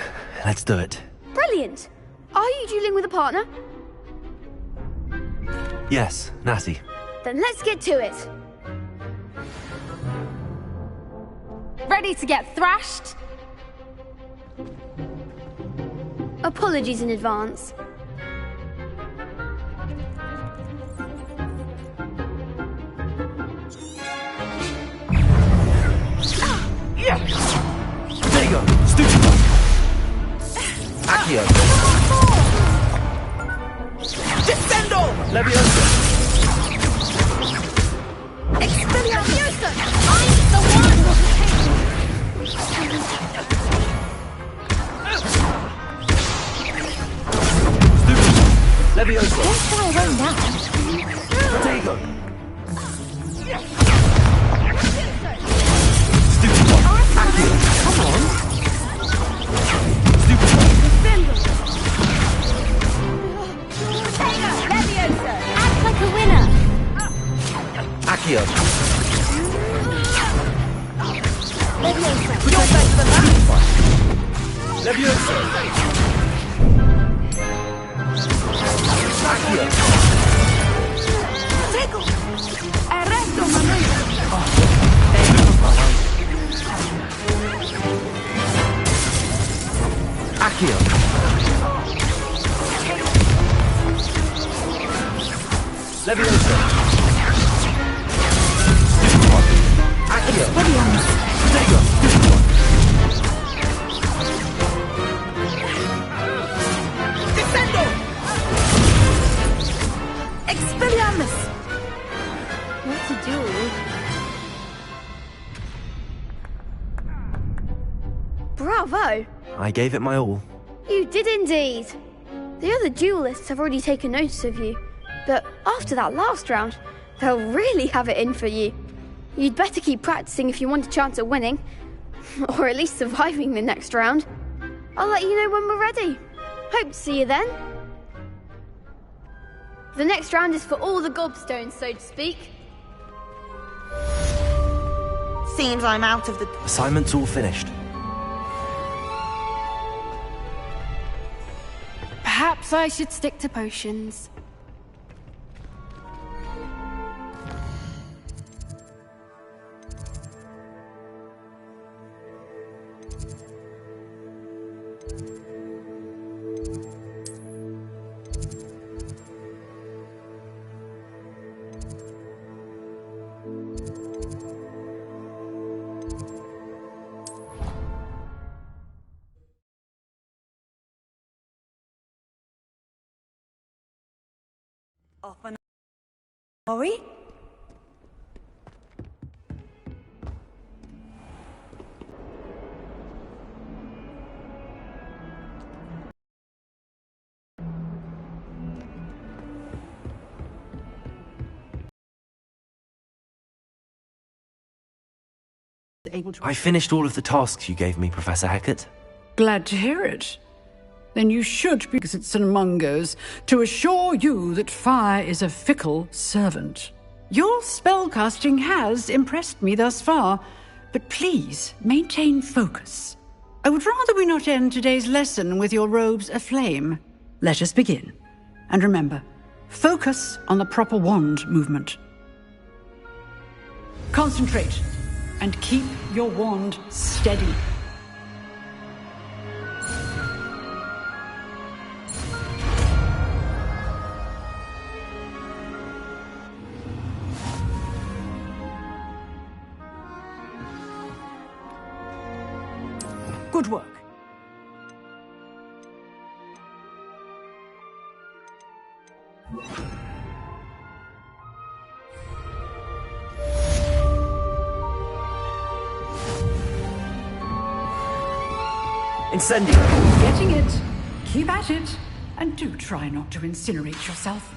Let's do it. Brilliant. Are you dueling with a partner? Yes, Natty. Then let's get to it. Ready to get thrashed? Apologies in advance. Protego! Stupid! Accio! Descendo! Levioso! Expelliarmuso! I'm the one! Levioso! Don't fly away now. Protego! Accio! Come on! Protego! Levioso! Act like a winner! Accio! Levioso! You're better than that! Levioso! Accio! Protego! Arresto, Manuel! Accio! Levioso! Accio! Protego! Descendo! Expelliarmus! What to do? Bravo! I gave it my all. You did indeed. The other duelists have already taken notice of you, but after that last round, they'll really have it in for you. You'd better keep practicing if you want a chance at winning, or at least surviving the next round. I'll let you know when we're ready. Hope to see you then. The next round is for all the gobstones, so to speak. Seems I'm out of the... Assignment's all finished. Perhaps I should stick to potions. half an hour. Sorry? I finished all of the tasks you gave me, Professor Hecat. Glad to hear it. Then you should be at St. Mungo's to assure you that fire is a fickle servant. Your spellcasting has impressed me thus far, but please maintain focus. I would rather we not end today's lesson with your robes aflame. Let us begin. And remember, focus on the proper wand movement. Concentrate, and keep your wand steady. Good work. Incendio! Getting it. Keep at it. And do try not to incinerate yourself.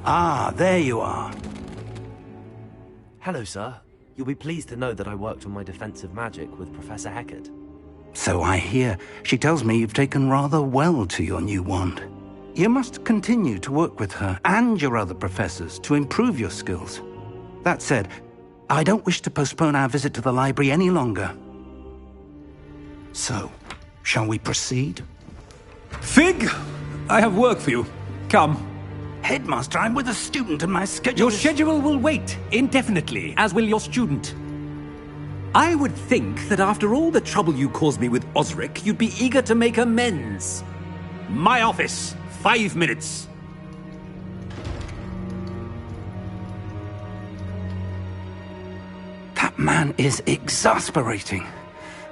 Ah, there you are. Hello, sir. You'll be pleased to know that I worked on my defensive magic with Professor Hecat. So I hear. She tells me you've taken rather well to your new wand. You must continue to work with her and your other professors to improve your skills. That said, I don't wish to postpone our visit to the library any longer. So, shall we proceed? Fig! I have work for you. Come. Headmaster, I'm with a student and my schedule Your schedule will wait indefinitely, as will your student. I would think that after all the trouble you caused me with Osric, you'd be eager to make amends. My office, 5 minutes. That man is exasperating.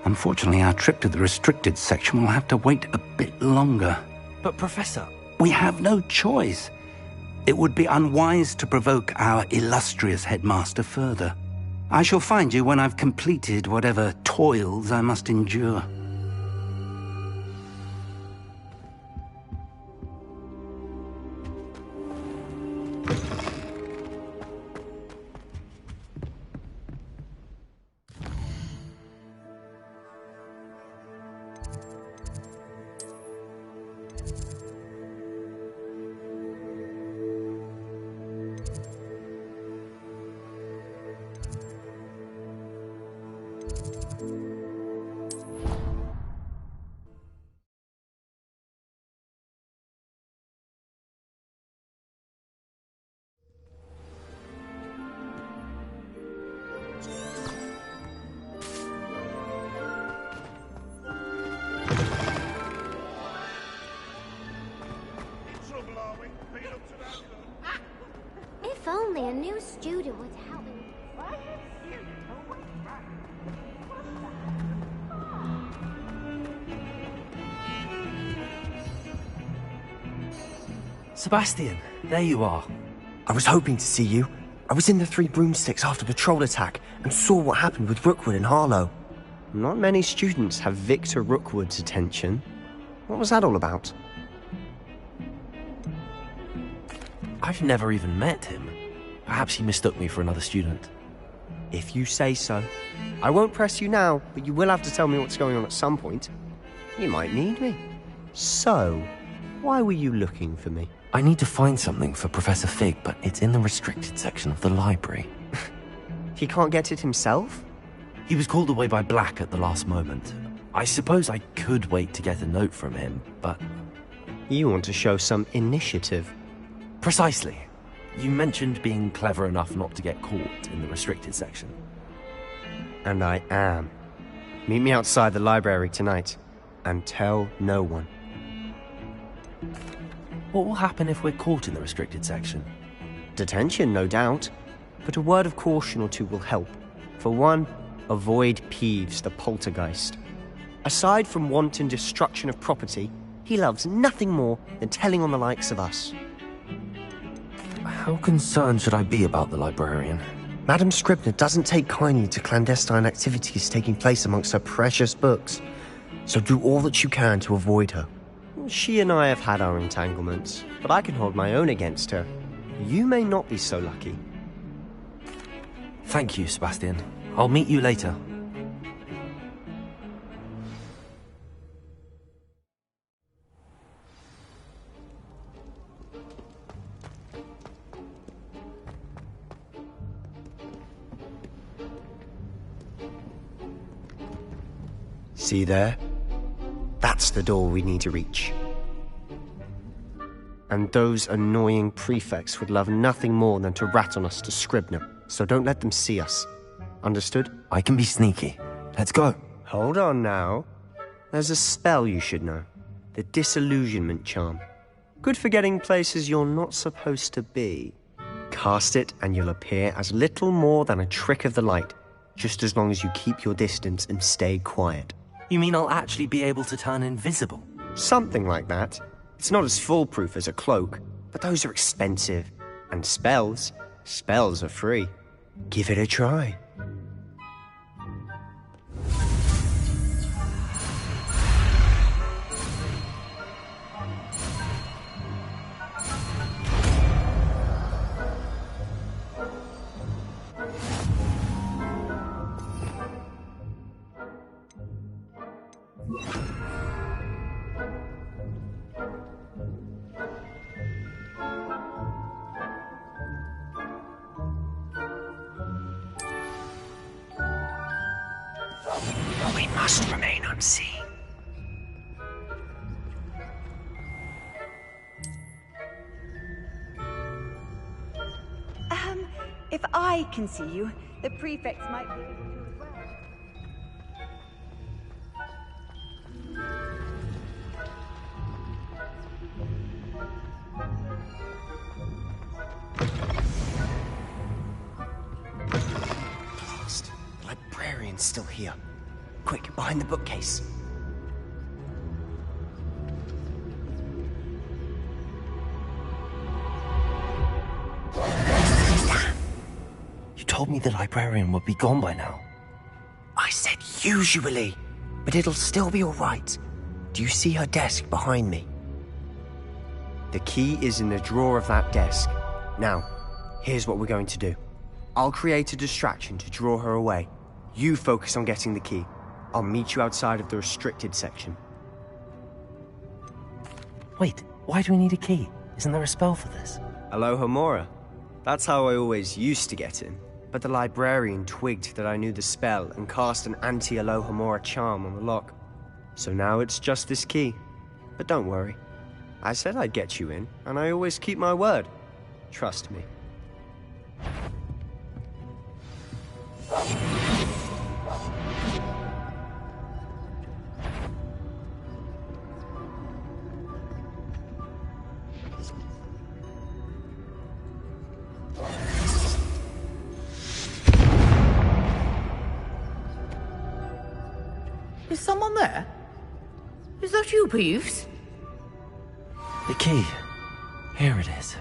Unfortunately, our trip to the restricted section will have to wait a bit longer. But, Professor... We have no choice. It would be unwise to provoke our illustrious headmaster further. I shall find you when I've completed whatever toils I must endure. If only a new student would help me. Sebastian, there you are. I was hoping to see you. I was in the Three Broomsticks after the troll attack and saw what happened with Rookwood and Harlow. Not many students have Victor Rookwood's attention. What was that all about? I've never even met him. Perhaps he mistook me for another student. If you say so. I won't press you now, but you will have to tell me what's going on at some point. You might need me. So, why were you looking for me? I need to find something for Professor Fig, but it's in the restricted section of the library. He can't get it himself? He was called away by Black at the last moment. I suppose I could wait to get a note from him, but... You want to show some initiative. Precisely. You mentioned being clever enough not to get caught in the restricted section. And I am. Meet me outside the library tonight, and tell no one. What will happen if we're caught in the restricted section? Detention, no doubt. But a word of caution or two will help. For one, avoid Peeves, the poltergeist. Aside from wanton destruction of property, he loves nothing more than telling on the likes of us. How concerned should I be about the librarian? Madam Scribner doesn't take kindly to clandestine activities taking place amongst her precious books, so do all that you can to avoid her. She and I have had our entanglements, but I can hold my own against her. You may not be so lucky. Thank you, Sebastian. I'll meet you later. See there? That's the door we need to reach. And those annoying prefects would love nothing more than to rat on us to Scribner, so don't let them see us. Understood? I can be sneaky. Let's go. Hold on now. There's a spell you should know. The Disillusionment Charm. Good for getting places you're not supposed to be. Cast it and you'll appear as little more than a trick of the light, just as long as you keep your distance and stay quiet. You mean I'll actually be able to turn invisible? Something like that. It's not as foolproof as a cloak, but those are expensive. And spells are free. Give it a try. We must remain unseen. If I can see you, the prefects might be able to as well. Blast. The librarian's still here. Quick, behind the bookcase. You told me the librarian would be gone by now. I said usually, but it'll still be all right. Do you see her desk behind me? The key is in the drawer of that desk. Now, here's what we're going to do. I'll create a distraction to draw her away. You focus on getting the key. I'll meet you outside of the restricted section. Wait, why do we need a key? Isn't there a spell for this? Alohomora. That's how I always used to get in. But the librarian twigged that I knew the spell and cast an anti-Alohomora charm on the lock. So now it's just this key. But don't worry. I said I'd get you in, and I always keep my word. Trust me. Is someone there? Is that you, Peeves? The key. Here it is.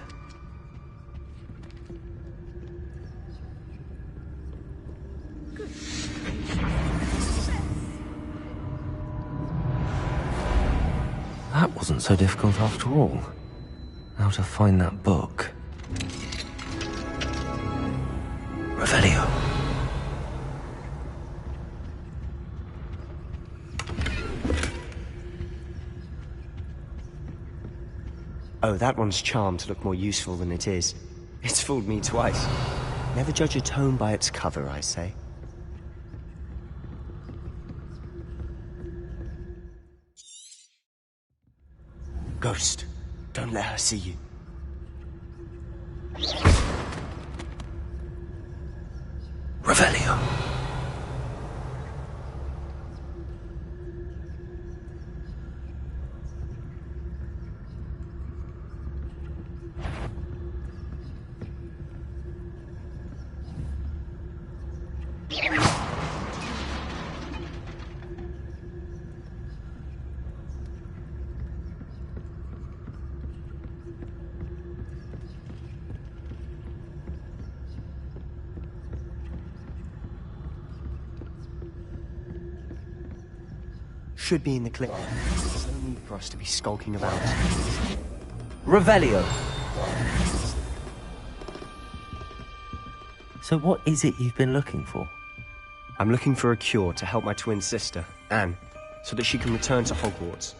That wasn't so difficult after all. Now to find that book. Revelio. Oh, that one's charmed to look more useful than it is. It's fooled me twice. Never judge a tome by its cover, I say. Ghost, don't let her see you. Revelio. Should be in the clip. There's no need for us to be skulking about. Revelio. So what is it you've been looking for? I'm looking for a cure to help my twin sister, Anne, so that she can return to Hogwarts.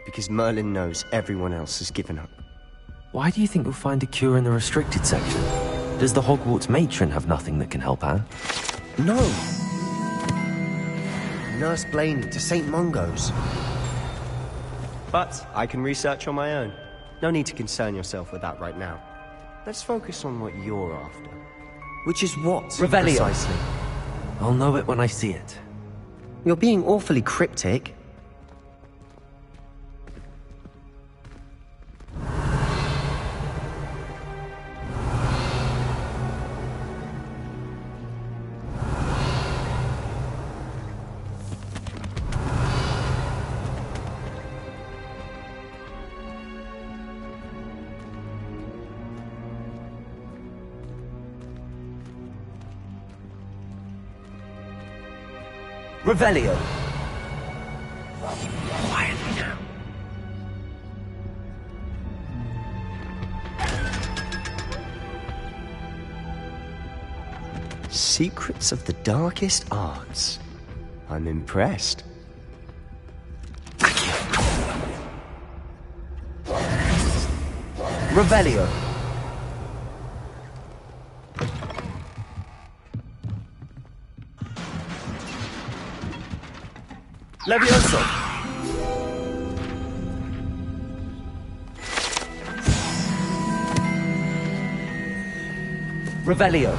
Because Merlin knows everyone else has given up. Why do you think you'll find a cure in the restricted section? Does the Hogwarts matron have nothing that can help Anne? No! Nurse Blaney to St. Mungo's. But I can research on my own. No need to concern yourself with that right now. Let's focus on what you're after. Which is what, Revelio. precisely? I'll know it when I see it. You're being awfully cryptic. Revelio. Quietly now. Secrets of the darkest arts. I'm impressed. Revelio. Levioso! Revelio.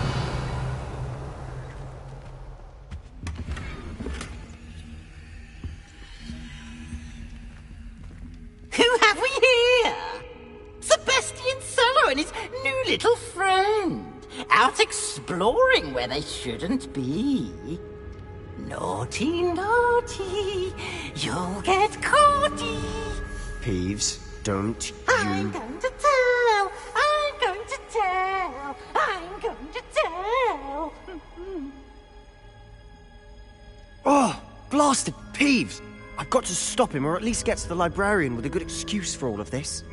Who have we here? Sebastian Solo and his new little friend. Out exploring where they shouldn't be. Naughty, naughty, you'll get caughty. Peeves, don't you... I'm going to tell, I'm going to tell, I'm going to tell. Oh, blasted Peeves! I've got to stop him, or at least get to the librarian with a good excuse for all of this.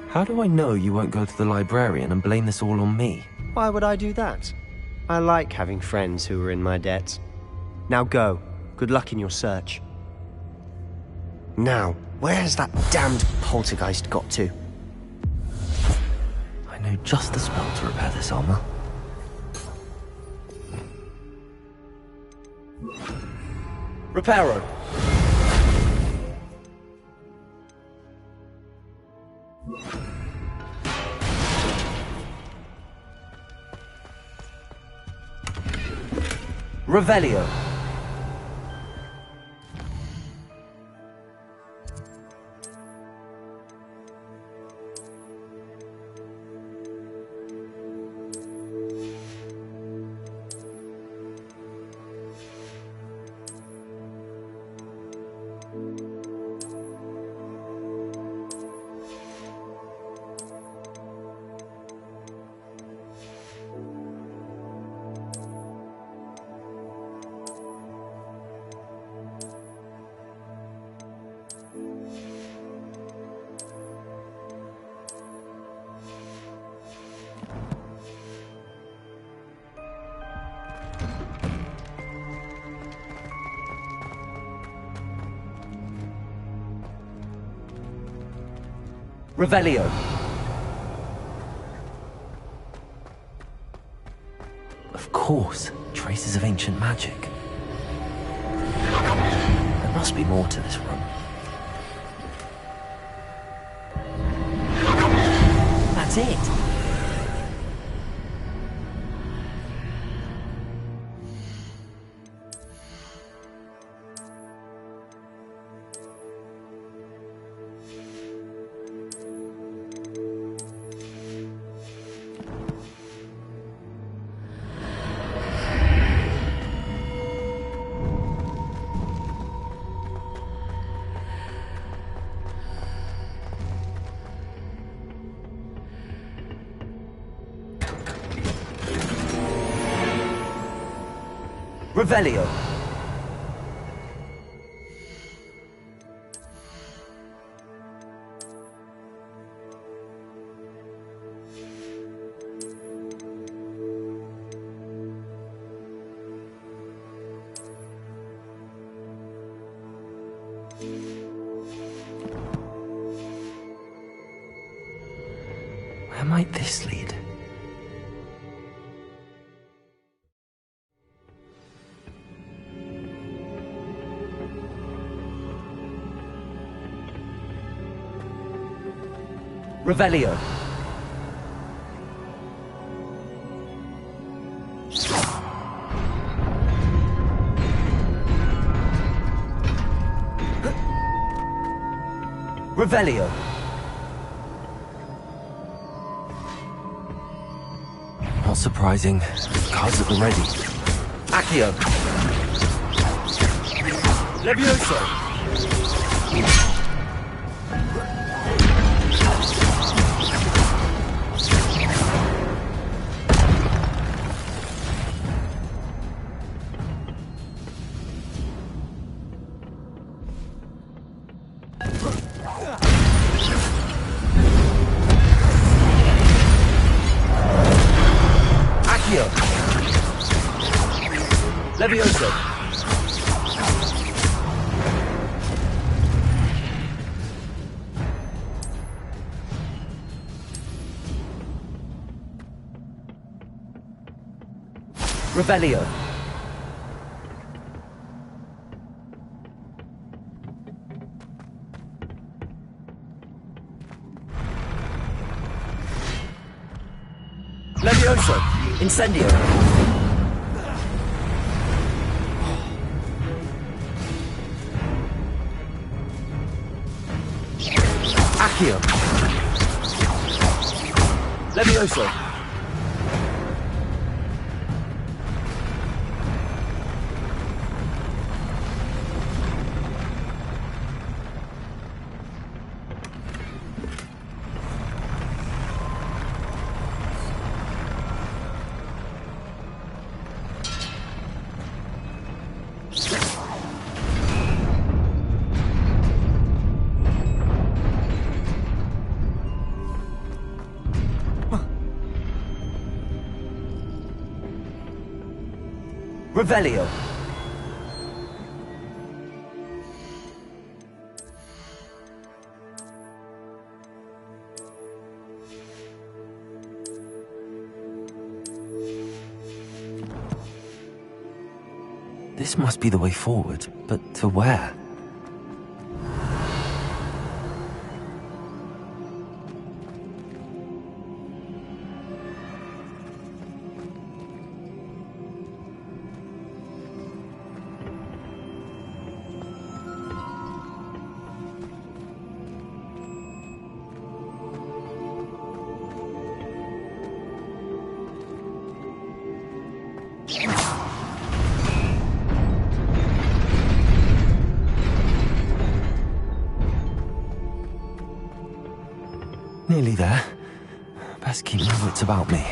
How do I know you won't go to the librarian and blame this all on me? Why would I do that? I like having friends who are in my debt. Now go. Good luck in your search. Now, where has that damned poltergeist got to? I know just the spell to repair this armor. Reparo. Revelio. Revelio. Of course, traces of ancient magic. There must be more to this room. That's it. Revelio. Where might this lead? Revelio. Revelio. Not surprising. Cards at the ready. Accio. Levioso. Levioso. Revelio. Levioso. Incendio. Accio. Levioso. Revelio. This must be the way forward, but to where? Nearly there. Best keep my wits about me.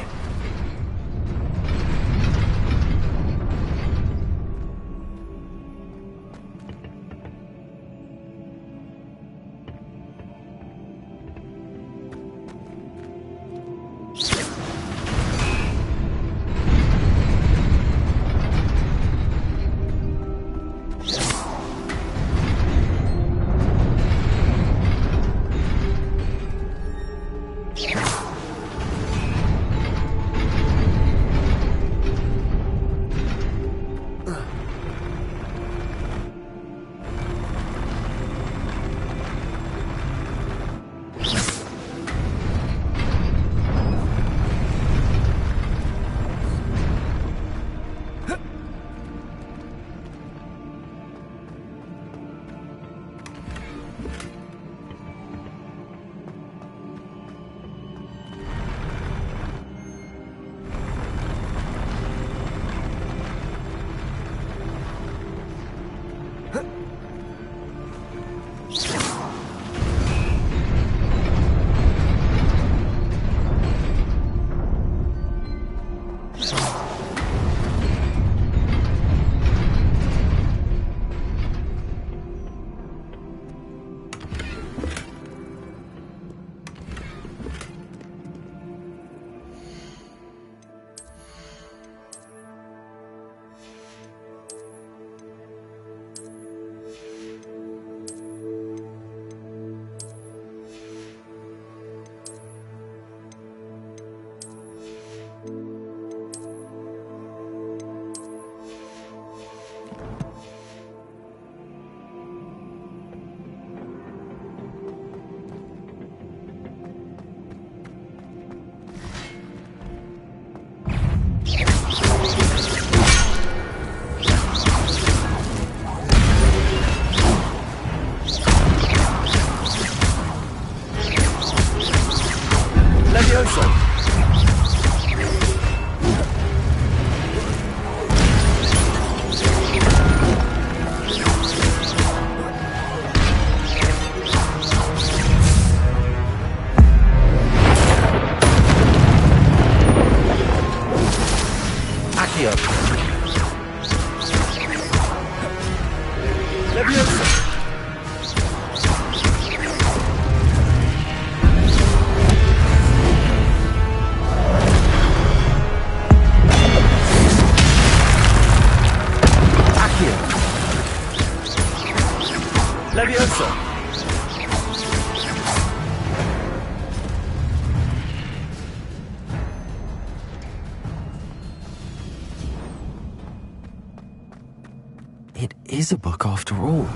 It is a book after all.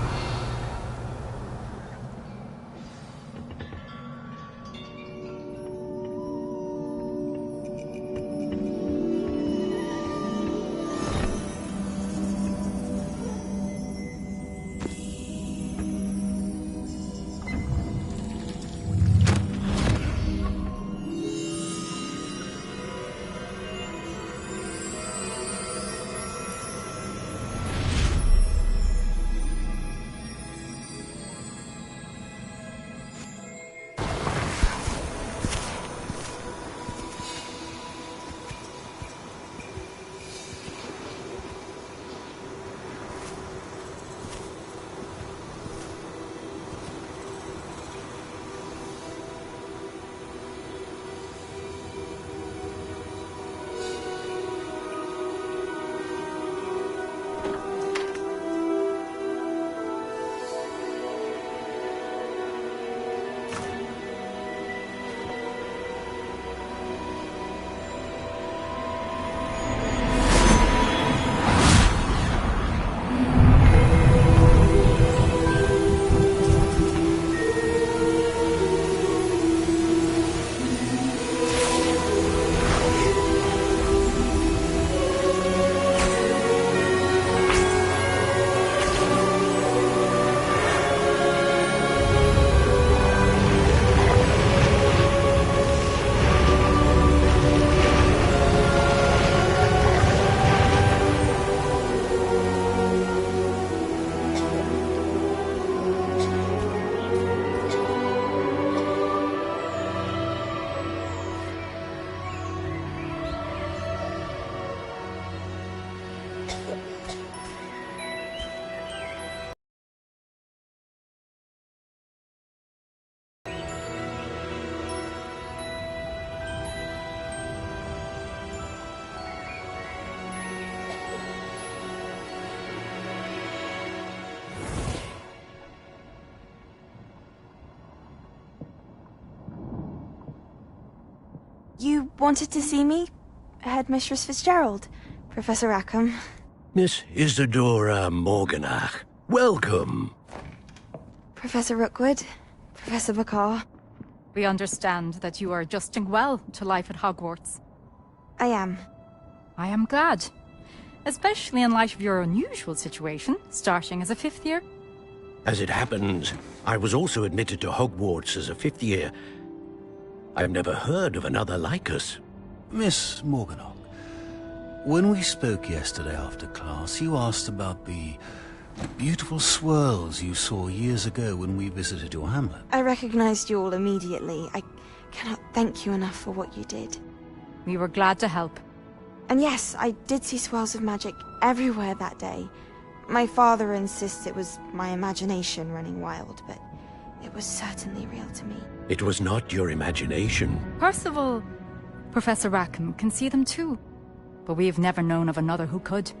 You wanted to see me? Headmistress Fitzgerald, Professor Rackham. Miss Isadora Morganach, welcome. Professor Rookwood, Professor Bakar. We understand that you are adjusting well to life at Hogwarts. I am. I am glad. Especially in light of your unusual situation, starting as a 5th year. As it happens, I was also admitted to Hogwarts as a 5th year. I've never heard of another like us. Miss Morganach, when we spoke yesterday after class, you asked about the Beautiful swirls you saw years ago when we visited your hamlet. I recognized you all immediately. I cannot thank you enough for what you did. We were glad to help. And yes, I did see swirls of magic everywhere that day. My father insists it was my imagination running wild, but it was certainly real to me. It was not your imagination. Percival, Professor Rackham can see them too. But we've never known of another who could.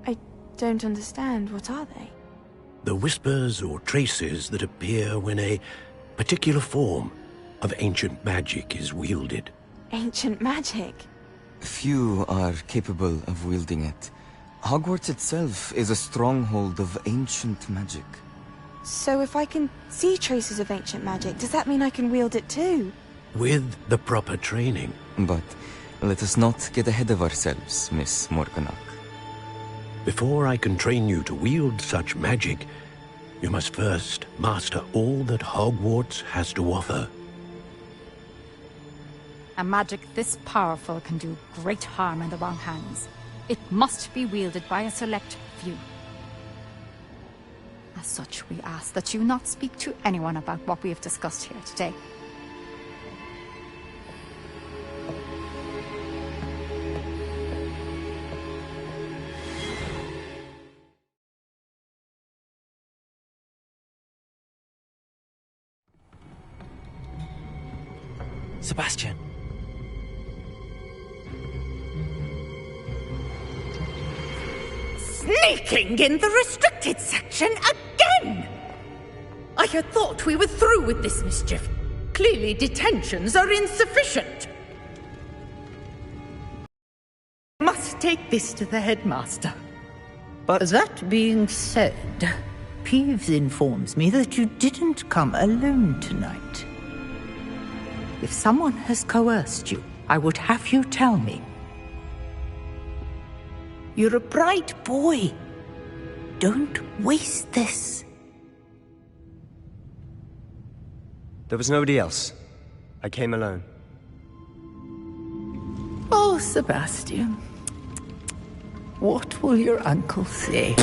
I don't understand. What are they? The whispers or traces that appear when a particular form of ancient magic is wielded. Ancient magic? Few are capable of wielding it. Hogwarts itself is a stronghold of ancient magic. So if I can see traces of ancient magic, does that mean I can wield it too? With the proper training. But let us not get ahead of ourselves, Miss Morganach. Before I can train you to wield such magic, you must first master all that Hogwarts has to offer. A magic this powerful can do great harm in the wrong hands. It must be wielded by a select few. As such, we ask that you not speak to anyone about what we have discussed here today. Sebastian. Sneaking in the restricted section again! I had thought we were through with this mischief. Clearly detentions are insufficient. Must take this to the headmaster. But that being said, Peeves informs me that you didn't come alone tonight. If someone has coerced you, I would have you tell me. You're a bright boy. Don't waste this. There was nobody else. I came alone. Oh, Sebastian. What will your uncle say?